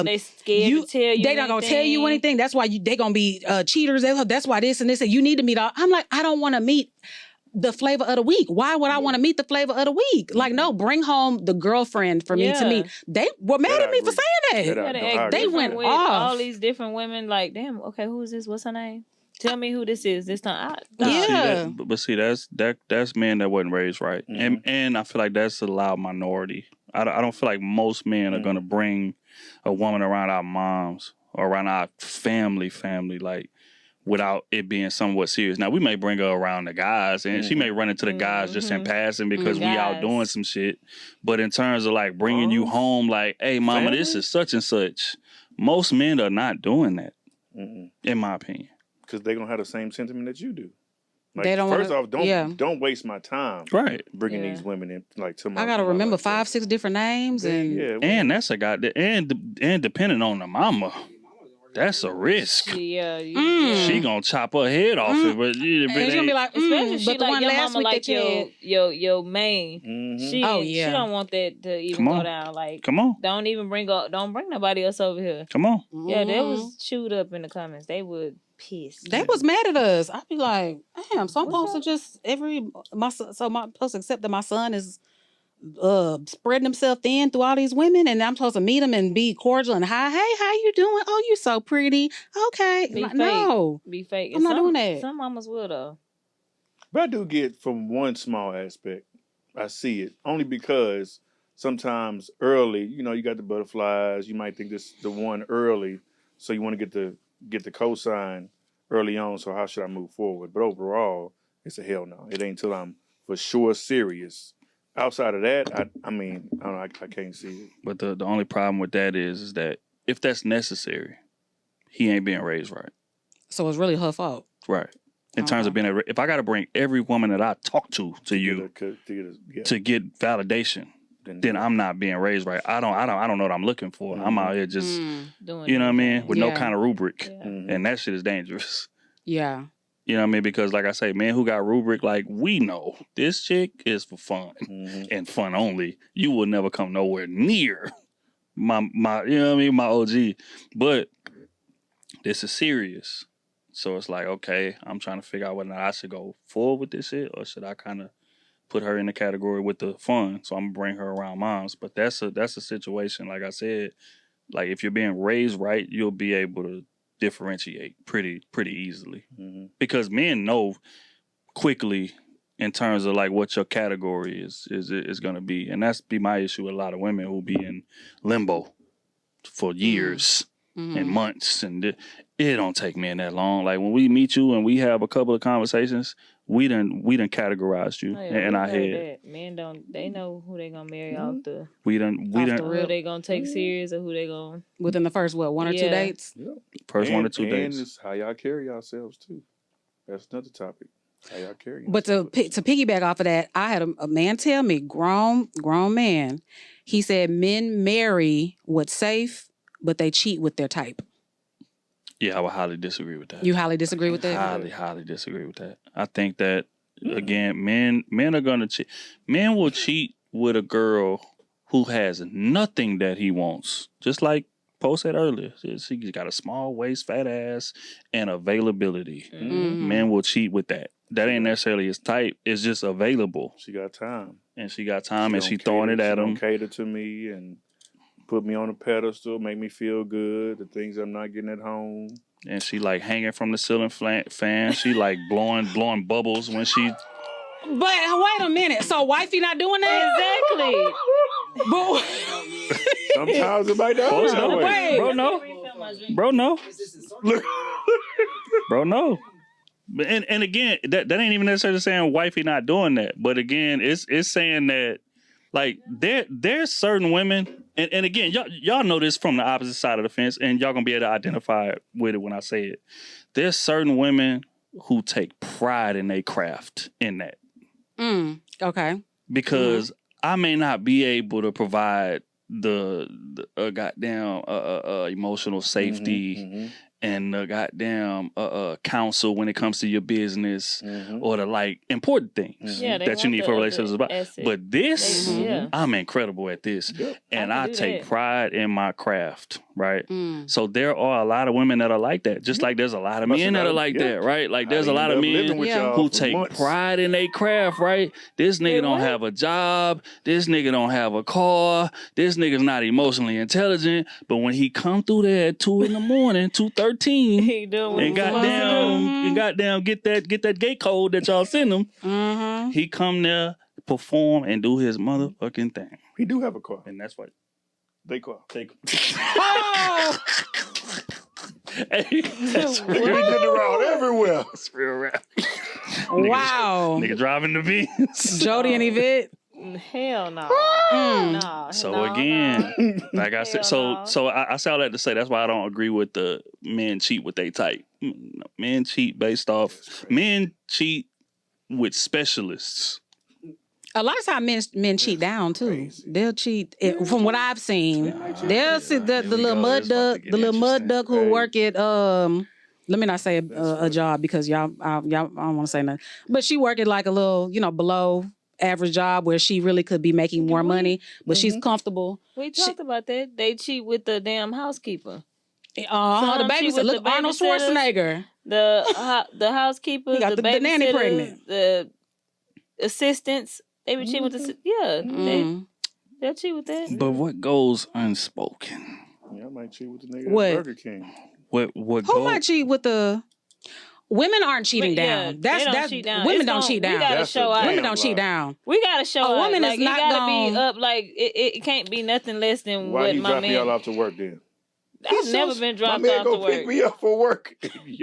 Speaker 4: They scared to tell you.
Speaker 1: they not gonna tell you anything. That's why they gonna be cheaters. That's why this and this. And you need to meet all. I'm like, I don't want to meet the flavor of the week. Why would I want to meet the flavor of the week? Like, no, bring home the girlfriend for me to
Speaker 4: Yeah.
Speaker 1: meet. They were mad
Speaker 2: That
Speaker 1: at
Speaker 2: I
Speaker 1: me for
Speaker 2: agree.
Speaker 1: saying
Speaker 2: That
Speaker 1: that.
Speaker 2: I-
Speaker 4: Gotta
Speaker 2: no,
Speaker 4: act
Speaker 2: I
Speaker 1: They
Speaker 4: different
Speaker 1: went
Speaker 4: with
Speaker 1: off.
Speaker 4: all these different women. Like, damn, okay, who is this? What's her name? Tell me who this is this time.
Speaker 3: But
Speaker 1: Yeah.
Speaker 3: see, but see, that's men that wasn't raised right, and I feel like that's a loud minority. I don't feel like most men are gonna bring a woman around our moms or around our family like without it being somewhat serious. Now we may bring her around the guys, and she may run into the guys just in passing because we out
Speaker 4: Guys.
Speaker 3: doing some shit. But in terms of like bringing you home, like, hey, mama, this
Speaker 2: Family?
Speaker 3: is such and such. Most men are not doing that,
Speaker 2: Mm-mm.
Speaker 3: in my opinion.
Speaker 2: Because they're going to have the same sentiment that you do. Like,
Speaker 1: They don't
Speaker 2: first
Speaker 1: wanna-
Speaker 2: off,
Speaker 1: yeah.
Speaker 2: don't waste my time
Speaker 3: Right.
Speaker 2: bringing
Speaker 4: Yeah.
Speaker 2: these women in like to my
Speaker 1: I gotta
Speaker 2: my
Speaker 1: remember
Speaker 2: life.
Speaker 1: 5-6 different names and
Speaker 2: Yeah,
Speaker 3: And that's a guy that, and depending on the mama, that's a risk.
Speaker 4: Yeah, you,
Speaker 1: Mm.
Speaker 3: She gonna chop her head off it, but
Speaker 1: and he's gonna be like,
Speaker 4: especially she
Speaker 1: but the
Speaker 4: like
Speaker 1: one
Speaker 4: your
Speaker 1: last
Speaker 4: mama
Speaker 1: week
Speaker 4: like
Speaker 1: that you
Speaker 4: your main.
Speaker 2: Mhm.
Speaker 4: She
Speaker 1: Oh,
Speaker 4: she
Speaker 1: yeah.
Speaker 4: don't want that to even
Speaker 3: Come
Speaker 4: go
Speaker 3: on.
Speaker 4: down. Like,
Speaker 3: come on,
Speaker 4: don't bring nobody else over here.
Speaker 3: come on.
Speaker 4: Yeah, they
Speaker 1: Mhm.
Speaker 4: was chewed up in the comments. They would piss.
Speaker 1: They was mad at us. I'd be like, damn, so I'm
Speaker 4: What's
Speaker 1: supposed to just my supposed to accept that my son is spreading himself thin through all these women, and I'm supposed to meet him and be cordial and hi, hey, how you doing? Oh, you so pretty. Okay,
Speaker 4: Be
Speaker 1: Like,
Speaker 4: fake.
Speaker 1: no,
Speaker 4: be fake.
Speaker 1: I'm
Speaker 4: And
Speaker 1: not doing that.
Speaker 4: Some mamas will though.
Speaker 2: But I do get from one small aspect. I see it only because sometimes early, you got the butterflies. You might think this is the one early, so you want to get the cosign early on. So how should I move forward? But overall, it's a hell no. It ain't till I'm for sure serious. Outside of that, I mean, I don't know, I can't see it.
Speaker 3: But the only problem with that is that if that's necessary, he ain't being raised right.
Speaker 1: so it's really her fault.
Speaker 3: Right. in terms of being if I got to bring every woman that I talk to you
Speaker 2: yeah.
Speaker 3: to get validation, then I'm not being raised right. I don't know what I'm looking for. I'm out here just
Speaker 4: doing
Speaker 3: you know what I mean, with no
Speaker 1: Yeah.
Speaker 3: kind of rubric,
Speaker 4: Yeah.
Speaker 3: and that shit is dangerous.
Speaker 1: Yeah.
Speaker 3: You know what I mean? Because like I say, men who got rubric, like we know this chick is for fun and fun only. You will never come nowhere near my you know what I mean, my OG. But this is serious. So it's like, okay, I'm trying to figure out whether I should go forward with this shit or should I kind of put her in the category with the fun. So I'm gonna bring her around moms. But that's a situation, like I said, like if you're being raised right, you'll be able to differentiate pretty easily. Because men know quickly in terms of like what your category is gonna be. And that's be my issue with a lot of women who be in limbo for years and months, and it don't take men that long. Like when we meet you and we have a couple of conversations, we done categorized you in our head.
Speaker 4: Men they know who they gonna marry off the
Speaker 3: We done
Speaker 4: who they gonna take serious or who they gonna
Speaker 1: within the first one or two dates.
Speaker 3: first 1 or 2
Speaker 2: and
Speaker 3: dates.
Speaker 2: it's how y'all carry yourselves too. That's another topic. How y'all carry
Speaker 1: But to piggyback off of that, I had a man tell me, grown man, he said men marry what's safe, but they cheat with their type.
Speaker 3: Yeah, I would highly disagree with that.
Speaker 1: You highly disagree with that?
Speaker 3: Highly disagree with that. I think that again, men are gonna cheat. Men will cheat with a girl who has nothing that he wants. Just like Poe said earlier, she's got a small waist, fat ass, and availability. Men will cheat with that. That ain't necessarily his type. It's just available.
Speaker 2: She got time.
Speaker 3: And she got time, and she
Speaker 2: don't
Speaker 3: throwing it
Speaker 2: cater-
Speaker 3: at
Speaker 2: she
Speaker 3: him.
Speaker 2: don't cater to me and put me on a pedestal, make me feel good. The things I'm not getting at home.
Speaker 3: And she like hanging from the ceiling fan. She like blowing bubbles when she.
Speaker 1: But wait a minute. So wifey not doing that?
Speaker 4: exactly.
Speaker 1: But
Speaker 2: Sometimes it might not be that way.
Speaker 1: Wait.
Speaker 3: Bro, no. Bro, no.
Speaker 2: Look.
Speaker 3: Bro, no. And again, that ain't even necessarily saying wifey not doing that. But again, it's saying that like there's certain women, and again, y'all know this from the opposite side of the fence, and y'all gonna be able to identify with it when I say it. There's certain women who take pride in their craft in that.
Speaker 1: Okay.
Speaker 3: Because I may not be able to provide the goddamn emotional safety and the goddamn counsel when it comes to your business or the like important things that you need for relationships about. But this, I'm incredible at this. And I take pride in my craft, right? So there are a lot of women that are like that. Just like there's a lot of men that are like that, right? Like there's a lot of men who take pride in their craft, right? This nigga don't have a job. This nigga don't have a car. This nigga's not emotionally intelligent. But when he come through there at 2 a.m, 2:13, and goddamn get that gate code that y'all send him, he come there, perform, and do his motherfucking thing.
Speaker 2: He do have a car.
Speaker 3: And that's what
Speaker 2: they call.
Speaker 1: Oh!
Speaker 3: Hey, that's
Speaker 2: Nigga, he getting around everywhere.
Speaker 3: That's real rap.
Speaker 1: Wow.
Speaker 3: Nigga driving the Benz.
Speaker 1: Jody and Yvette.
Speaker 4: Hell no. No.
Speaker 3: So again, like I said, so I say all that to say that's why I don't agree with the men cheat with they type. Men cheat based off. Men cheat with specialists.
Speaker 1: A lot of times men cheat down too. They'll cheat. From what I've seen, they'll see the little mud duck who work at let me not say a job because y'all I don't want to say nothing. But she work at like a little below average job where she really could be making more money, but she's comfortable.
Speaker 4: We talked about that. They cheat with the damn housekeeper.
Speaker 1: The babysitter. Look, Arnold Schwarzenegger.
Speaker 4: The housekeeper,
Speaker 1: He got the nanny pregnant.
Speaker 4: The assistants. They be cheating with the they'll cheat with that.
Speaker 3: But what goes unspoken?
Speaker 2: Yeah, I might cheat with the nigga
Speaker 1: What?
Speaker 2: at Burger King.
Speaker 1: Who might cheat with the? Women aren't cheating down. That's
Speaker 4: cheat down.
Speaker 1: Women don't cheat down.
Speaker 4: We gotta show out.
Speaker 1: Women don't cheat down.
Speaker 4: We gotta show out.
Speaker 1: A woman
Speaker 4: like,
Speaker 1: is not
Speaker 4: you gotta
Speaker 1: gonna
Speaker 4: be up. Like it can't be nothing less than
Speaker 2: Why
Speaker 4: what
Speaker 2: you
Speaker 4: my
Speaker 2: drop
Speaker 4: man.
Speaker 2: me all off to work then?
Speaker 4: I've never been dropped
Speaker 2: my man
Speaker 4: off to
Speaker 2: go
Speaker 4: work.
Speaker 2: pick me up for work.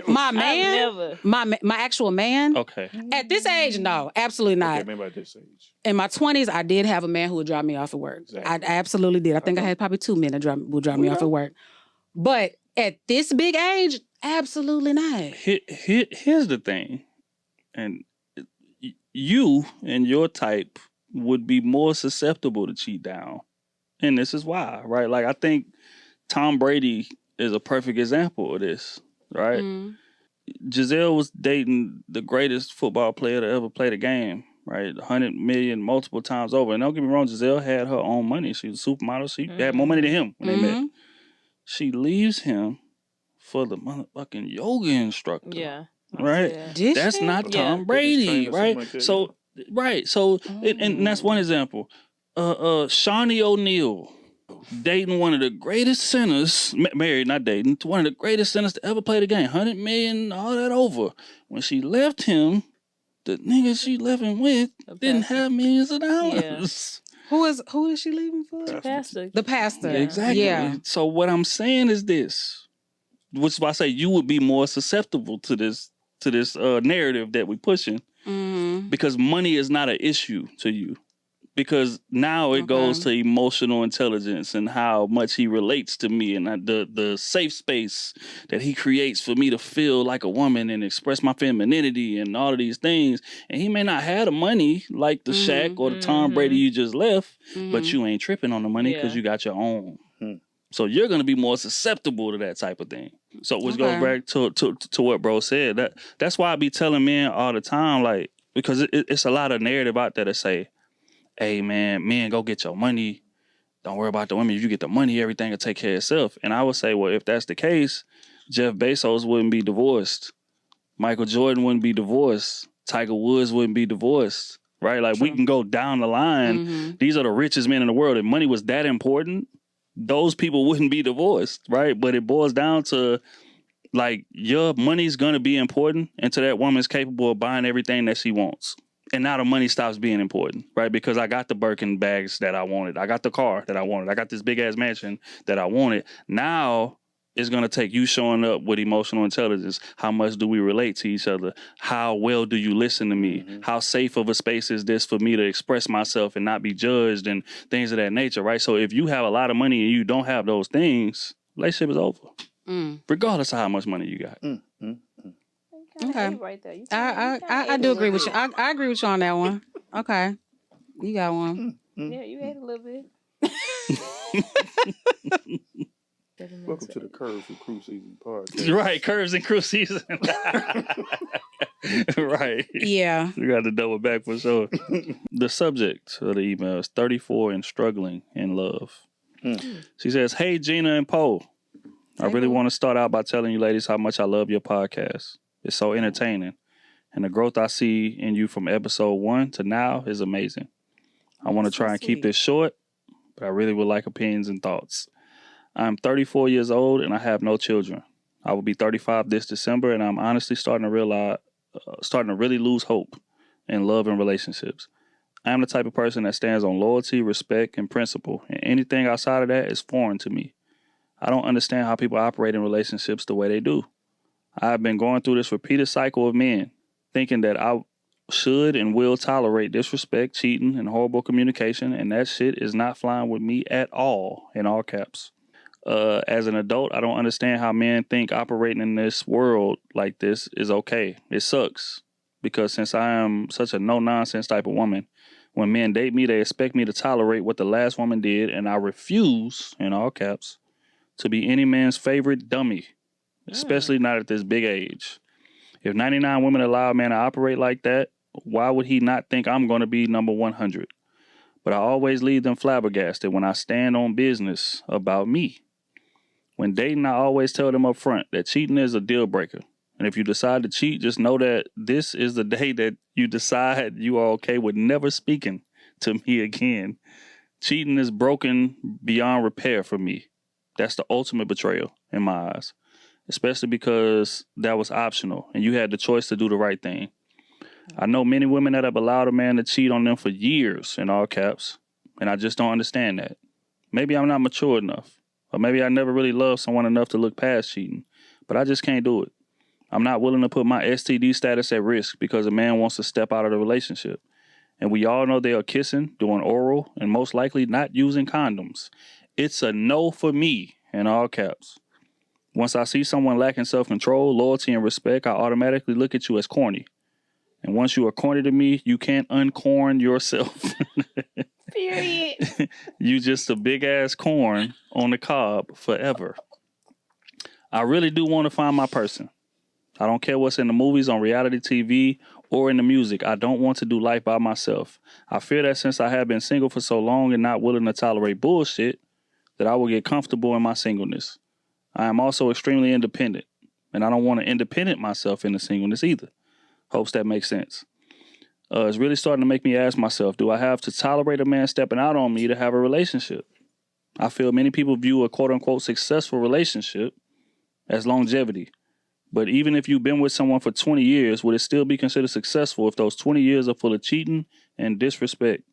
Speaker 1: My man,
Speaker 4: never.
Speaker 1: my actual man.
Speaker 3: Okay.
Speaker 1: At this age, no, absolutely not.
Speaker 2: Okay, maybe at this age.
Speaker 1: In my 20s, I did have a man who would drop me off at work.
Speaker 2: Exactly.
Speaker 1: I absolutely did. I think I had probably 2 men that would drop me off at work. But at this big age, absolutely not.
Speaker 3: Here's the thing. And you and your type would be more susceptible to cheat down. And this is why, right? Like, I think Tom Brady is a perfect example of this, right?
Speaker 1: Mm.
Speaker 3: Giselle was dating the greatest football player to ever play the game, right? 100 million multiple times over. And don't get me wrong, Giselle had her own money. She was a supermodel. She had more money than him when they met. She leaves him for the motherfucking yoga instructor.
Speaker 4: Yeah.
Speaker 3: Right?
Speaker 1: Did
Speaker 3: That's
Speaker 1: she?
Speaker 3: not
Speaker 4: Yeah.
Speaker 3: Tom Brady,
Speaker 2: Fitness trainer,
Speaker 3: right?
Speaker 2: something like that,
Speaker 3: So, right. So, and that's one example. Shawnee O'Neal dating one of the greatest centers, married, not dating, to one of the greatest centers to ever play the game. 100 million, all that over. When she left him, the nigga she left him with didn't have millions of dollars.
Speaker 1: Who is she leaving for?
Speaker 4: Pastor.
Speaker 1: The pastor.
Speaker 4: Yeah.
Speaker 3: Exactly.
Speaker 1: Yeah.
Speaker 3: So what I'm saying is this, which is why I say you would be more susceptible to this narrative that we're pushing, because money is not an issue to you. Because now it goes to emotional intelligence and how much he relates to me and the safe space that he creates for me to feel like a woman and express my femininity and all of these things. And he may not have the money like the Shaq or the Tom Brady you just left, but you ain't tripping on the money because you got your own. So you're going to be more susceptible to that type of thing. So which goes back to what bro said. That's why I be telling men all the time, like, because it's a lot of narrative out there that say, hey, man, men, go get your money. Don't worry about the women. If you get the money, everything will take care of itself. And I would say, well, if that's the case, Jeff Bezos wouldn't be divorced. Michael Jordan wouldn't be divorced. Tiger Woods wouldn't be divorced, right? Like, we can go down the line. These are the richest men in the world. If money was that important, those people wouldn't be divorced, right? But it boils down to, like, your money's going to be important until that woman's capable of buying everything that she wants. And now the money stops being important, right? Because I got the Birkin bags that I wanted. I got the car that I wanted. I got this big-ass mansion that I wanted. Now it's going to take you showing up with emotional intelligence. How much do we relate to each other? How well do you listen to me? How safe of a space is this for me to express myself and not be judged and things of that nature, right? So if you have a lot of money and you don't have those things, relationship is over, regardless of how much money you got.
Speaker 1: Okay.
Speaker 4: Right there.
Speaker 1: I do agree with you. I agree with you on that one. Okay. You got one.
Speaker 4: Yeah, you ate a little bit.
Speaker 2: Welcome to the Curves and Cruise Season podcast.
Speaker 3: Right, Curves and Cruise Season. Right.
Speaker 1: Yeah.
Speaker 3: We got to double back for sure. The subject of the email is 34 and struggling in love. She says, hey, Gina and Poe. I really want to start out by telling you ladies how much I love your podcast. It's so entertaining. And the growth I see in you from episode 1 to now is amazing. I want to try and keep this short, but I really would like opinions and thoughts. I'm 34 years old and I have no children. I will be 35 this December, and I'm honestly starting to really lose hope in love and relationships. I am the type of person that stands on loyalty, respect, and principle, and anything outside of that is foreign to me. I don't understand how people operate in relationships the way they do. I've been going through this repeated cycle of men, thinking that I should and will tolerate disrespect, cheating, and horrible communication, and that shit is not flying with me at all, in all caps. As an adult, I don't understand how men think operating in this world like this is okay. It sucks, because since I am such a no-nonsense type of woman, when men date me, they expect me to tolerate what the last woman did, and I refuse, in all caps, to be any man's favorite dummy. Especially not at this big age. If 99 women allow a man to operate like that, why would he not think I'm going to be number 100? But I always leave them flabbergasted when I stand on business about me. When dating, I always tell them up front that cheating is a deal breaker. And if you decide to cheat, just know that this is the day that you decide you are okay with never speaking to me again. Cheating is broken beyond repair for me. That's the ultimate betrayal in my eyes. Especially because that was optional and you had the choice to do the right thing. I know many women that have allowed a man to cheat on them for years, in all caps, and I just don't understand that. Maybe I'm not mature enough, or maybe I never really loved someone enough to look past cheating, but I just can't do it. I'm not willing to put my STD status at risk because a man wants to step out of the relationship. And we all know they are kissing, doing oral, and most likely not using condoms. It's a no for me, in all caps. Once I see someone lacking self-control, loyalty, and respect, I automatically look at you as corny. And once you are corny to me, you can't uncorn yourself.
Speaker 4: Period.
Speaker 3: You just a big ass corn on the cob forever. I really do want to find my person. I don't care what's in the movies, on reality TV, or in the music. I don't want to do life by myself. I fear that since I have been single for so long and not willing to tolerate bullshit, that I will get comfortable in my singleness. I am also extremely independent, and I don't want to independent myself into singleness either. Hopes that makes sense. It's really starting to make me ask myself, do I have to tolerate a man stepping out on me to have a relationship? I feel many people view a quote-unquote successful relationship as longevity. But even if you've been with someone for 20 years, would it still be considered successful if those 20 years are full of cheating and disrespect?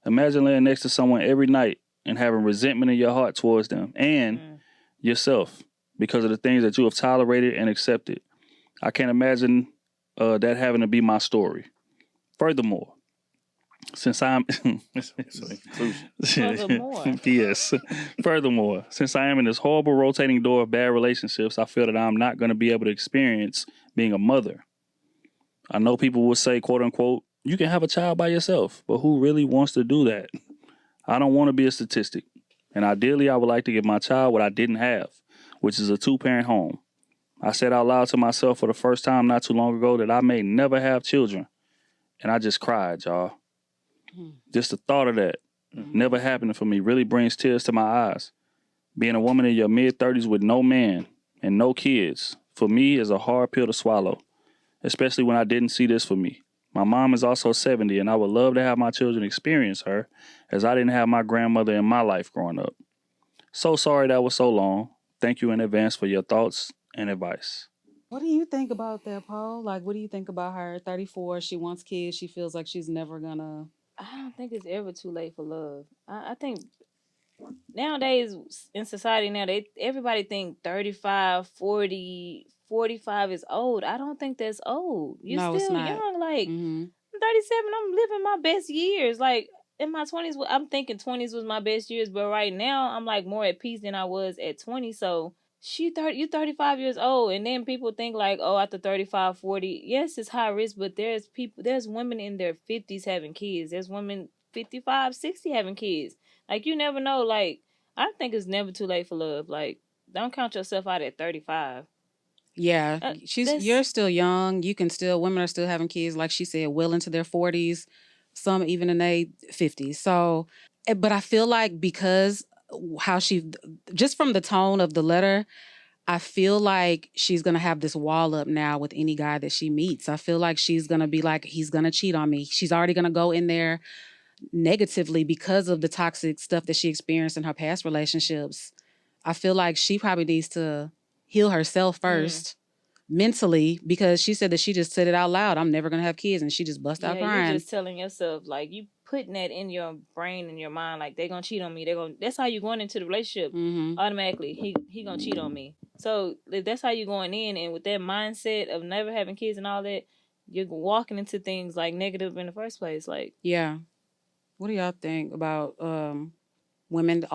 Speaker 3: Imagine laying next to someone every night and having resentment in your heart towards them and yourself because of the things that you have tolerated and accepted. I can't imagine that having to be my story. Furthermore, since I'm yes. Furthermore, since I am in this horrible rotating door of bad relationships, I feel that I'm not going to be able to experience being a mother. I know people will say, quote unquote, you can have a child by yourself, but who really wants to do that? I don't want to be a statistic. And ideally, I would like to give my child what I didn't have, which is a 2-parent home. I said out loud to myself for the first time not too long ago that I may never have children. And I just cried, y'all. Just the thought of that never happening for me really brings tears to my eyes. Being a woman in your mid-30s with no man and no kids, for me, is a hard pill to swallow, especially when I didn't see this for me. My mom is also 70, and I would love to have my children experience her, as I didn't have my grandmother in my life growing up. So sorry that was so long. Thank you in advance for your thoughts and advice.
Speaker 1: What do you think about that, Paul? Like, what do you think about her? 34, she wants kids. She feels like she's never gonna.
Speaker 4: I don't think it's ever too late for love. I think nowadays in society now, everybody think 35, 40, 45 is old. I don't think that's old. You're
Speaker 1: No, it's
Speaker 4: still
Speaker 1: not.
Speaker 4: young. Like,
Speaker 1: Mm-hmm.
Speaker 4: I'm 37, I'm living my best years. Like, in my 20s, I'm thinking 20s was my best years, but right now I'm like more at peace than I was at 20. So you're 35 years old, and then people think like, oh, after 35, 40, yes, it's high risk, but there's women in their 50s having kids. There's women 55, 60 having kids. Like, you never know. Like, I think it's never too late for love. Like, don't count yourself out at 35.
Speaker 1: Yeah, you're still young. You can still, women are still having kids, like she said, well into their 40s, some even in their 50s. So, but I feel like because how just from the tone of the letter, I feel like she's going to have this wall up now with any guy that she meets. I feel like she's going to be like, he's going to cheat on me. She's already going to go in there negatively because of the toxic stuff that she experienced in her past relationships. I feel like she probably needs to heal herself first mentally, because she said that she just said it out loud. I'm never going to have kids. And she just bust out crying.
Speaker 4: You're just telling yourself, like, you putting that in your brain and your mind, like, they're going to cheat on me. That's how you're going into the relationship. Automatically. He going to cheat on me. So if that's how you're going in, and with that mindset of never having kids and all that, you're walking into things like negative in the first place. Like,
Speaker 1: yeah. What do y'all think about women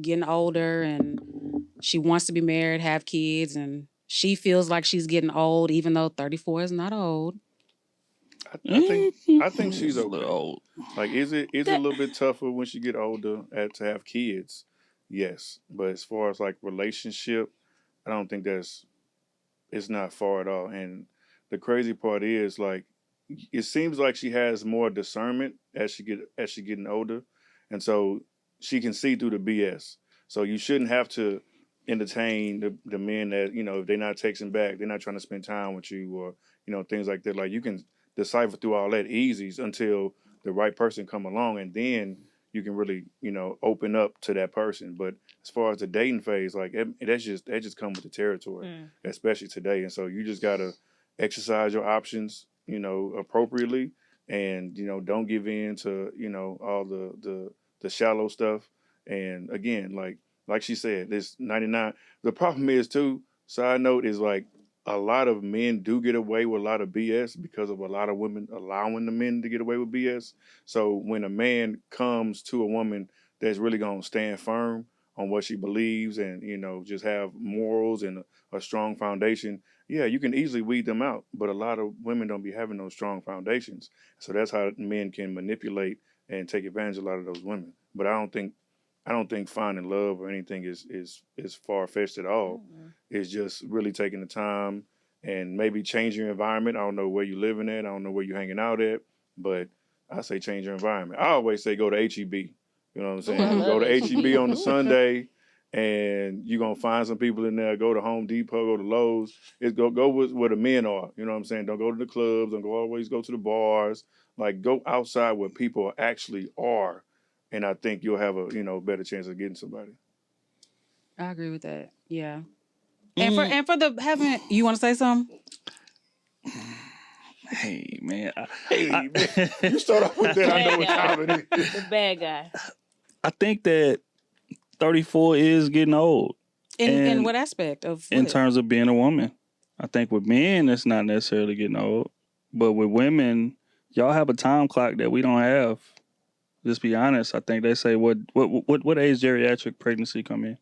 Speaker 1: getting older and she wants to be married, have kids, and she feels like she's getting old, even though 34 is not old?
Speaker 2: I think she's
Speaker 3: a
Speaker 2: okay.
Speaker 3: little old.
Speaker 2: Like, is it a little bit tougher when she get older to have kids? Yes, but as far as like relationship, I don't think it's not far at all. And the crazy part is, like, it seems like she has more discernment as she getting older, and so she can see through the BS. So you shouldn't have to entertain the men that, you know, if they're not texting back, they're not trying to spend time with you, or, you know, things like that. Like, you can decipher through all that easy until the right person come along, and then you can really, you know, open up to that person. But as far as the dating phase, like, that just comes with the territory, especially today. And so you just gotta exercise your options, you know, appropriately, and, you know, don't give in to, you know, all the shallow stuff. And again, like she said, this 99. The problem is too, side note, is like a lot of men do get away with a lot of BS because of a lot of women allowing the men to get away with BS. So when a man comes to a woman that's really gonna stand firm, what she believes and, just have morals and a strong foundation, yeah, you can easily weed them out. But a lot of women don't be having those strong foundations. So that's how men can manipulate and take advantage of a lot of those women. But I don't think finding love or anything is far-fetched at all.
Speaker 4: Mm-hmm.
Speaker 2: It's just really taking the time and maybe change your environment. I don't know where you're living at. I don't know where you're hanging out at. But I say change your environment. I always say go to HEB. You know what I'm saying?
Speaker 4: I
Speaker 2: Go
Speaker 4: love
Speaker 2: to
Speaker 4: it.
Speaker 2: HEB on the Sunday, and you're going to find some people in there. Go to Home Depot, go to Lowe's. Go where the men are. You know what I'm saying? Don't go to the clubs. Don't always go to the bars. Like, go outside where people actually are. And I think you'll have a, better chance of getting somebody.
Speaker 1: I agree with that. Yeah. And for the having, you want to say something?
Speaker 3: Hey, man.
Speaker 2: Man. You start off with that. I know what time it is.
Speaker 4: The bad guy.
Speaker 3: I think that 34 is getting old.
Speaker 1: In what aspect of
Speaker 3: in
Speaker 1: what?
Speaker 3: terms of being a woman? I think with men, it's not necessarily getting old. But with women, y'all have a time clock that we don't have. Just be honest. I think they say what age geriatric pregnancy come in?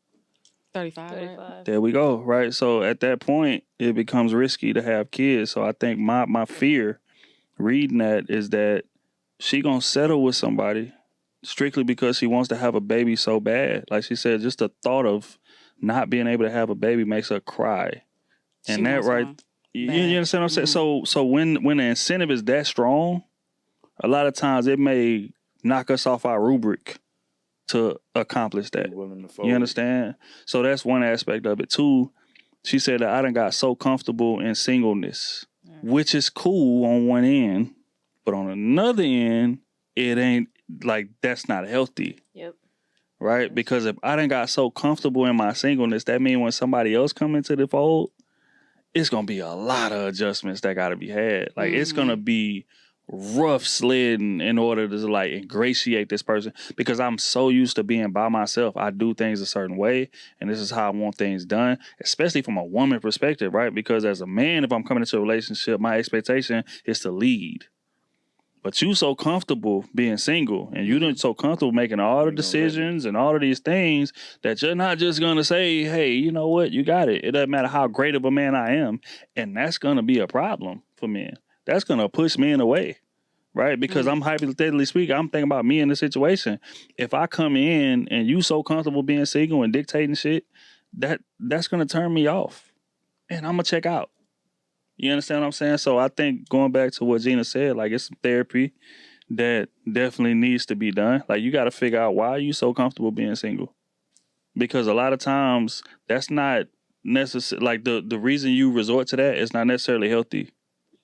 Speaker 1: 35.
Speaker 4: 35.
Speaker 1: Right?
Speaker 3: There we go. Right. So at that point, it becomes risky to have kids. So I think my fear reading that is that she gonna settle with somebody strictly because she wants to have a baby so bad. Like she said, just the thought of not being able to have a baby makes her cry.
Speaker 1: She
Speaker 3: And that
Speaker 1: wants
Speaker 3: right,
Speaker 1: one.
Speaker 3: you
Speaker 1: Bad.
Speaker 3: understand what I'm saying? So when the incentive is that strong, a lot of times it may knock us off our rubric to accomplish that.
Speaker 2: Willing to fold.
Speaker 3: You understand? So that's one aspect of it. Two, she said that I done got so comfortable in singleness, which is cool on one end, but on another end, it ain't like that's not healthy.
Speaker 4: Yep.
Speaker 3: Right? Because if I done got so comfortable in my singleness, that means when somebody else come into the fold, it's gonna be a lot of adjustments that gotta be had. Like it's gonna be rough sledding in order to like ingratiate this person because I'm so used to being by myself. I do things a certain way, and this is how I want things done, especially from a woman perspective, right? Because as a man, if I'm coming into a relationship, my expectation is to lead. But you so comfortable being single, and you done so comfortable making all the decisions and all of these things that you're not just gonna say, hey, you know what, you got it. It doesn't matter how great of a man I am. And that's gonna be a problem for men. That's gonna push men away, right? Because I'm hypothetically speaking, I'm thinking about me in the situation. If I come in and you so comfortable being single and dictating shit, that's gonna turn me off, and I'm gonna check out. You understand what I'm saying? So I think going back to what Gina said, like it's some therapy that definitely needs to be done. Like you got to figure out why are you so comfortable being single? Because a lot of times that's not necessary. Like the reason you resort to that is not necessarily healthy.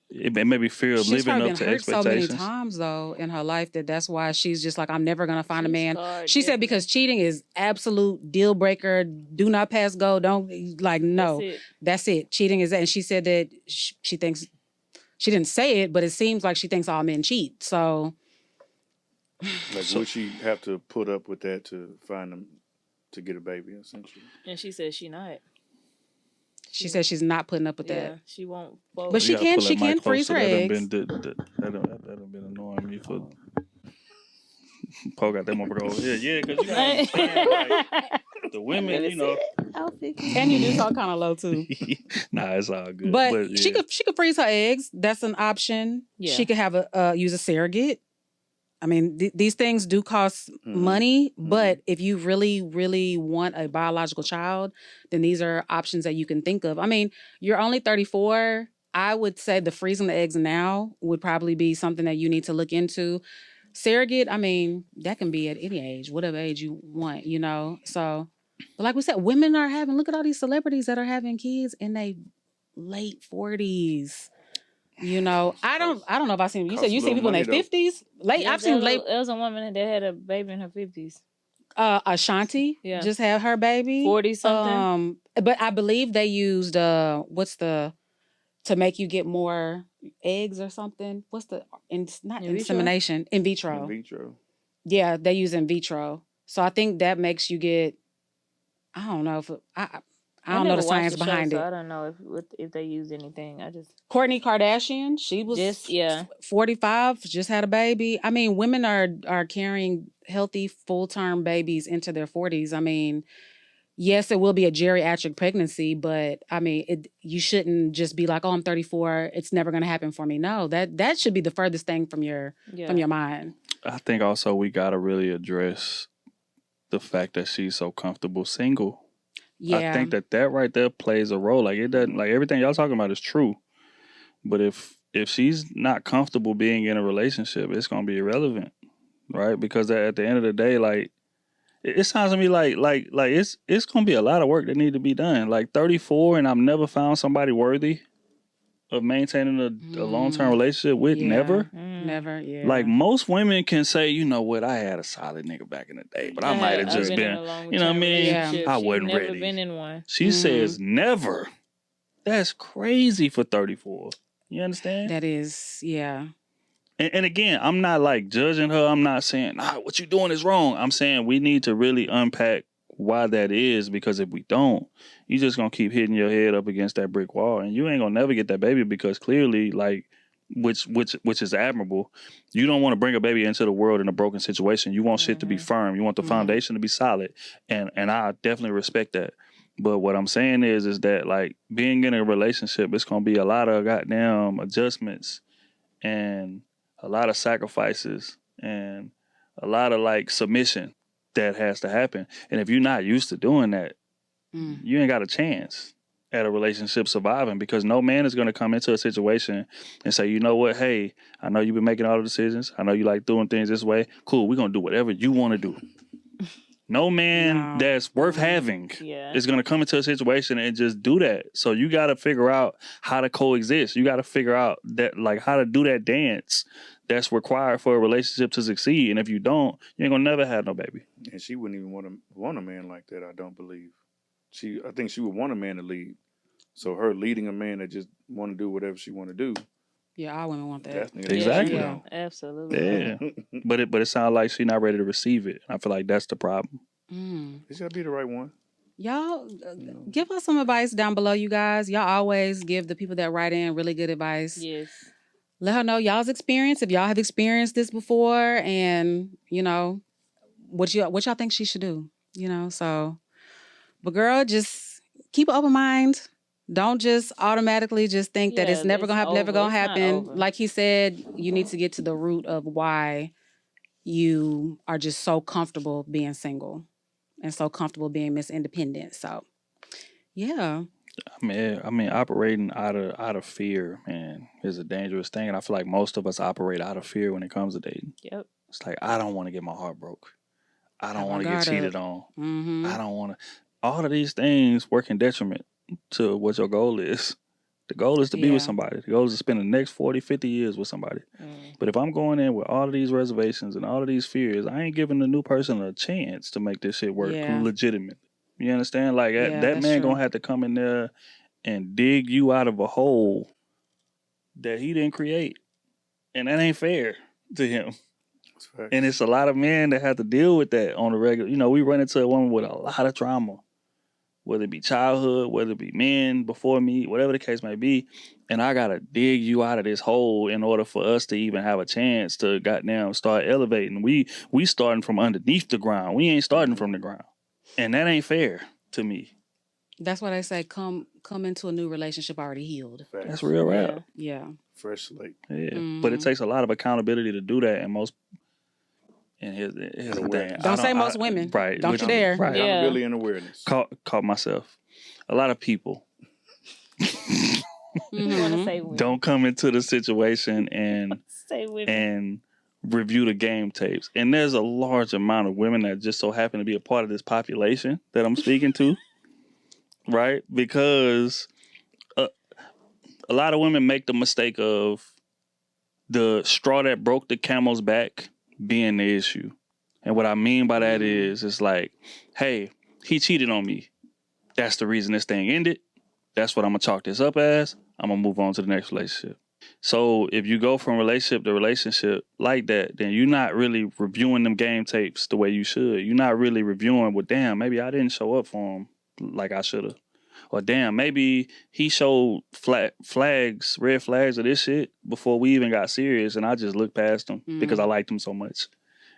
Speaker 3: It may be fear of
Speaker 1: She's
Speaker 3: living
Speaker 1: probably
Speaker 3: up
Speaker 1: been
Speaker 3: to
Speaker 1: hurt so many
Speaker 3: expectations.
Speaker 1: times though in her life that's why she's just like, I'm never gonna find a
Speaker 4: She's
Speaker 1: man.
Speaker 4: scarred,
Speaker 1: She said
Speaker 4: definitely.
Speaker 1: because cheating is absolute deal breaker. Do not pass go. Don't like no. That's it. Cheating is that. And she said that she thinks she didn't say it, but it seems like she thinks all men cheat. So
Speaker 2: Like, would she have to put up with that to find them to get a baby, essentially?
Speaker 4: And she said she not.
Speaker 1: she said she's not putting up with
Speaker 4: Yeah,
Speaker 1: that.
Speaker 4: she won't. Fold.
Speaker 1: But she
Speaker 3: You gotta
Speaker 1: can-
Speaker 3: pull
Speaker 1: she
Speaker 3: that mic
Speaker 1: can freeze
Speaker 3: closer.
Speaker 1: her
Speaker 3: That done
Speaker 1: eggs.
Speaker 3: That done been annoying me for. Paul got that motherfucker over here. Yeah, because you gotta understand, like, the women, you know.
Speaker 1: And you do talk kind of low too.
Speaker 3: Nah, it's all good.
Speaker 1: But
Speaker 3: yeah.
Speaker 1: she could freeze her eggs. That's an option.
Speaker 4: Yeah.
Speaker 1: She could have use a surrogate. I mean, these things do cost money, but if you really, really want a biological child, then these are options that you can think of. I mean, you're only 34. I would say the freezing the eggs now would probably be something that you need to look into. Surrogate, I mean, that can be at any age, whatever age you want, you know? So, but like we said, women are look at all these celebrities that are having kids in their late 40s. You know, I don't know if I've seen. You said you
Speaker 2: Costs a
Speaker 1: seen people in
Speaker 2: little
Speaker 1: their
Speaker 2: money,
Speaker 1: 50s. Late,
Speaker 4: Yeah,
Speaker 1: I've seen late.
Speaker 4: There was a woman that had a baby in her 50s.
Speaker 1: Ashanti just had her baby.
Speaker 4: 40 something.
Speaker 1: But I believe they used to make you get more eggs or something. What's the not
Speaker 4: In vitro?
Speaker 1: insemination? In vitro.
Speaker 2: In vitro.
Speaker 1: Yeah, they use in vitro. So I think that makes you get. I don't know if I I don't know
Speaker 4: never
Speaker 1: the
Speaker 4: watched
Speaker 1: science
Speaker 4: the show,
Speaker 1: behind
Speaker 4: so
Speaker 1: it.
Speaker 4: I don't know if they used anything. I just
Speaker 1: Kourtney Kardashian, she was 45, just had a baby. I mean, women are carrying healthy full-term babies into their 40s. I mean, yes, it will be a geriatric pregnancy, but I mean, you shouldn't just be like, "Oh, I'm 34, it's never going to happen for me." No, that should be the furthest thing from your mind.
Speaker 3: I think also we gotta really address the fact that she's so comfortable single.
Speaker 1: Yeah.
Speaker 3: I think that right there plays a role. Like it doesn't, like everything y'all talking about is true, but if she's not comfortable being in a relationship, it's gonna be irrelevant, right? Because at the end of the day, like it sounds to me like it's gonna be a lot of work that need to be done. Like 34, and I've never found somebody worthy of maintaining a long-term relationship with. Never.
Speaker 1: Never, yeah.
Speaker 3: Like most women can say, you know what, I had a solid nigga back in the day, but I might have just been, you know what I mean?
Speaker 1: Yeah.
Speaker 3: I wasn't
Speaker 4: never
Speaker 3: ready.
Speaker 4: been in one.
Speaker 3: She says never. That's crazy for 34. You understand?
Speaker 1: That is, yeah.
Speaker 3: And again, I'm not like judging her. I'm not saying, what you doing is wrong. I'm saying we need to really unpack why that is, because if we don't, you just gonna keep hitting your head up against that brick wall, and you ain't gonna never get that baby, because clearly, like, which is admirable, you don't want to bring a baby into the world in a broken situation. You want shit to be firm. You want the foundation to be solid, and I definitely respect that. But what I'm saying is that, like, being in a relationship, it's gonna be a lot of goddamn adjustments and a lot of sacrifices and a lot of like submission that has to happen. And if you're not used to doing that, you ain't got a chance at a relationship surviving, because no man is going to come into a situation and say, you know what, hey, I know you've been making all the decisions. I know you like doing things this way. Cool, we're going to do whatever you want to do. No man that's worth having is going to come into a situation and just do that. So you got to figure out how to coexist. You got to figure out that, like, how to do that dance that's required for a relationship to succeed. And if you don't, you ain't gonna never have no baby.
Speaker 2: And she wouldn't even want a man like that, I don't believe. I think she would want a man to lead. So her leading a man that just want to do whatever she want to do.
Speaker 1: Yeah, all women want that.
Speaker 3: Exactly.
Speaker 4: Yeah, absolutely.
Speaker 3: Yeah. but it sounds like she's not ready to receive it. I feel like that's the problem.
Speaker 2: It's gotta be the right one.
Speaker 1: Y'all, give us some advice down below, you guys. Y'all always give the people that write in really good advice.
Speaker 4: Yes.
Speaker 1: Let her know y'all's experience, if y'all have experienced this before, and, you know, what y'all think she should do, you know? So, but girl, just keep an open mind. Don't just automatically just think that it's never gonna happen, never gonna happen. Like he said, you need to get to the root of why you are just so comfortable being single and so comfortable being Miss Independent. So, yeah.
Speaker 3: I mean, operating out of fear, man, is a dangerous thing, and I feel like most of us operate out of fear when it comes to dating.
Speaker 4: Yep.
Speaker 3: It's like, I don't want to get my heart broke. I don't want to get cheated on. I don't want to. All of these things work in detriment to what your goal is. The goal is to be with somebody. The goal is to spend the next 40, 50 years with somebody. But if I'm going in with all of these reservations and all of these fears, I ain't giving the new person a chance to make this shit work legitimate. You understand? Like, that man gonna have to come in there and dig you out of a hole that he didn't create. And that ain't fair to him. And it's a lot of men that have to deal with that on the regular. You know, we run into a woman with a lot of trauma, whether it be childhood, whether it be men before me, whatever the case may be. And I got to dig you out of this hole in order for us to even have a chance to goddamn start elevating. We starting from underneath the ground. We ain't starting from the ground. And that ain't fair to me.
Speaker 1: That's why they say come into a new relationship already healed.
Speaker 3: That's real rap.
Speaker 1: Yeah.
Speaker 2: Fresh slate.
Speaker 3: Yeah. But it takes a lot of accountability to do that. And most... And here's the thing.
Speaker 1: Don't say most women.
Speaker 3: Right.
Speaker 1: Don't you dare.
Speaker 3: Right.
Speaker 2: Accountability and awareness.
Speaker 3: Caught myself. A lot of people don't come into the situation and review the game tapes. And there's a large amount of women that just so happen to be a part of this population that I'm speaking to. Right? Because a lot of women make the mistake of the straw that broke the camel's back being the issue. And what I mean by that is, it's like, hey, he cheated on me. That's the reason this thing ended. That's what I'm going to chalk this up as. I'm going to move on to the next relationship. So if you go from relationship to relationship like that, then you're not really reviewing them game tapes the way you should. You're not really reviewing, well, damn, maybe I didn't show up for him like I should have. Or damn, maybe he showed red flags of this shit before we even got serious, and I just looked past him because I liked him so much.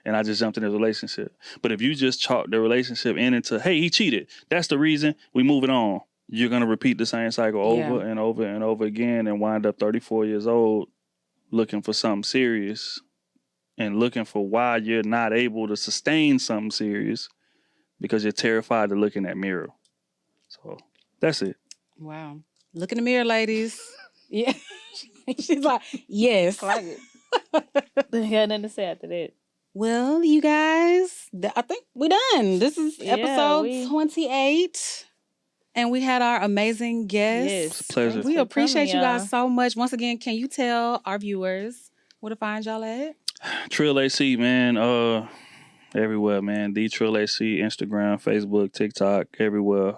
Speaker 3: And I just jumped in his relationship. But if you just chalk the relationship into, hey, he cheated, that's the reason, we move it on. You're going to repeat the same cycle over and over and over again and wind up 34 years old looking for something serious and looking for why you're not able to sustain something serious because you're terrified to look in that mirror. So that's it.
Speaker 1: Wow. Look in the mirror, ladies. Yeah. She's like, yes.
Speaker 4: I like it. They got nothing to say after that.
Speaker 1: Well, you guys, I think we're done. This is episode 28. And we had our amazing guests.
Speaker 4: Yes.
Speaker 3: It's a pleasure.
Speaker 4: Thanks
Speaker 1: We
Speaker 4: for
Speaker 1: appreciate
Speaker 4: coming,
Speaker 1: you guys
Speaker 4: y'all.
Speaker 1: so much. Once again, can you tell our viewers where to find y'all at?
Speaker 3: Trill AC, man. Everywhere, man. The Trill AC, Instagram, Facebook, TikTok, everywhere.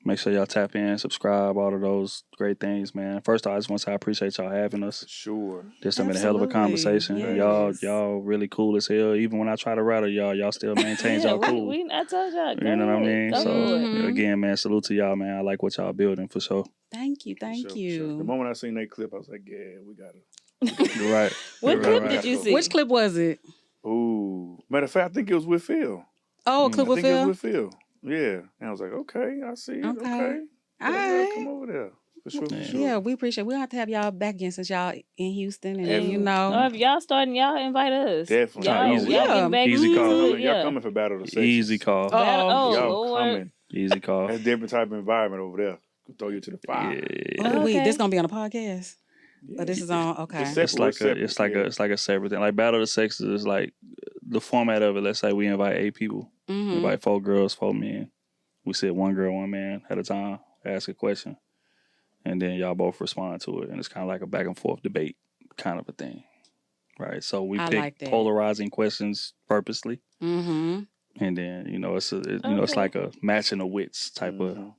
Speaker 3: Make sure y'all tap in, subscribe, all of those great things, man. First off, I just want to say I appreciate y'all having us.
Speaker 2: Sure.
Speaker 3: This has been a hell of a
Speaker 1: Absolutely.
Speaker 3: conversation.
Speaker 1: Yes.
Speaker 3: Y'all really cool as hell. Even when I try to rattle y'all still maintain y'all cool.
Speaker 4: I told y'all.
Speaker 3: You know what I mean?
Speaker 4: Go
Speaker 3: So
Speaker 4: for it.
Speaker 1: Mhm.
Speaker 3: again, man, salute to y'all, man. I like what y'all building for sure.
Speaker 1: Thank you.
Speaker 2: For
Speaker 1: Thank
Speaker 2: sure,
Speaker 1: you.
Speaker 2: for sure. The moment I seen that clip, I was like, yeah, we got it.
Speaker 3: You're right.
Speaker 4: What
Speaker 3: You're
Speaker 4: clip
Speaker 3: right.
Speaker 4: did you see?
Speaker 1: Which clip was it?
Speaker 2: Ooh. Matter of fact, I think it was with Phil.
Speaker 1: Oh,
Speaker 3: Mm.
Speaker 1: clip
Speaker 2: I
Speaker 1: with
Speaker 2: think it
Speaker 1: Phil?
Speaker 2: was with Phil. Yeah. And I was like, okay, I see it.
Speaker 1: Okay.
Speaker 2: Okay.
Speaker 1: All
Speaker 2: Yeah,
Speaker 1: right.
Speaker 2: come over there. For sure, for
Speaker 3: Yeah.
Speaker 2: sure.
Speaker 1: Yeah, we appreciate it. We'll have to have y'all back again since y'all in Houston and
Speaker 2: Definitely.
Speaker 1: you
Speaker 4: Or
Speaker 1: know.
Speaker 4: if y'all starting, y'all invite us.
Speaker 2: Definitely.
Speaker 4: Y'all,
Speaker 3: Easy.
Speaker 4: y'all
Speaker 1: Yeah.
Speaker 4: getting back
Speaker 3: Easy
Speaker 4: into
Speaker 3: call.
Speaker 4: it,
Speaker 2: Y'all
Speaker 4: yeah.
Speaker 2: coming for Battle of the Sexes.
Speaker 3: Easy call.
Speaker 4: Battle-
Speaker 1: Oh,
Speaker 2: Y'all
Speaker 4: Lord.
Speaker 2: coming.
Speaker 3: Easy call.
Speaker 2: That's a different type of environment over there. Could throw you to the fire.
Speaker 3: Yeah.
Speaker 1: Oh, wait,
Speaker 4: Okay.
Speaker 1: this gonna be on a podcast?
Speaker 2: Yeah.
Speaker 1: But this is on okay.
Speaker 2: It's
Speaker 3: It's like
Speaker 2: separate, yeah.
Speaker 3: it's like a separate thing. Like Battle of the Sexes is like the format of it. Let's say we invite 8 people. We
Speaker 1: Mm-hmm.
Speaker 3: invite 4 girls, 4 men. We sit 1 girl, 1 man at a time, ask a question, and then y'all both respond to it. And it's kind of like a back and forth debate kind of a thing. Right. So we
Speaker 1: I
Speaker 3: pick
Speaker 1: like that.
Speaker 3: polarizing questions purposely.
Speaker 1: Mm-hmm.
Speaker 3: And then, it's it's
Speaker 4: Okay.
Speaker 3: like a matching of wits type
Speaker 2: Mhm.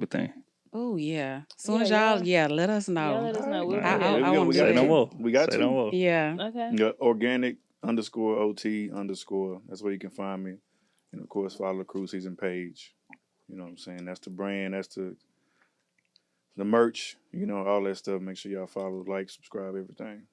Speaker 3: of thing.
Speaker 1: Oh yeah. Soon as
Speaker 4: Yeah,
Speaker 1: y'all, let us know.
Speaker 4: Y'all let us know. We'll
Speaker 3: I-
Speaker 4: be
Speaker 3: I-
Speaker 4: there.
Speaker 1: I wanna
Speaker 2: we
Speaker 1: do
Speaker 2: got
Speaker 1: that.
Speaker 3: Say no
Speaker 2: two.
Speaker 3: more.
Speaker 2: We got
Speaker 3: Say
Speaker 2: two.
Speaker 3: no more.
Speaker 1: Yeah.
Speaker 4: Okay.
Speaker 2: Yeah, organic_OT_. That's where you can find me. And of course, follow the Cruise Season page. You know what I'm saying? That's the brand. That's the merch. All that stuff. Make sure y'all follow, like, subscribe, everything.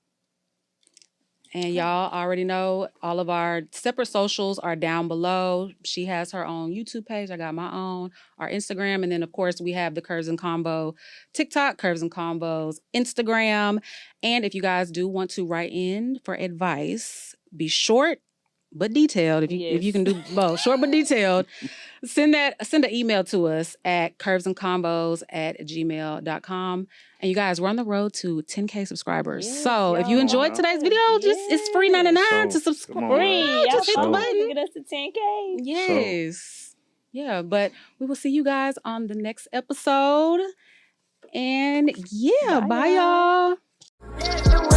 Speaker 1: And y'all already know all of our separate socials are down below. She has her own YouTube page. I got my own, our Instagram. And then, of course, we have the Curves and Combo TikTok, Curves and Combos Instagram. And if you guys do want to write in for advice, be short but detailed. If you can do both, short but detailed, send an email to us at curvesandcombos@gmail.com. And you guys, we're on the road to 10K subscribers.
Speaker 4: Yes,
Speaker 1: so if you
Speaker 4: y'all.
Speaker 1: enjoyed today's video, it's $3.99 to
Speaker 3: So,
Speaker 1: subscribe.
Speaker 2: come on,
Speaker 4: Free.
Speaker 2: man.
Speaker 4: Y'all
Speaker 1: Just hit the
Speaker 3: so-
Speaker 1: button.
Speaker 4: to get us to 10K.
Speaker 1: Yes. Yeah, but we will see you guys on the next episode. And yeah,
Speaker 4: Bye,
Speaker 1: bye
Speaker 4: y'all.
Speaker 1: y'all.